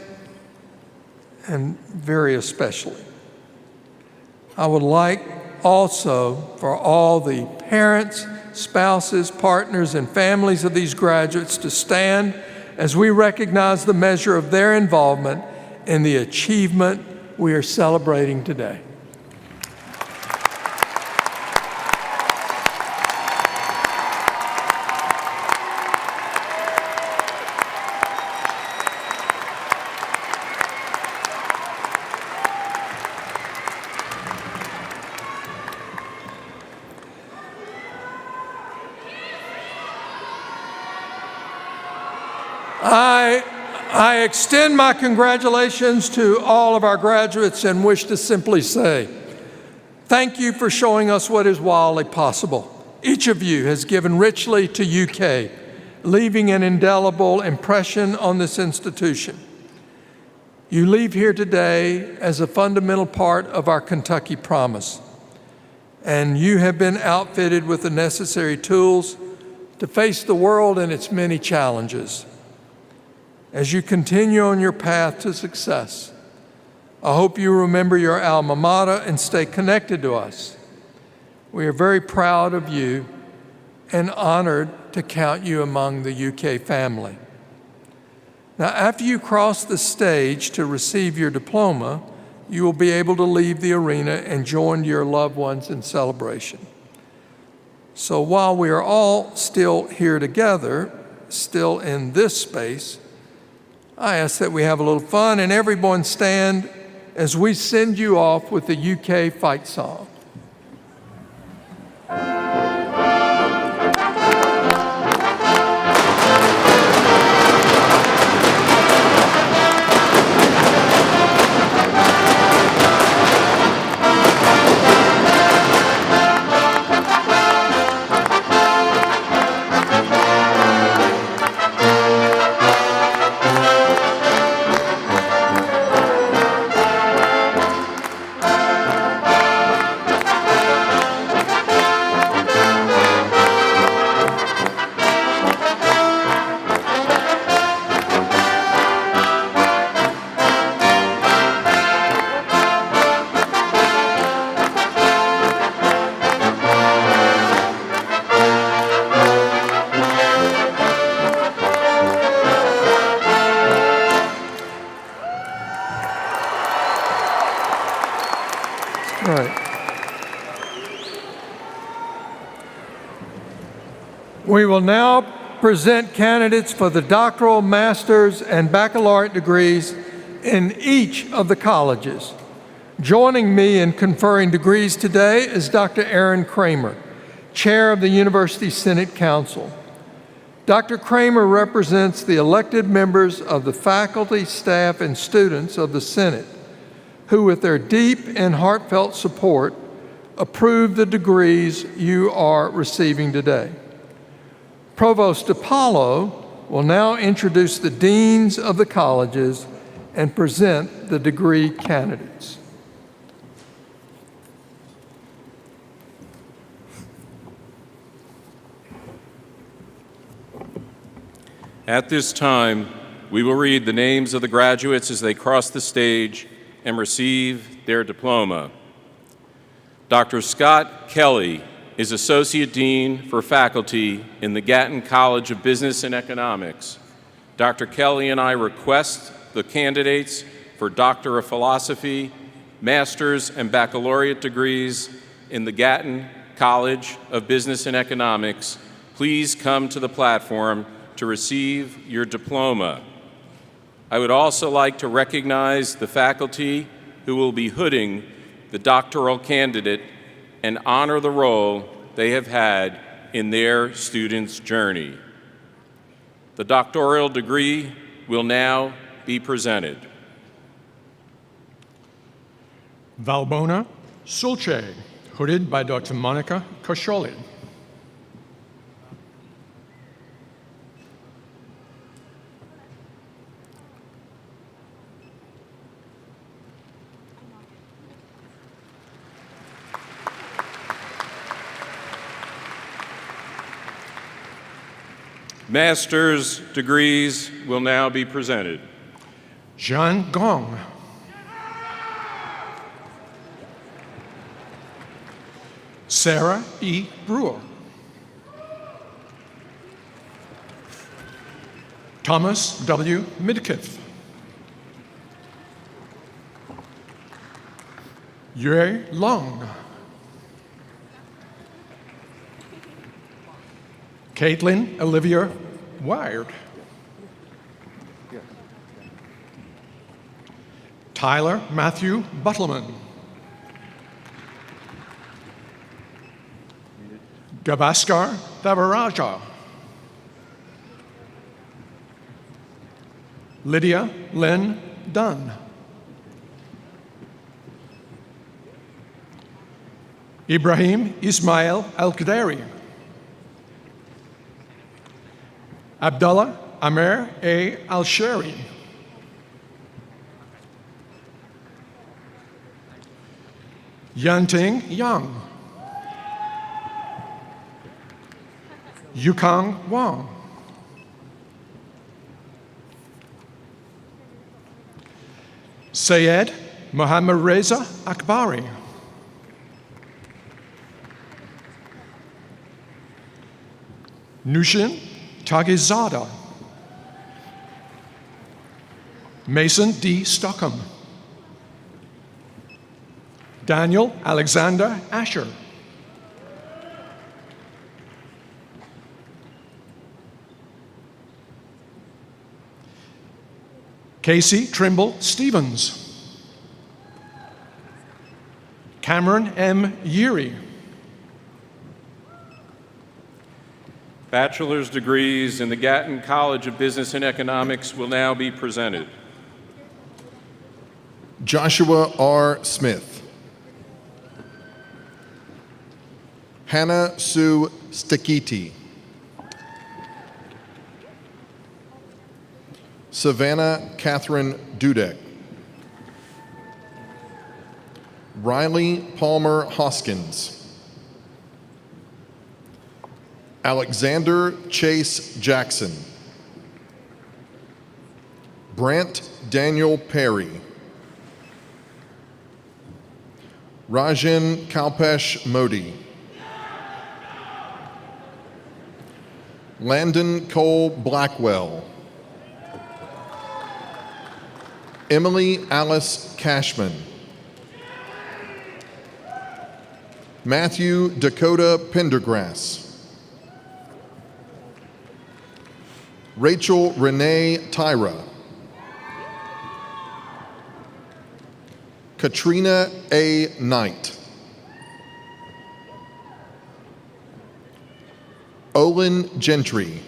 and very especially, I would like also for all the parents, spouses, partners, and families of these graduates to stand as we recognize the measure of their involvement in the achievement we are celebrating today. I extend my congratulations to all of our graduates and wish to simply say, thank you for showing us what is wildly possible. Each of you has given richly to UK, leaving an indelible impression on this institution. You leave here today as a fundamental part of our Kentucky promise, and you have been outfitted with the necessary tools to face the world and its many challenges. As you continue on your path to success, I hope you remember your alma mater and stay connected to us. We are very proud of you and honored to count you among the UK family. Now, after you cross the stage to receive your diploma, you will be able to leave the arena and join your loved ones in celebration. So while we are all still here together, still in this space, I ask that we have a little fun and everyone stand as we send you off with the UK fight song. We will now present candidates for the doctoral, master's, and baccalaureate degrees in each of the colleges. Joining me in conferring degrees today is Dr. Aaron Kramer, Chair of the University Senate Council. Dr. Kramer represents the elected members of the faculty, staff, and students of the Senate, who with their deep and heartfelt support approve the degrees you are receiving today. Provost DiPaolo will now introduce the deans of the colleges and present the degree candidates.
At this time, we will read the names of the graduates as they cross the stage and receive their diploma. Dr. Scott Kelly is Associate Dean for Faculty in the Gatton College of Business and Economics. Dr. Kelly and I request the candidates for Doctor of Philosophy, Master's, and Baccalaureate degrees in the Gatton College of Business and Economics please come to the platform to receive your diploma. I would also like to recognize the faculty who will be hooding the doctoral candidate and honor the role they have had in their students' journey. The doctoral degree will now be presented.
Valbona Sulce, hooded by Dr. Monica Kosholi.
Master's degrees will now be presented.
Jean Gong. Sarah E. Brewer. Thomas W. Midkiff. Yue Long. Caitlin Olivia Wired. Tyler Matthew Buttleman. Gavaskar Devaraja. Lydia Lynn Dunn. Ibrahim Ismail Al-Qadari. Abdullah Amer A. Al-Shari. Yanting Yang. Yukong Wang. Sayed Mohammad Reza Akbari. Nushin Tagizada. Mason D. Stockham. Daniel Alexander Asher. Casey Trimble Stevens. Cameron M. Yeary.
Bachelor's degrees in the Gatton College of Business and Economics will now be presented.
Joshua R. Smith. Hannah Sue Stakiti. Savannah Catherine Dudek. Riley Palmer Hoskins. Alexander Chase Jackson. Brant Daniel Perry. Rajan Kalpesh Modi. Landon Cole Blackwell. Emily Alice Cashman. Matthew Dakota Pendergrass. Rachel Renee Tyra. Katrina A. Knight. Olin Gentry.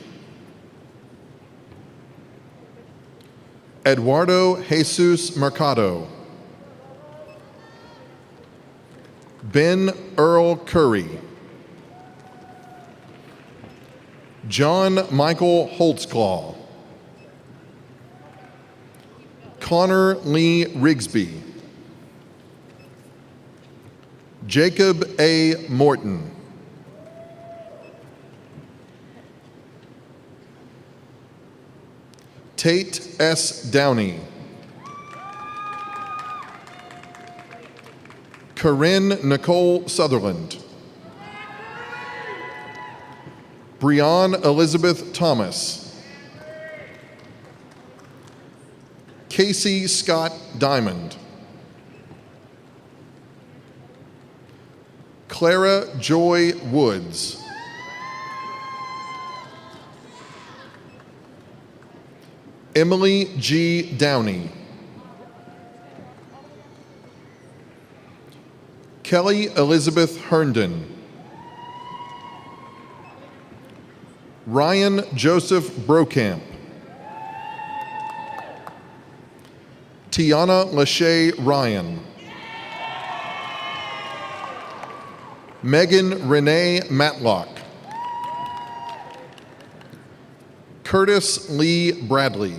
Eduardo Jesus Mercado. Ben Earl Curry. John Michael Holtzclaw. Connor Lee Rigsby. Jacob A. Morton. Tate S. Downey. Corinne Nicole Sutherland. Breanne Elizabeth Thomas. Casey Scott Diamond. Clara Joy Woods. Emily G. Downey. Kelly Elizabeth Herndon. Ryan Joseph Brokamp. Tiana Lachey Ryan. Megan Renee Matlock. Curtis Lee Bradley.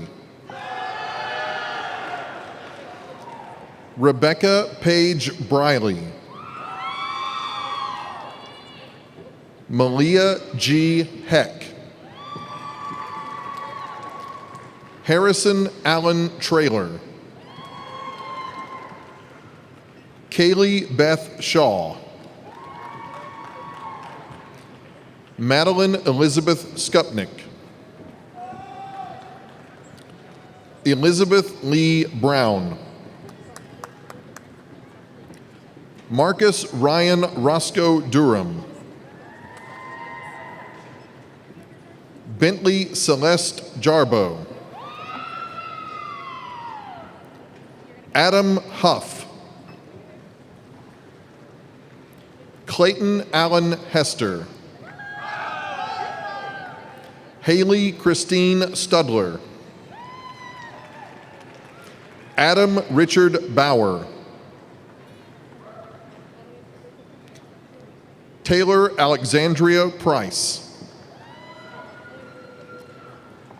Rebecca Paige Briley. Malia G. Heck. Harrison Allen Traylor. Kaylee Beth Shaw. Madeline Elizabeth Skupnick. Elizabeth Lee Brown. Marcus Ryan Roscoe Durham. Bentley Celeste Jarbo. Adam Huff. Clayton Allen Hester. Haley Christine Studler. Adam Richard Bauer. Taylor Alexandria Price.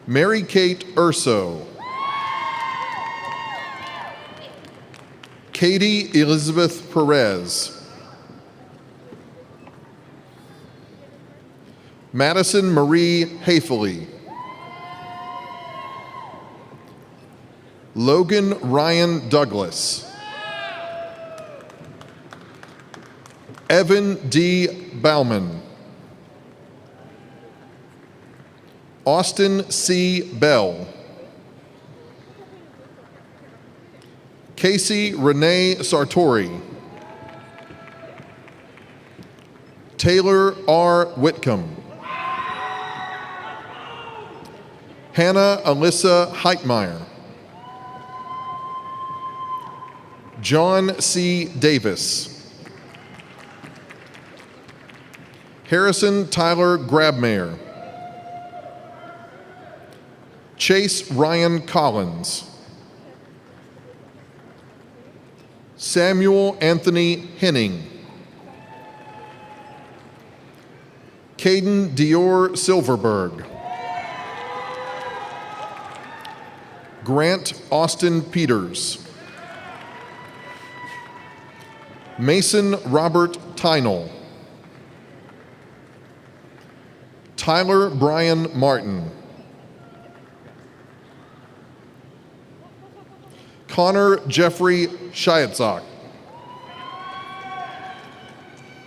Mary Kate Urso. Katie Elizabeth Perez. Madison Marie Hafely. Logan Ryan Douglas. Evan D. Bauman. Austin C. Bell. Casey Renee Sartori. Taylor R. Whitcomb. Hannah Alyssa Heitmeyer. John C. Davis. Harrison Tyler Grabmayer. Chase Ryan Collins. Samuel Anthony Henning. Caden Dior Silverberg. Grant Austin Peters. Mason Robert Tynell. Tyler Brian Martin. Connor Jeffrey Shiatzak.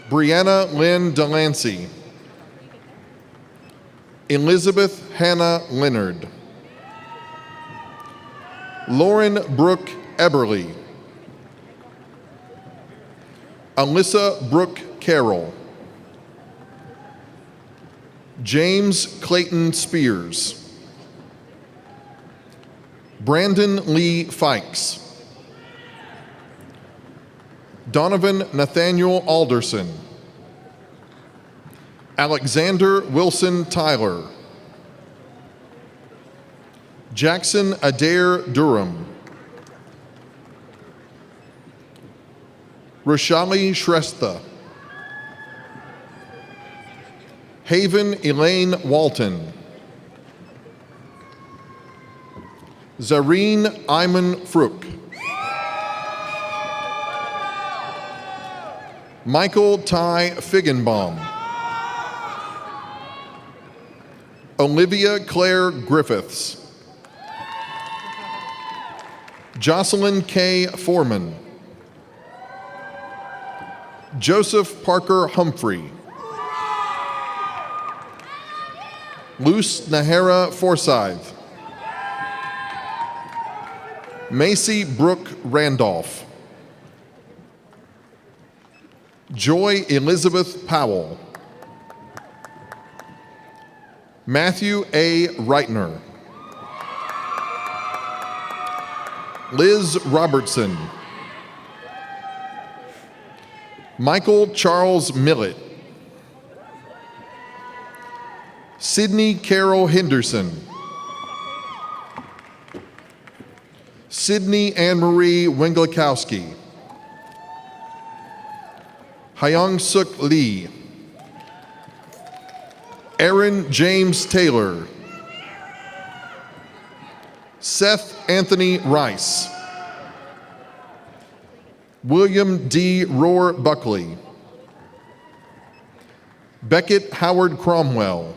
Brianna Lynn Delancey. Elizabeth Hannah Leonard. Lauren Brooke Eberly. Alyssa Brooke Carroll. James Clayton Spears. Brandon Lee Fikes. Donovan Nathaniel Alderson. Alexander Wilson Tyler. Jackson Adair Durham. Roshali Shrestha. Haven Elaine Walton. Zareen Iman Frook. Michael Ty Figgenbaum. Olivia Claire Griffiths. Jocelyn K. Foreman. Joseph Parker Humphrey. Luce Nahara Forsyth. Macy Brooke Randolph. Joy Elizabeth Powell. Matthew A. Reitner. Liz Robertson. Michael Charles Millett. Sydney Carol Henderson. Sydney Anne-Marie Wenglikowski. Hyung Suk Lee. Aaron James Taylor. Seth Anthony Rice. William D. Rohr Buckley. Beckett Howard Cromwell.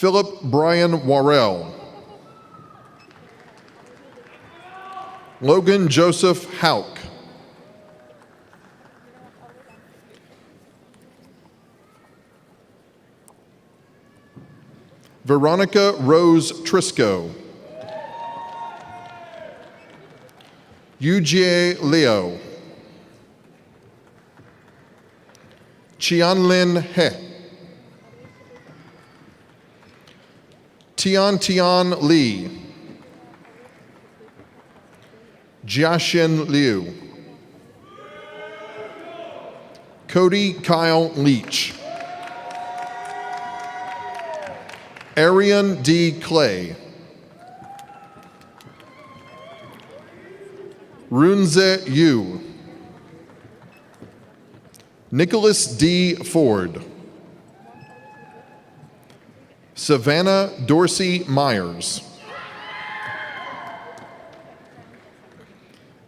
Philip Brian Worrell. Logan Joseph Hauk. Veronica Rose Trisco. Yujie Leo. Chianlin He. Tian Lee. Jiaxin Liu. Cody Kyle Leach. Arian D. Clay. Runze Yu. Nicholas D. Ford. Savannah Dorsey Myers.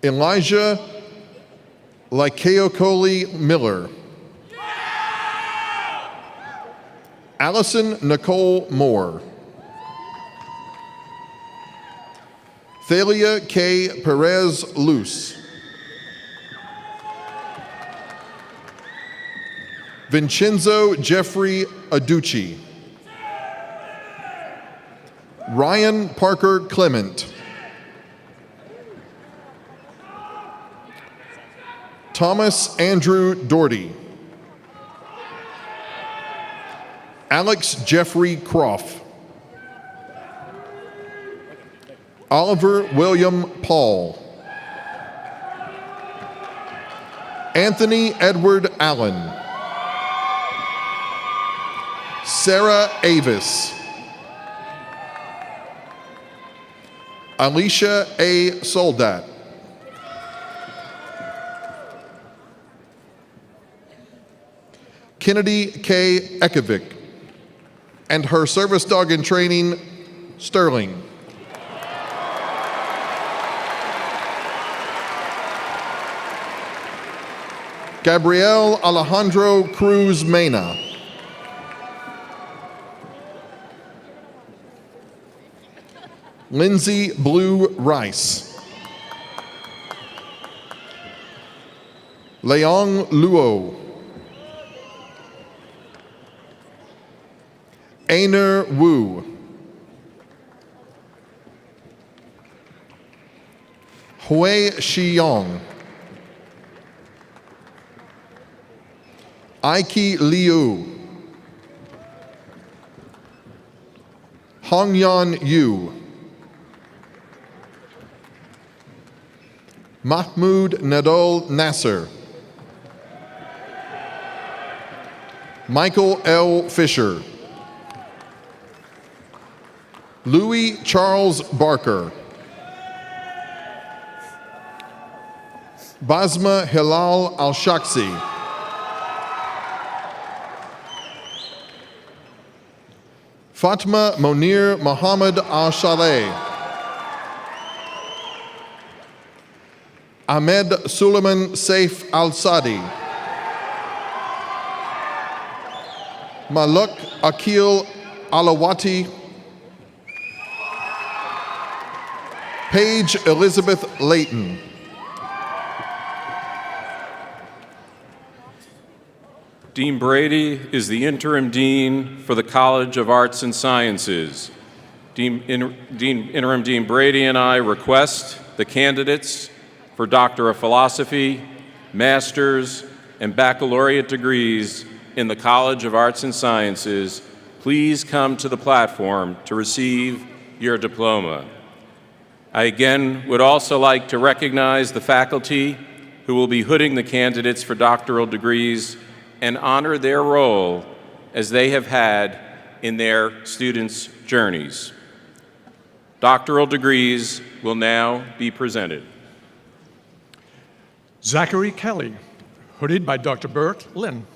Elijah Lykeokoli Miller. Allison Nicole Moore. Thalia K. Perez Luce. Vincenzo Jeffrey Aducci. Ryan Parker Clement. Thomas Andrew Doherty. Alex Jeffrey Croft. Oliver William Paul. Anthony Edward Allen. Sarah Avis. Alicia A. Soldat. Kennedy K. Ekovic. And her service dog in training, Sterling. Gabriel Alejandro Cruz Mena. Lindsay Blue Rice. Leong Luo. Ainer Wu. Hui Shiyong. Aiki Liu. Hongyan Yu. Mahmoud Nadol Nasser. Michael L. Fisher. Louis Charles Barker. Basma Hilal Al-Shaksi. Fatma Monir Muhammad Al-Shaleh. Ahmed Suleiman Saif Al-Sadi. Maluk Akil Alawati. Paige Elizabeth Layton.
Dean Brady is the interim dean for the College of Arts and Sciences. Interim Dean Brady and I request the candidates for Doctor of Philosophy, Master's, and Baccalaureate degrees in the College of Arts and Sciences please come to the platform to receive your diploma. I again would also like to recognize the faculty who will be hooding the candidates for doctoral degrees and honor their role as they have had in their students' journeys. Doctoral degrees will now be presented.
Zachary Kelly, hooded by Dr. Bert Lynn.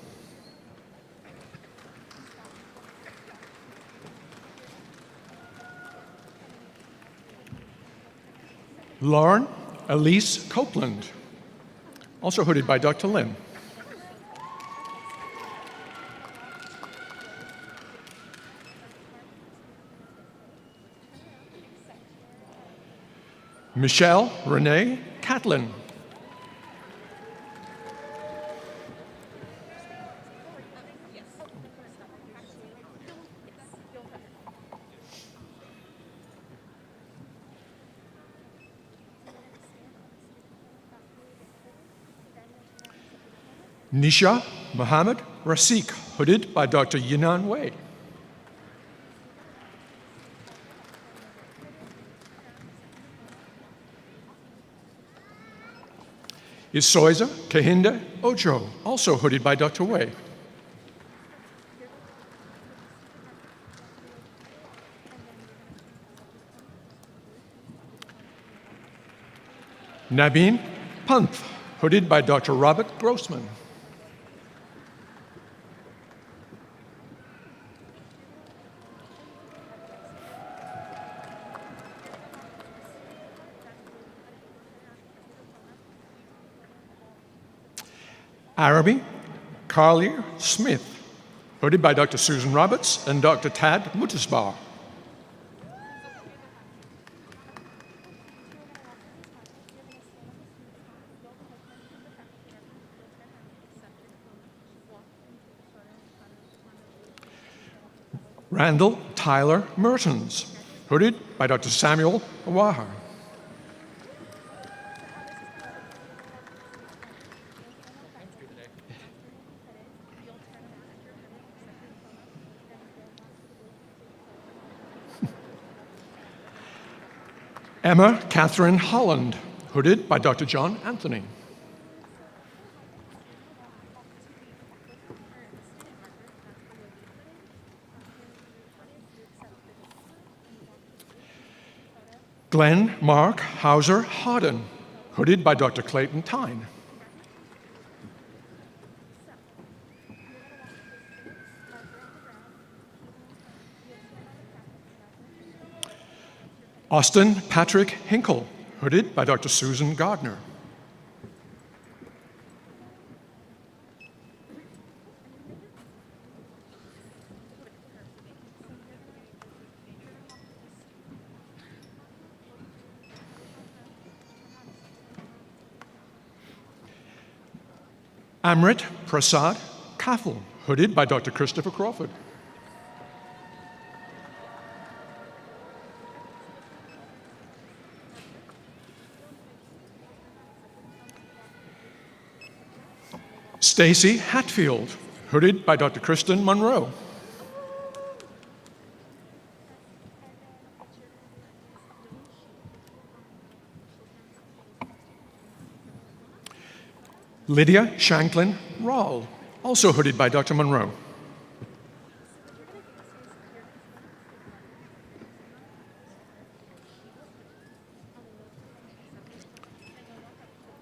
Lauren Elise Copeland, also hooded by Dr. Lynn. Michelle Renee Catlin. Nisha Muhammad Rasik, hooded by Dr. Yinan Wei. Isoiza Kahinda Ojo, also hooded by Dr. Wei. Nabeen Pant, hooded by Dr. Robert Grossman. Arabi Carlier Smith, hooded by Dr. Susan Roberts and Dr. Tad Mutisbar. Randall Tyler Mertens, hooded by Dr. Samuel Awaha. Emma Catherine Holland, hooded by Dr. John Anthony. Glenn Mark Hauser Harden, hooded by Dr. Clayton Tyne. Austin Patrick Hinkle, hooded by Dr. Susan Gardner. Amrit Prasad Kaffel, hooded by Dr. Christopher Crawford. Stacy Hatfield, hooded by Dr. Kristen Monroe. Lydia Shanklin Rawl, also hooded by Dr. Monroe.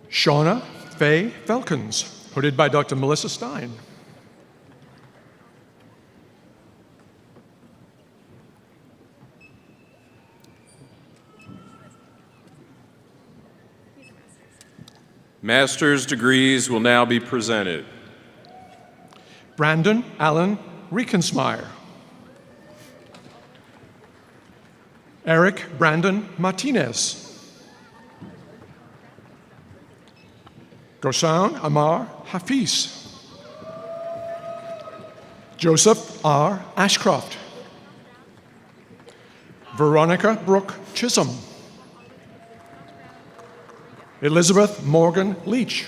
Shauna Faye Felkins, hooded by Dr. Melissa Stein.
Master's degrees will now be presented.
Brandon Allen Riekensmeyer. Eric Brandon Martinez. Gosan Amar Hafiz. Joseph R. Ashcroft. Veronica Brooke Chisholm. Elizabeth Morgan Leach.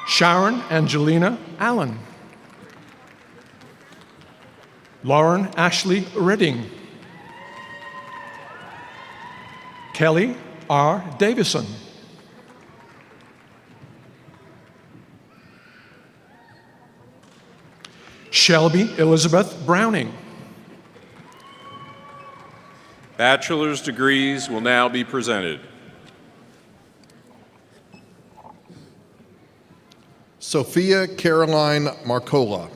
Sharon Angelina Allen. Lauren Ashley Redding. Kelly R. Davison. Shelby Elizabeth Browning.
Bachelor's degrees will now be presented.
Sophia Caroline Marcola.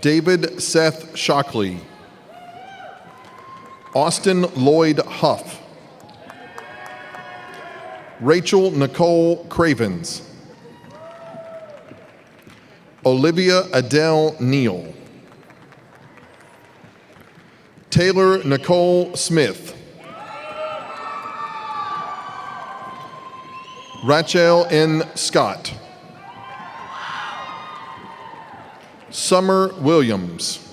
David Seth Shockley. Austin Lloyd Huff. Rachel Nicole Cravens. Olivia Adele Neal. Taylor Nicole Smith. Rachel N. Scott. Summer Williams.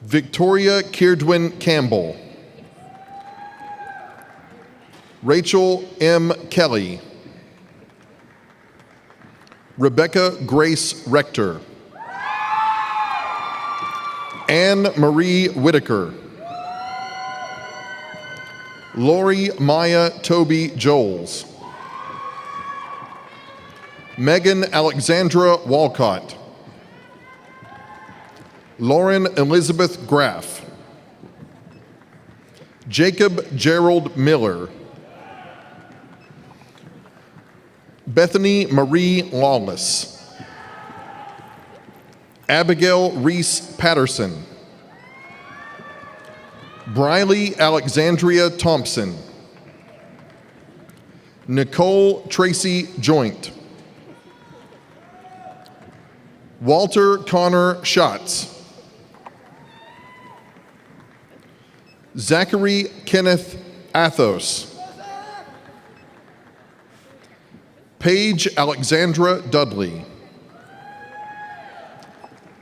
Victoria Kierdwin Campbell. Rachel M. Kelly. Rebecca Grace Rector. Anne Marie Whitaker. Lori Maya Toby Joles. Megan Alexandra Walcott. Lauren Elizabeth Graff. Jacob Gerald Miller. Bethany Marie Lawless. Abigail Reese Patterson. Briley Alexandria Thompson. Nicole Tracy Joint. Walter Connor Schatz. Zachary Kenneth Athos. Paige Alexandra Dudley.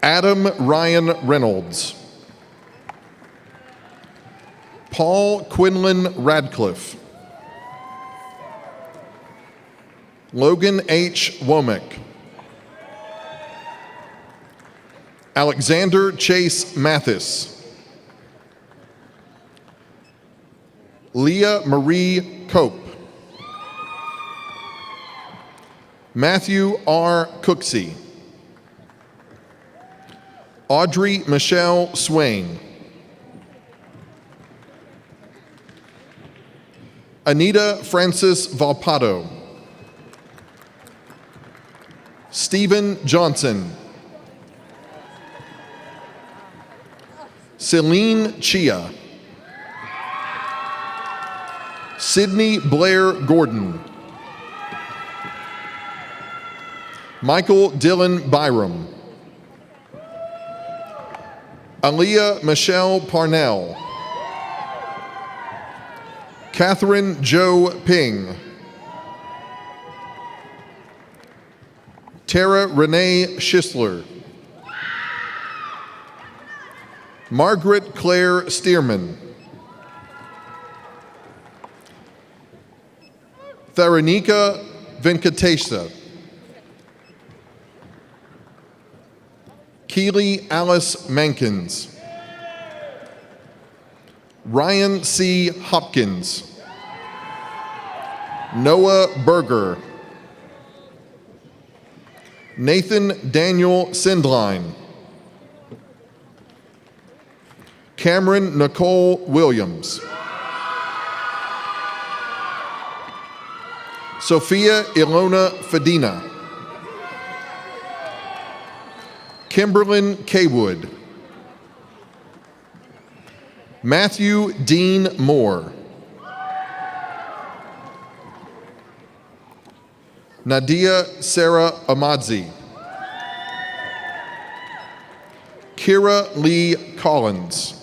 Adam Ryan Reynolds. Paul Quinlan Radcliffe. Logan H. Womack. Alexander Chase Mathis. Leah Marie Cope. Matthew R. Cooksey. Audrey Michelle Swain. Anita Francis Valpato. Stephen Johnson. Celine Chia. Sydney Blair Gordon. Michael Dylan Byram. Aaliyah Michelle Parnell. Catherine Jo Ping. Tara Renee Schisler. Margaret Claire Stearman. Tharanika Venkatesa. Keely Alice Mankins. Ryan C. Hopkins. Noah Berger. Nathan Daniel Sindline. Cameron Nicole Williams. Sophia Ilona Fedina. Kimberlyn Kaywood. Matthew Dean Moore. Nadia Sarah Amadzi. Kira Lee Collins.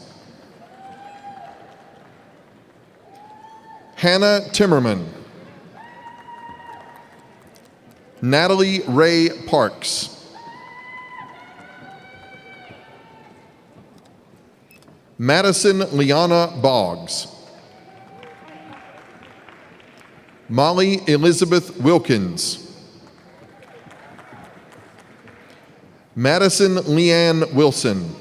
Hannah Timmerman. Natalie Ray Parks. Madison Liana Boggs. Molly Elizabeth Wilkins. Madison Leanne Wilson.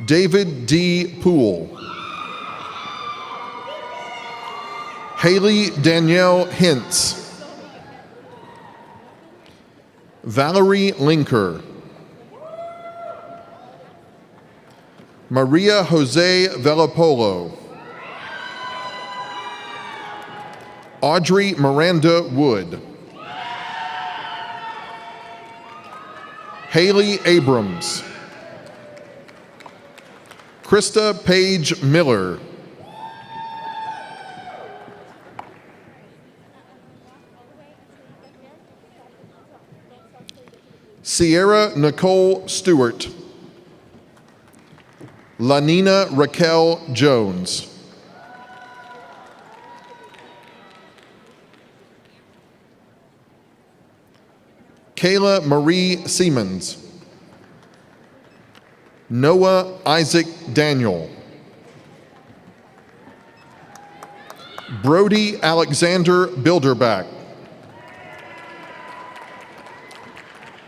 David D. Poole. Haley Danielle Hintz. Valerie Linker. Maria Jose Vellapolo. Audrey Miranda Wood. Haley Abrams. Krista Page Miller. Sierra Nicole Stewart. Lanina Raquel Jones. Kayla Marie Siemens. Noah Isaac Daniel. Brody Alexander Bilderbach.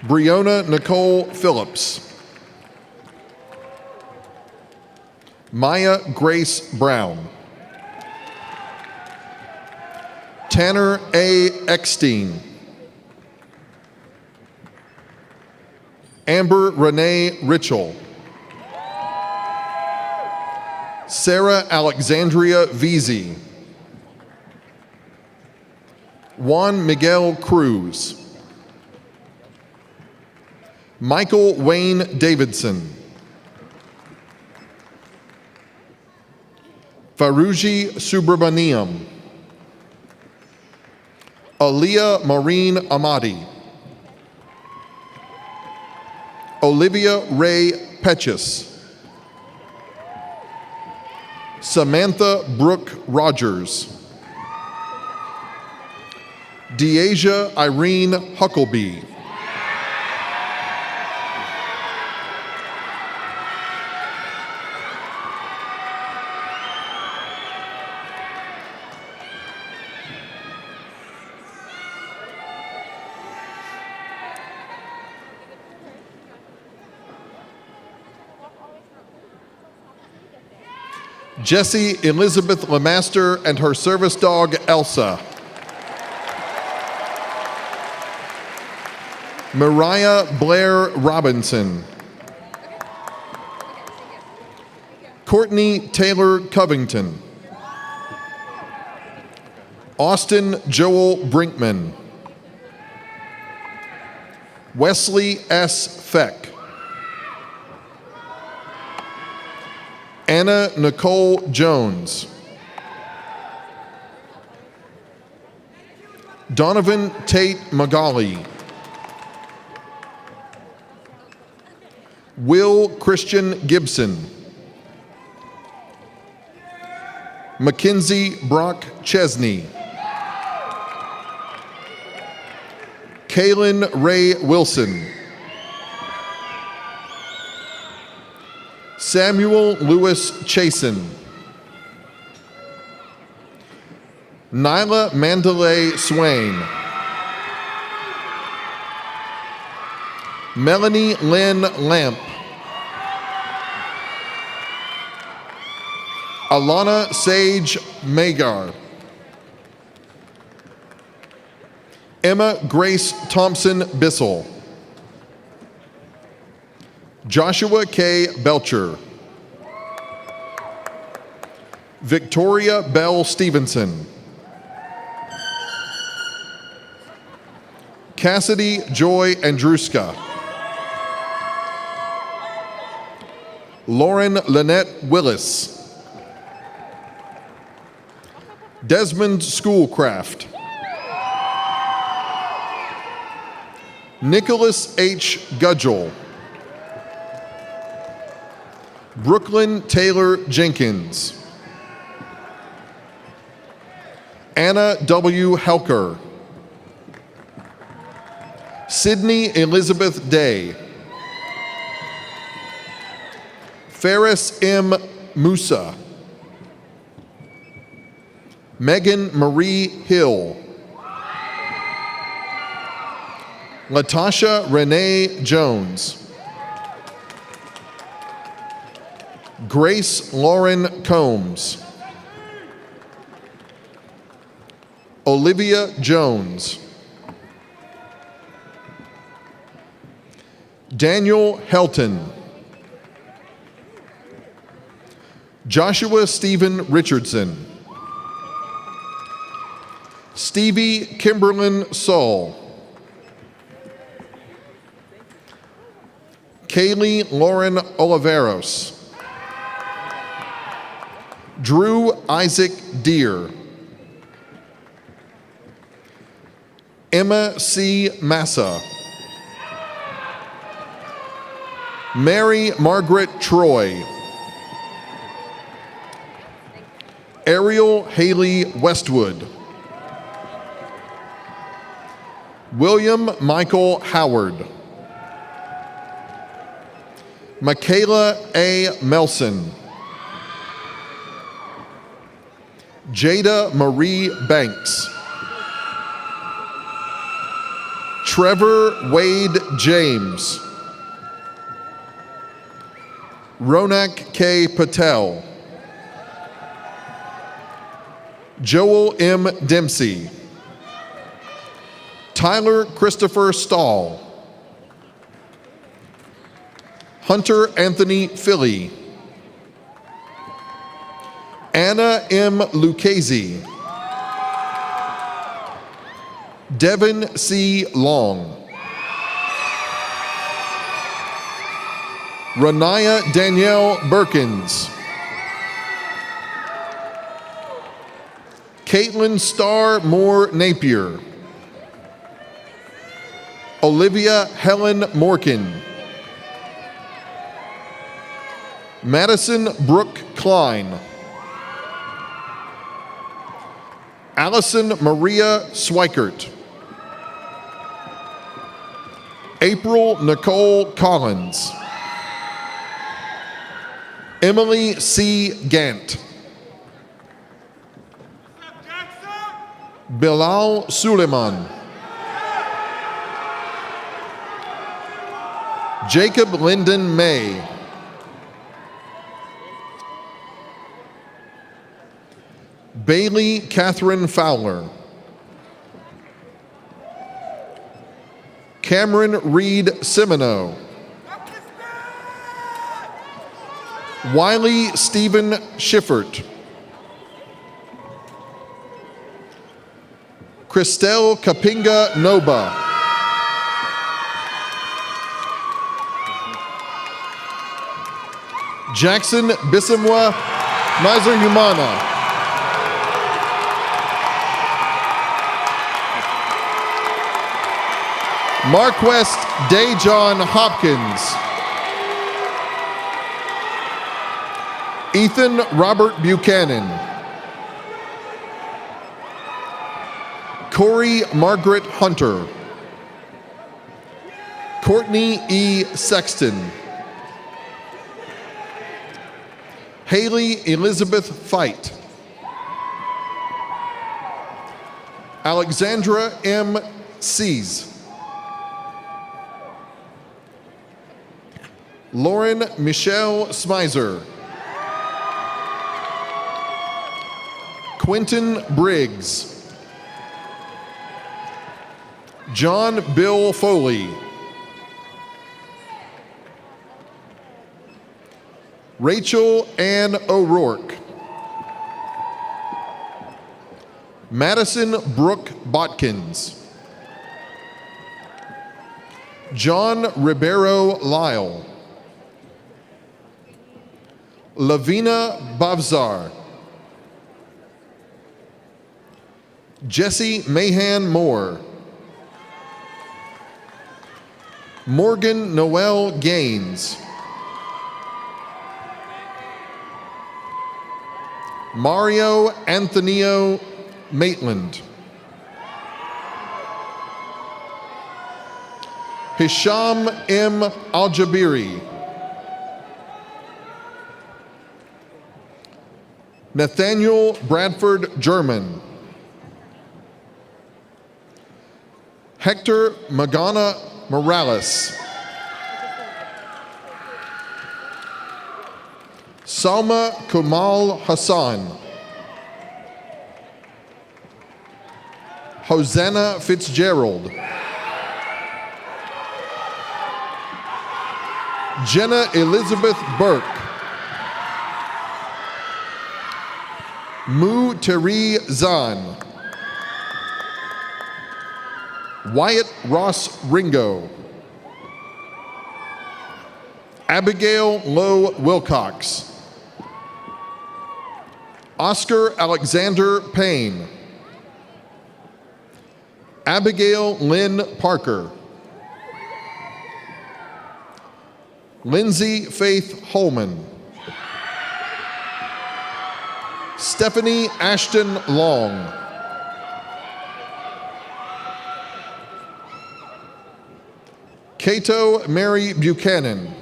Breonna Nicole Phillips. Maya Grace Brown. Tanner A. Eckstein. Amber Renee Ritchell. Sarah Alexandria Veazey. Juan Miguel Cruz. Michael Wayne Davidson. Faruji Subramaniam. Aaliyah Maureen Amadi. Olivia Ray Petchus. Samantha Brooke Rogers. Deasia Irene Huckleby. Jessie Elizabeth Lemaster and her service dog, Elsa. Mariah Blair Robinson. Courtney Taylor Covington. Austin Joel Brinkman. Wesley S. Feck. Anna Nicole Jones. Donovan Tate Magali. Will Christian Gibson. Mackenzie Brock Chesney. Kaylin Ray Wilson. Samuel Lewis Chasen. Nyla Mandalay Swain. Melanie Lynn Lamp. Alana Sage Magar. Emma Grace Thompson Bissell. Joshua K. Belcher. Victoria Bell Stevenson. Cassidy Joy Andruska. Lauren Lynette Willis. Desmond Schoolcraft. Nicholas H. Gudgel. Brooklyn Taylor Jenkins. Anna W. Helker. Sydney Elizabeth Day. Ferris M. Musa. Megan Marie Hill. Latasha Renee Jones. Grace Lauren Combs. Olivia Jones. Daniel Helton. Joshua Stephen Richardson. Stevie Kimberlyn Saul. Kaylee Lauren Oliveros. Drew Isaac Deere. Emma C. Massa. Mary Margaret Troy. Ariel Haley Westwood. William Michael Howard. Michaela A. Melson. Jada Marie Banks. Trevor Wade James. Ronak K. Patel. Joel M. Dempsey. Tyler Christopher Stahl. Hunter Anthony Philly. Anna M. Lucchese. Devin C. Long. Renaya Danielle Berkins. Caitlin Starr Moore Napier. Olivia Helen Morkin. Madison Brooke Klein. Allison Maria Swikert. April Nicole Collins. Emily C. Gant. Bilal Suleiman. Jacob Lyndon May. Bailey Catherine Fowler. Cameron Reed Semino. Wiley Stephen Schiffert. Christelle Kapinga Noba. Jackson Bisimwa Nizer Humana. Marquest Dejon Hopkins. Ethan Robert Buchanan. Corey Margaret Hunter. Courtney E. Sexton. Haley Elizabeth Fight. Alexandra M. Sees. Lauren Michelle Smizer. Quentin Briggs. John Bill Foley. Rachel Ann O'Rourke. Madison Brooke Botkins. John Ribeiro Lyle. Lavina Bavzar. Jesse Mahan Moore. Morgan Noel Gaines. Mario Anthonio Maitland. Hisham M. Aljabiri. Nathaniel Bradford German. Hector Magana Morales. Salma Kumal Hassan. Hosanna Fitzgerald. Jenna Elizabeth Burke. Mu Teri Zahn. Wyatt Ross Ringo. Abigail Lowe Wilcox. Oscar Alexander Payne. Abigail Lynn Parker. Lindsay Faith Holman. Stephanie Ashton Long. Cato Mary Buchanan.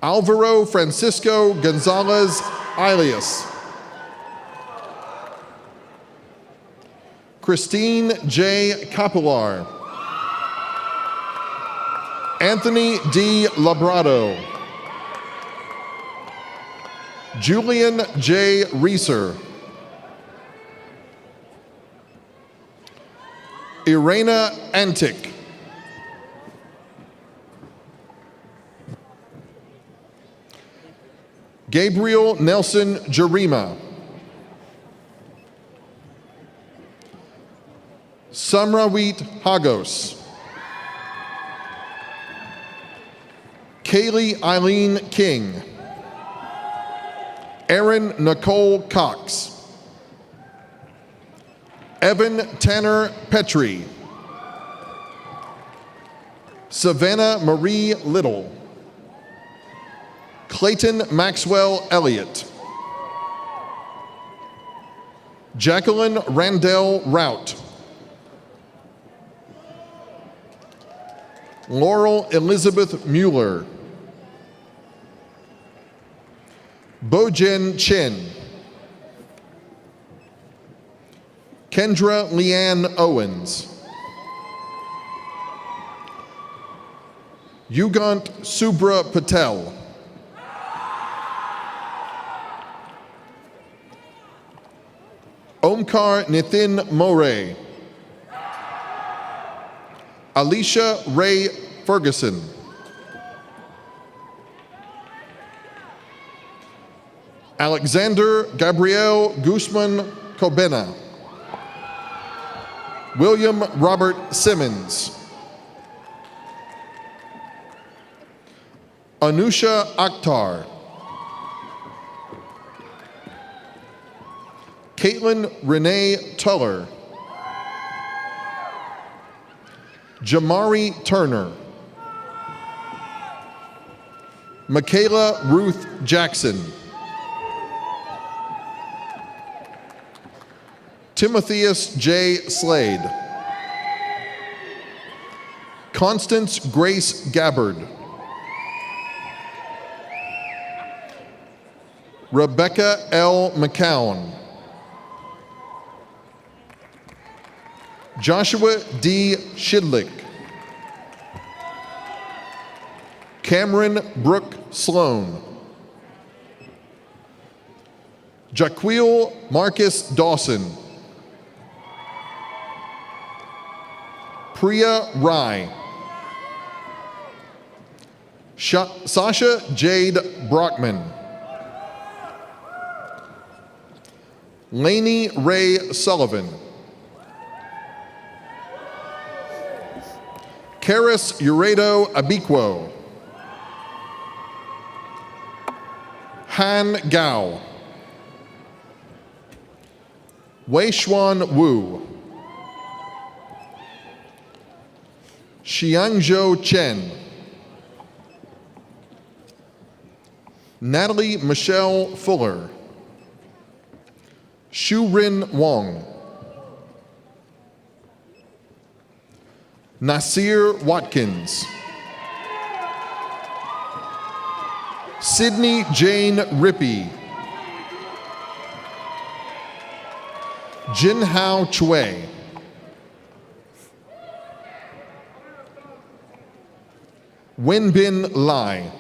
Alvaro Francisco Gonzalez Ilias. Christine J. Capular. Anthony D. Labrado. Julian J. Reeser. Irena Antic. Gabriel Nelson Jarima. Samrawit Hagos. Kaylee Eileen King. Erin Nicole Cox. Evan Tanner Petrie. Savannah Marie Little. Clayton Maxwell Elliott. Jacqueline Randell Rout. Laurel Elizabeth Mueller. Bojen Chin. Kendra Leanne Owens. Yugant Subra Patel. Omkar Nithin More. Alicia Ray Ferguson. Alexander Gabriel Guzman Cobena. William Robert Simmons. Anusha Akhtar. Caitlin Renee Tuller. Jamari Turner. Michaela Ruth Jackson. Timotheus J. Slade. Constance Grace Gabbard. Rebecca L. McCown. Joshua D. Shidlick. Cameron Brooke Sloan. Jaquil Marcus Dawson. Priya Rai. Sasha Jade Brockman. Lainey Ray Sullivan. Karis Uredo Abikwo. Han Gao. Wei Xuan Wu. Xiangzhou Chen. Natalie Michelle Fuller. Shurin Wong. Nasir Watkins. Sydney Jane Rippey. Jinhao Chue. Wenbin Lai.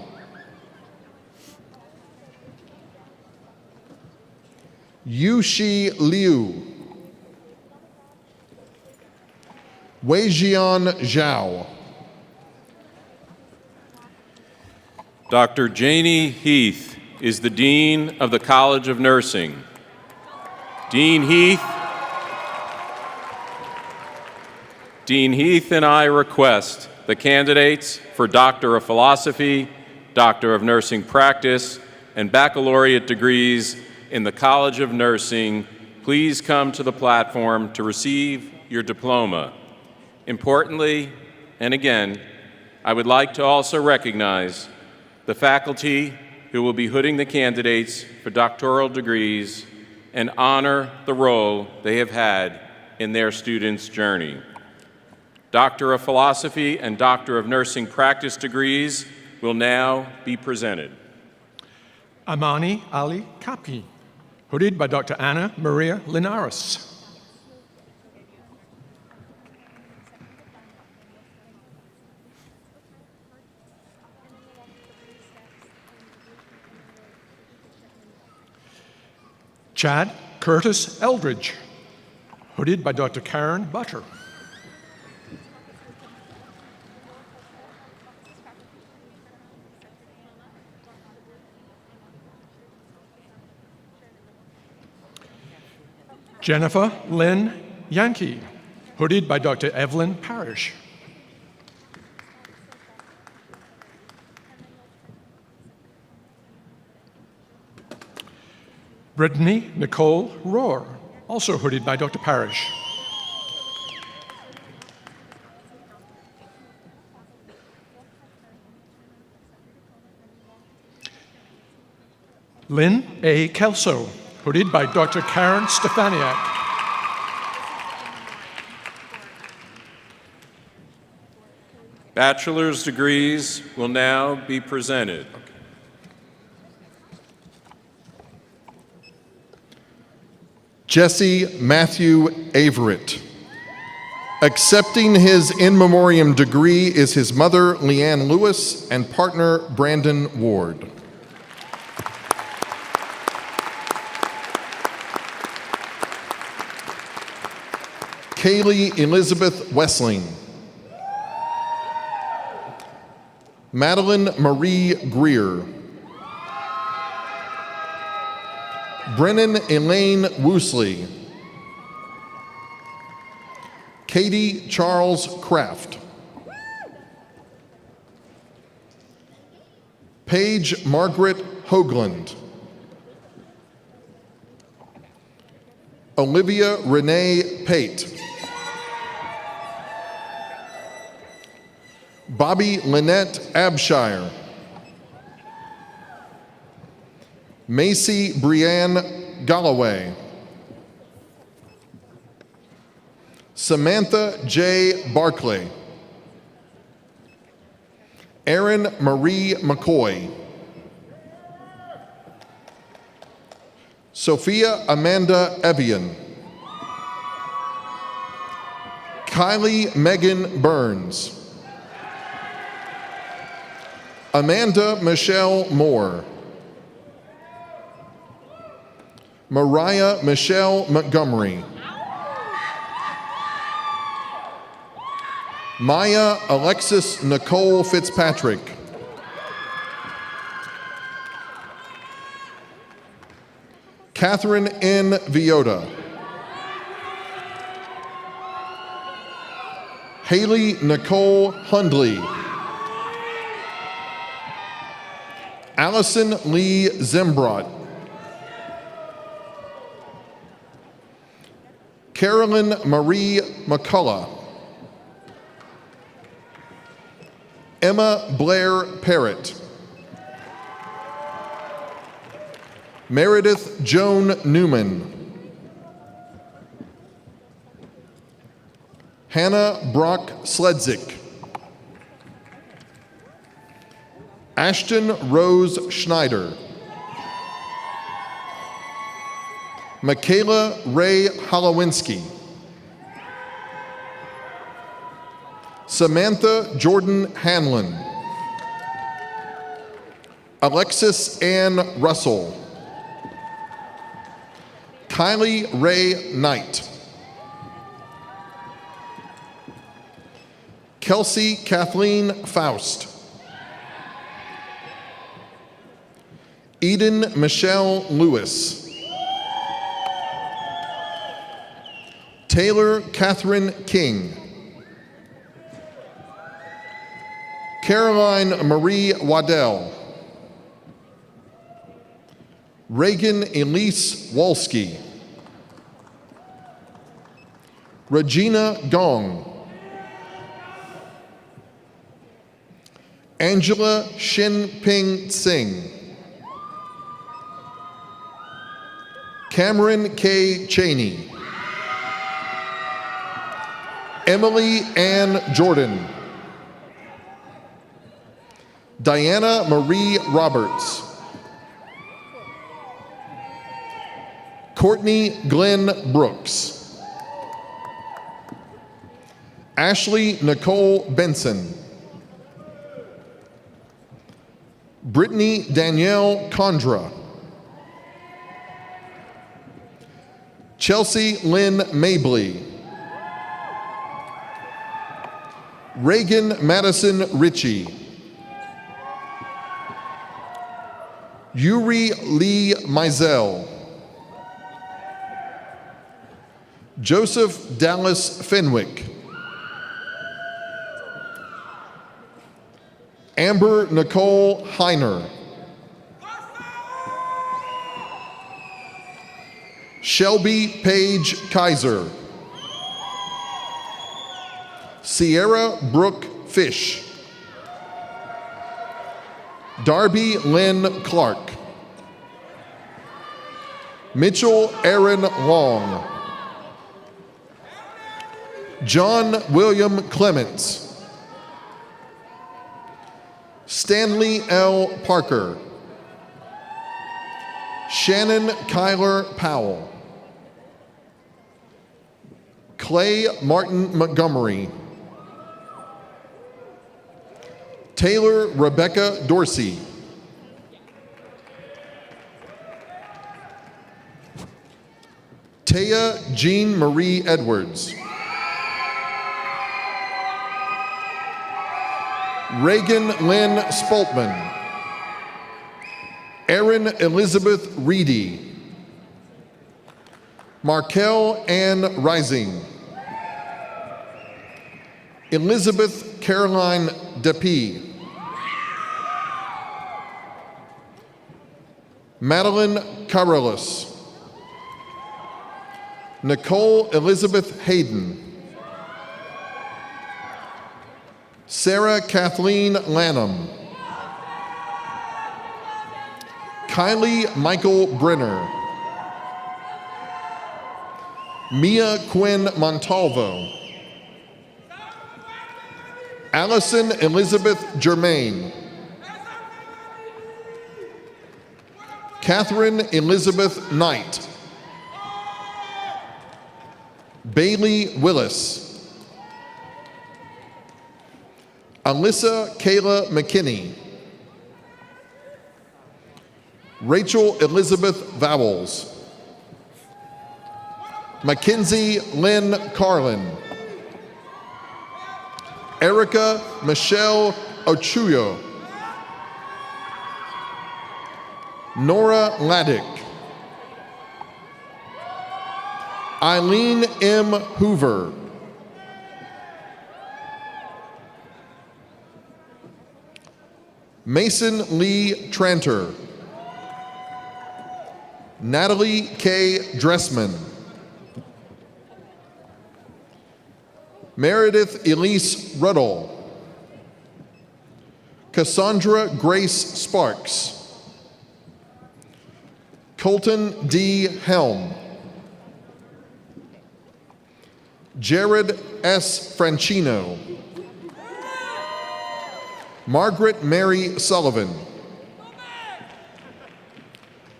Yushi Liu. Weijian Zhao.
Dr. Janie Heath is the Dean of the College of Nursing. Dean Heath and I request the candidates for Doctor of Philosophy, Doctor of Nursing Practice, and baccalaureate degrees in the College of Nursing, please come to the platform to receive your diploma. Importantly, and again, I would like to also recognize the faculty who will be hooding the candidates for doctoral degrees and honor the role they have had in their students' journey. Doctor of Philosophy and Doctor of Nursing practice degrees will now be presented.
Amani Ali Kapi, hooded by Dr. Anna Maria Linares. Chad Curtis Eldridge, hooded by Dr. Karen Butter. Jennifer Lynn Yankee, hooded by Dr. Evelyn Parrish. Brittany Nicole Rohr, also hooded by Dr. Parrish. Lynn A. Kelso, hooded by Dr. Karen Stefaniak.
Bachelor's degrees will now be presented.
Jesse Matthew Averett. Accepting his in memoriam degree is his mother, Leanne Lewis, and partner, Brandon Ward. Kaylee Elizabeth Wessling. Madeline Marie Greer. Brennan Elaine Woosley. Katie Charles Kraft. Paige Margaret Hoagland. Olivia Renee Pate. Bobby Lynette Abshire. Macy Brianne Galloway. Samantha J. Barclay. Erin Marie McCoy. Sophia Amanda Evian. Kylie Megan Burns. Amanda Michelle Moore. Mariah Michelle Montgomery. Maya Alexis Nicole Fitzpatrick. Catherine N. Viota. Haley Nicole Hundley. Allison Lee Zembrot. Carolyn Marie McCullough. Emma Blair Parrott. Meredith Joan Newman. Hannah Brock Sledzik. Ashton Rose Schneider. Michaela Ray Holowinski. Samantha Jordan Hanlon. Alexis Ann Russell. Kylie Ray Knight. Kelsey Kathleen Faust. Eden Michelle Lewis. Taylor Catherine King. Caroline Marie Waddell. Reagan Elise Wolski. Regina Gong. Angela Shinping Singh. Cameron K. Cheney. Emily Ann Jordan. Diana Marie Roberts. Courtney Glenn Brooks. Ashley Nicole Benson. Brittany Danielle Condra. Chelsea Lynn Mabley. Reagan Madison Ritchie. Yuri Lee Mizell. Joseph Dallas Fenwick. Amber Nicole Heiner. Shelby Paige Kaiser. Sierra Brooke Fish. Darby Lynn Clark. Mitchell Aaron Long. John William Clements. Stanley L. Parker. Shannon Kyler Powell. Clay Martin Montgomery. Taylor Rebecca Dorsey. Taya Jean Marie Edwards. Reagan Lynn Spoltman. Erin Elizabeth Reedy. Markel Ann Rising. Elizabeth Caroline Depee. Madeline Carolus. Nicole Elizabeth Hayden. Sarah Kathleen Lanham. Kylie Michael Brenner. Mia Quinn Montalvo. Allison Elizabeth Germain. Catherine Elizabeth Knight. Bailey Willis. Alyssa Kayla McKinney. Rachel Elizabeth Vowles. Mackenzie Lynn Carlin. Erica Michelle Ochuyo. Nora Laddick. Eileen M. Hoover. Mason Lee Tranter. Natalie K. Dressman. Meredith Elise Ruddle. Cassandra Grace Sparks. Colton D. Helm. Jared S. Franchino. Margaret Mary Sullivan.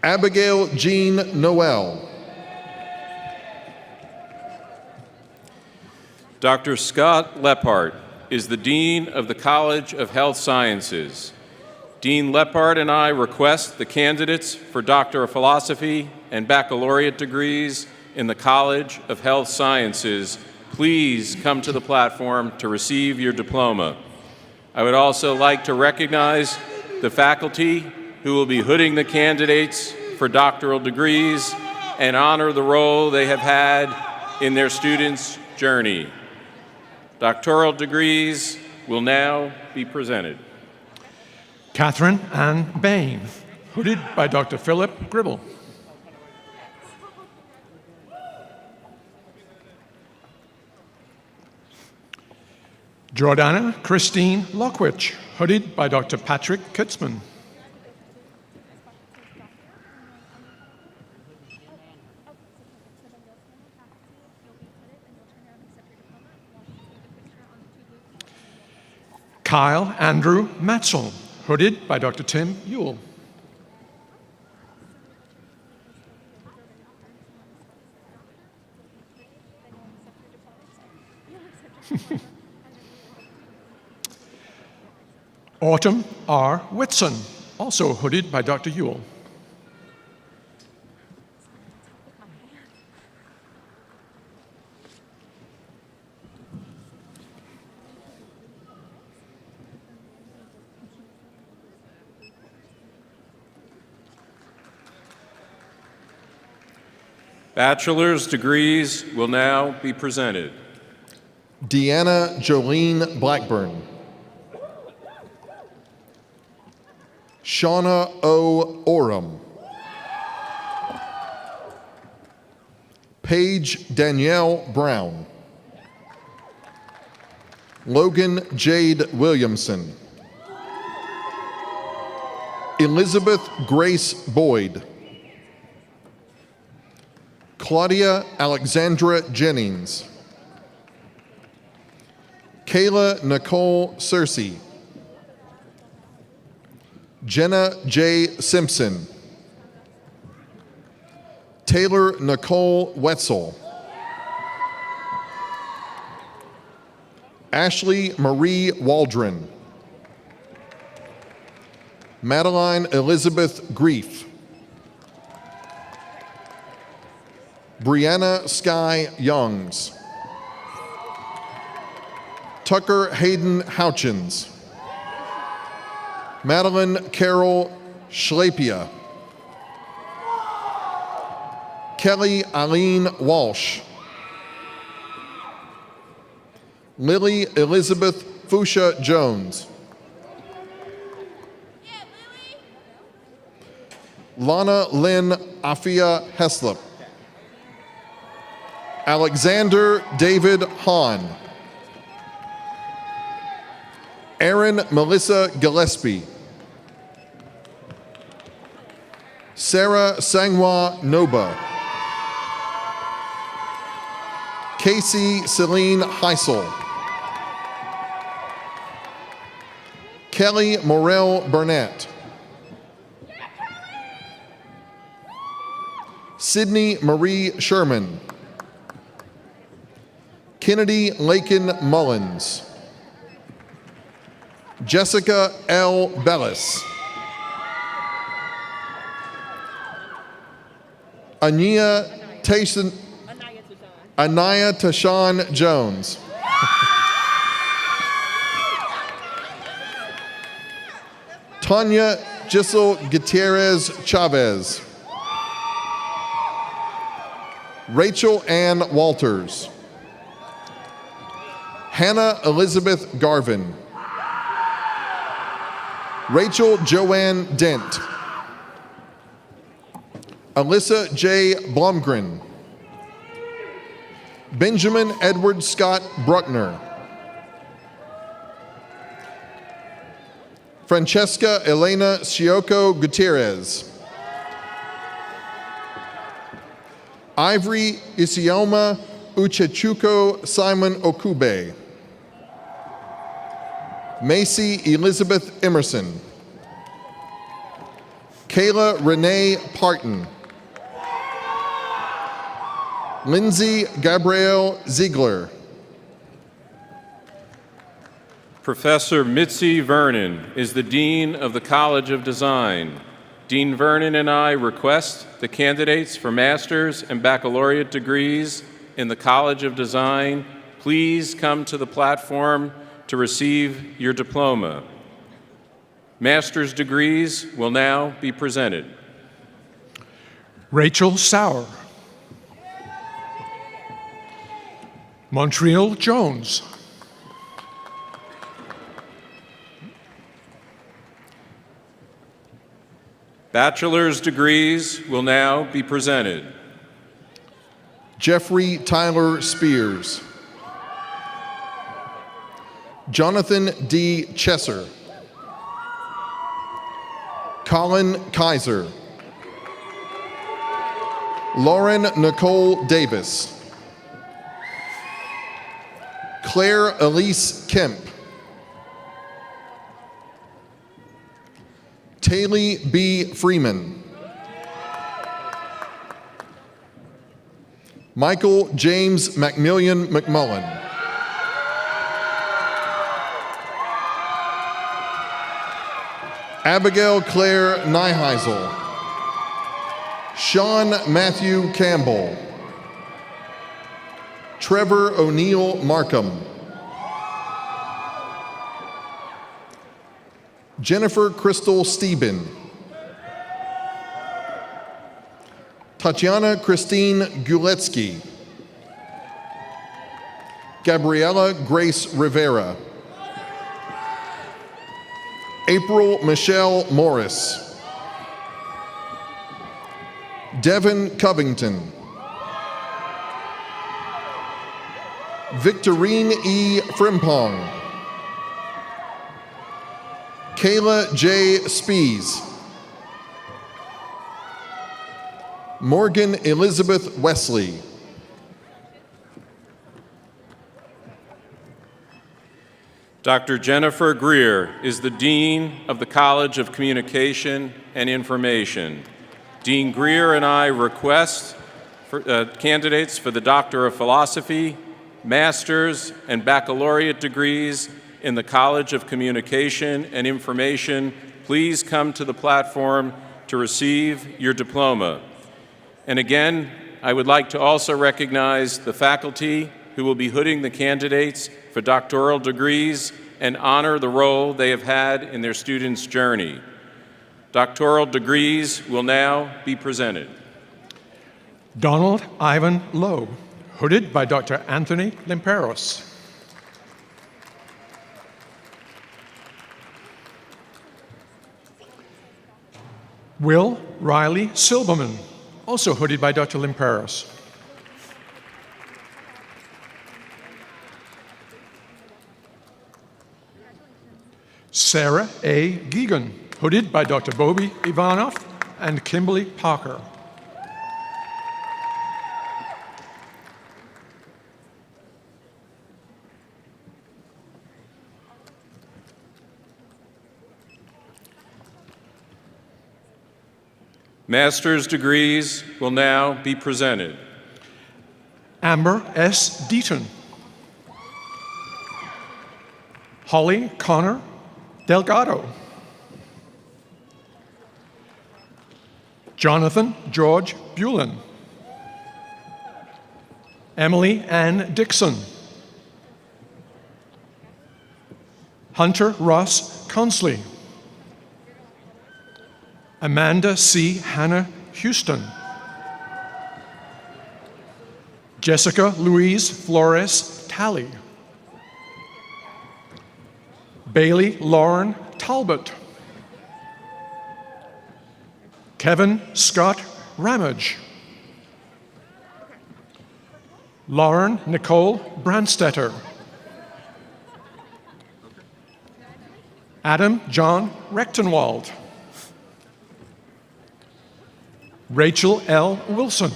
Abigail Jean Noel.
Dr. Scott Leppard is the Dean of the College of Health Sciences. Dean Leppard and I request the candidates for Doctor of Philosophy and Baccalaureate degrees in the College of Health Sciences please come to the platform to receive your diploma. I would also like to recognize the faculty who will be hooding the candidates for doctoral degrees and honor the role they have had in their students' journey. Doctoral degrees will now be presented.
Catherine Ann Bain, hooded by Dr. Philip Gribble. Jordana Christine Lockwich, hooded by Dr. Patrick Kitzman. Kyle Andrew Matzel, hooded by Dr. Tim Ewell. Autumn R. Whitson, also hooded by Dr. Ewell.
Bachelor's degrees will now be presented.
Deanna Jolene Blackburn. Shauna O. Oram. Paige Danielle Brown. Logan Jade Williamson. Elizabeth Grace Boyd. Claudia Alexandra Jennings. Kayla Nicole Searcy. Jenna J. Simpson. Taylor Nicole Wetzel. Ashley Marie Waldron. Madeline Elizabeth Grief. Brianna Sky Youngs. Tucker Hayden Houchins. Madeline Carol Schlapia. Kelly Eileen Walsh. Lily Elizabeth Fuchsia Jones. Lana Lynn Afia Heslop. Alexander David Hahn. Aaron Melissa Gillespie. Sarah Sangwa Noba. Casey Celine Heisel. Kelly Morel Burnett. Sydney Marie Sherman. Kennedy Lakin Mullins. Jessica L. Bellis. Anaya Tashawn Jones. Tanya Giselle Gutierrez Chavez. Rachel Ann Walters. Hannah Elizabeth Garvin. Rachel Joanne Dent. Alyssa J. Blumgren. Benjamin Edward Scott Bruckner. Francesca Elena Sioko Gutierrez. Ivory Isioma Uchechuko Simon Okube. Macy Elizabeth Emerson. Kayla Renee Parton. Lindsay Gabrielle Ziegler.
Professor Mitzi Vernon is the Dean of the College of Design. Dean Vernon and I request the candidates for master's and baccalaureate degrees in the College of Design please come to the platform to receive your diploma. Master's degrees will now be presented.
Rachel Sauer. Montreal Jones.
Bachelor's degrees will now be presented.
Jeffrey Tyler Spears. Jonathan D. Chesser, Colin Kaiser, Lauren Nicole Davis, Claire Elise Kemp, Taylor B. Freeman, Michael James Macmillan McMullen, Abigail Claire Nyheisel, Sean Matthew Campbell, Trevor O'Neill Markham, Jennifer Crystal Steben, Tatiana Christine Guletsky, Gabriella Grace Rivera, April Michelle Morris, Devin Covington, Victorine E. Frimpong, Kayla J. Spees, Morgan Elizabeth Wesley,
Dr. Jennifer Greer is the Dean of the College of Communication and Information. Dean Greer and I request candidates for the Doctor of Philosophy, Master's, and Baccalaureate degrees in the College of Communication and Information. Please come to the platform to receive your diploma. And again, I would like to also recognize the faculty who will be hooding the candidates for doctoral degrees and honor the role they have had in their students' journey. Doctoral degrees will now be presented.
Donald Ivan Lowe, hooded by Dr. Anthony Limperos. Will Riley Silberman, also hooded by Dr. Limperos. Sarah A. Geegan, hooded by Dr. Bobby Ivanov and Kimberly Parker.
Master's degrees will now be presented.
Amber S. Deaton. Holly Connor Delgado. Jonathan George Bulin. Emily Ann Dixon. Hunter Ross Consley. Amanda C. Hannah Houston. Jessica Louise Flores Talley. Bailey Lauren Talbot. Kevin Scott Ramage. Lauren Nicole Brandstetter. Adam John Rechtenwald. Rachel L. Wilson.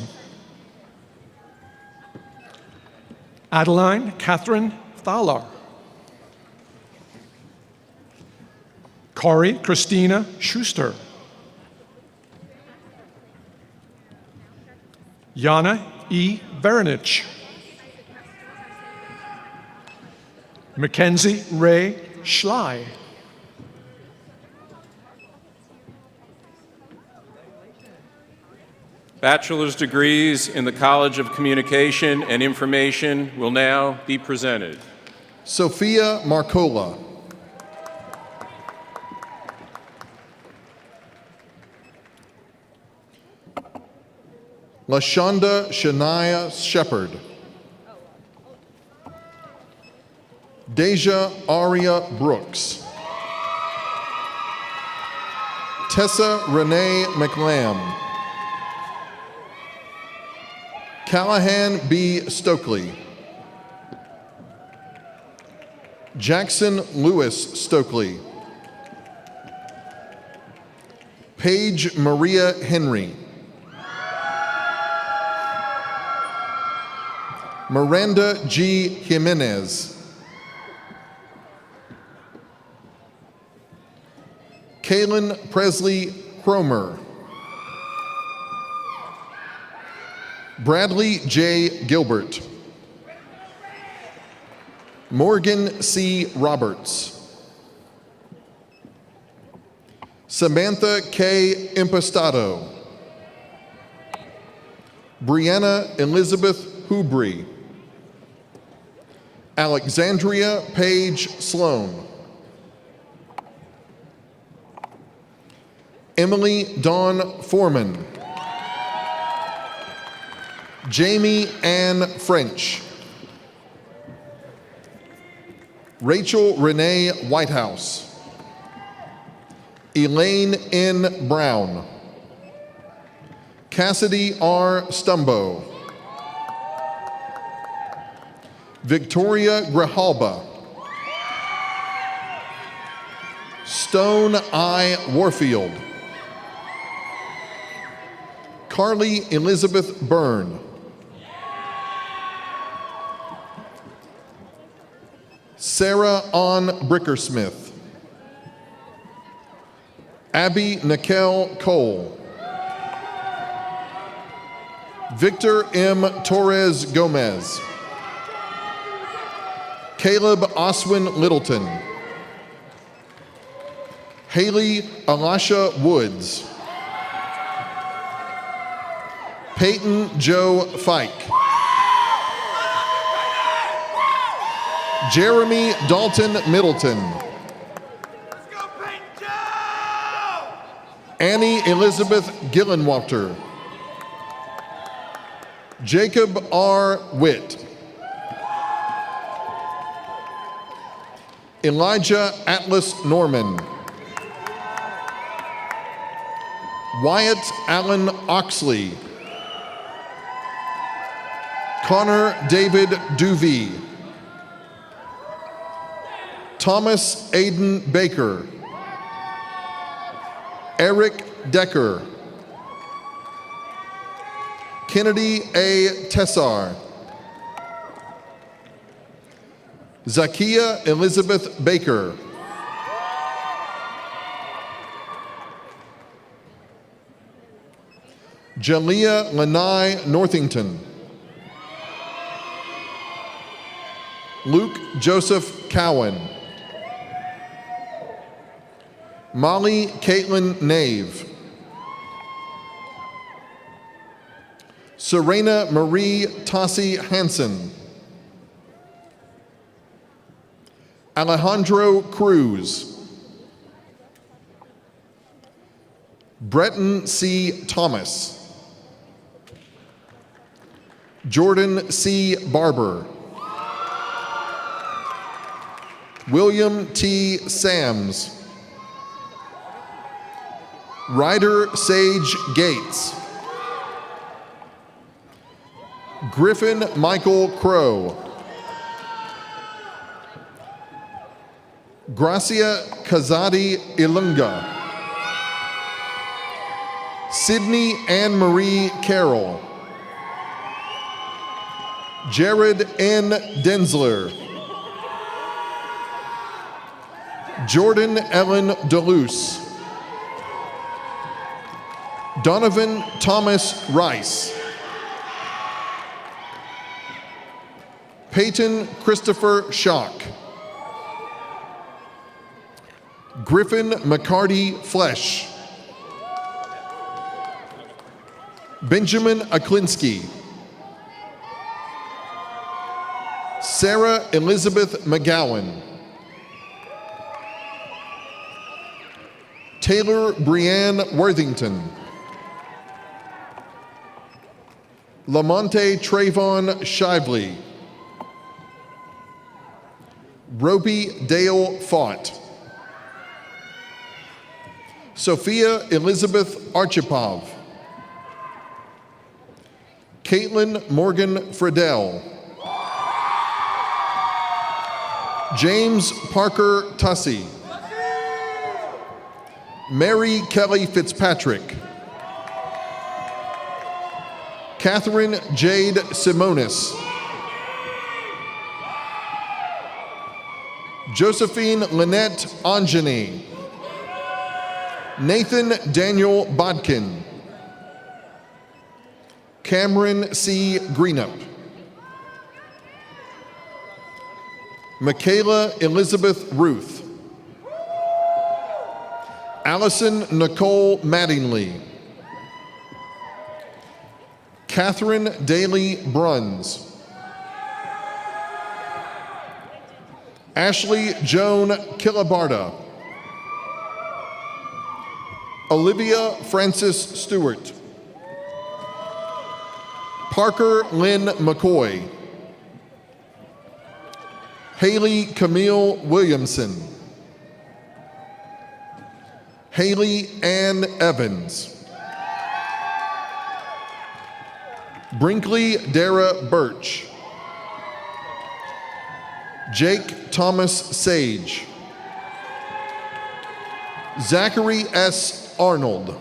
Adeline Catherine Thaler. Corey Christina Schuster. Yana E. Veronich. Mackenzie Ray Schley.
Bachelor's degrees in the College of Communication and Information will now be presented.
Sophia Marcola. LaShonda Shania Shepard. Deja Aria Brooks. Tessa Renee McLam. Callahan B. Stokely. Jackson Lewis Stokely. Paige Maria Henry. Miranda G. Jimenez. Kaylin Presley Cromer. Bradley J. Gilbert. Morgan C. Roberts. Samantha K. Impostado. Brianna Elizabeth Hubry. Alexandria Paige Sloan. Emily Dawn Foreman. Jamie Ann French. Rachel Renee Whitehouse. Elaine N. Brown. Cassidy R. Stumbo. Victoria Grijalba. Stone I. Warfield. Carly Elizabeth Byrne. Sarah Ann Brickersmith. Abby Nikel Cole. Victor M. Torres Gomez. Caleb Oswin Littleton. Haley Alasha Woods. Peyton Joe Fike. Jeremy Dalton Middleton. Annie Elizabeth Gillenwater. Jacob R. Witt. Elijah Atlas Norman. Wyatt Allen Oxley. Connor David Duvey. Thomas Aiden Baker. Eric Decker. Kennedy A. Tessar. Zakia Elizabeth Baker. Jalea Lanai Northington. Luke Joseph Cowan. Molly Caitlin Nave. Serena Marie Tassi Hansen. Alejandro Cruz. Breton C. Thomas. Jordan C. Barber. William T. Sams. Ryder Sage Gates. Griffin Michael Crow. Gracia Kazadi Ilunga. Sydney Anne Marie Carroll. Jared N. Densler. Jordan Ellen DeLuce. Donovan Thomas Rice. Peyton Christopher Schock. Griffin McCarty Flesh. Benjamin Aklinski. Sarah Elizabeth McGowan. Taylor Brianne Worthington. Lamonte Trayvon Shively. Roby Dale Fott. Sophia Elizabeth Archipov. Caitlin Morgan Friedel. James Parker Tussey. Mary Kelly Fitzpatrick. Catherine Jade Simonis. Josephine Lynette Anjani. Nathan Daniel Bodkin. Cameron C. Greenup. Michaela Elizabeth Ruth. Allison Nicole Mattingly. Catherine Daly Bruns. Ashley Joan Kilabarda. Olivia Francis Stewart. Parker Lynn McCoy. Haley Camille Williamson. Haley Ann Evans. Brinkley Dara Birch. Jake Thomas Sage. Zachary S. Arnold.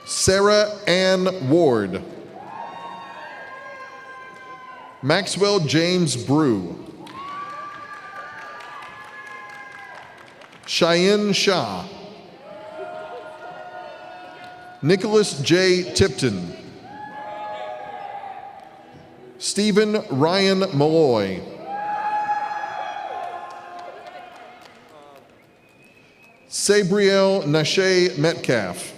Sarah Ann Ward. Maxwell James Brew. Cheyenne Shah. Nicholas J. Tipton. Stephen Ryan Malloy. Sabriel Nashe Metcalf.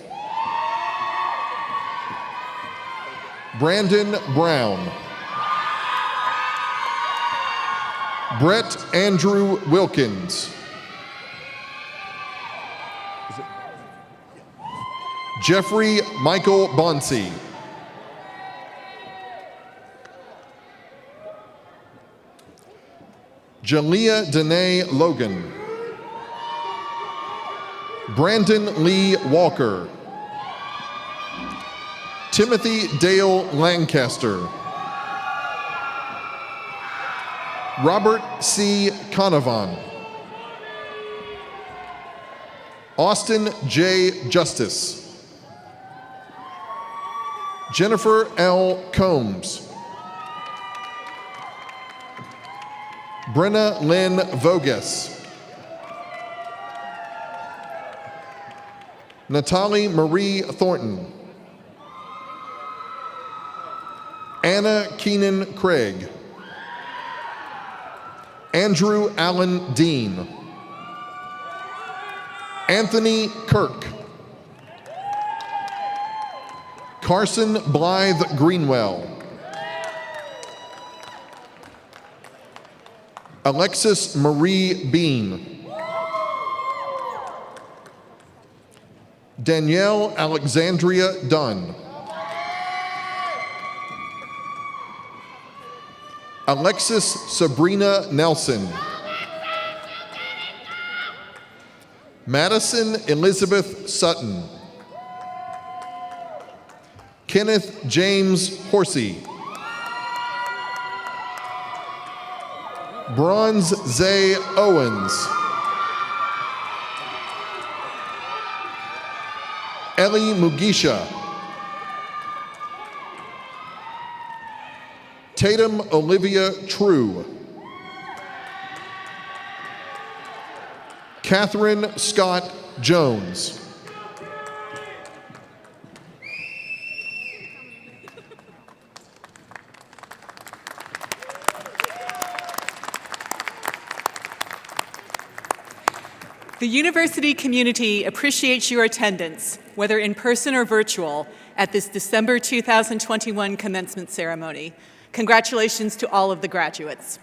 Brandon Brown. Brett Andrew Wilkins. Jeffrey Michael Bonsi. Jalea Danae Logan. Brandon Lee Walker. Timothy Dale Lancaster. Robert C. Conavan. Austin J. Justice. Jennifer L. Combs. Brenna Lynn Voges. Natalie Marie Thornton. Anna Keenan Craig. Andrew Allen Dean. Anthony Kirk. Carson Blythe Greenwell. Alexis Marie Bean. Danielle Alexandria Dunn. Alexis Sabrina Nelson. Madison Elizabeth Sutton. Kenneth James Horsey. Bronze Zay Owens. Ellie Mugisha. Tatum Olivia True. Catherine Scott Jones.
The university community appreciates your attendance, whether in person or virtual, at this December 2021 commencement ceremony. Congratulations to all of the graduates.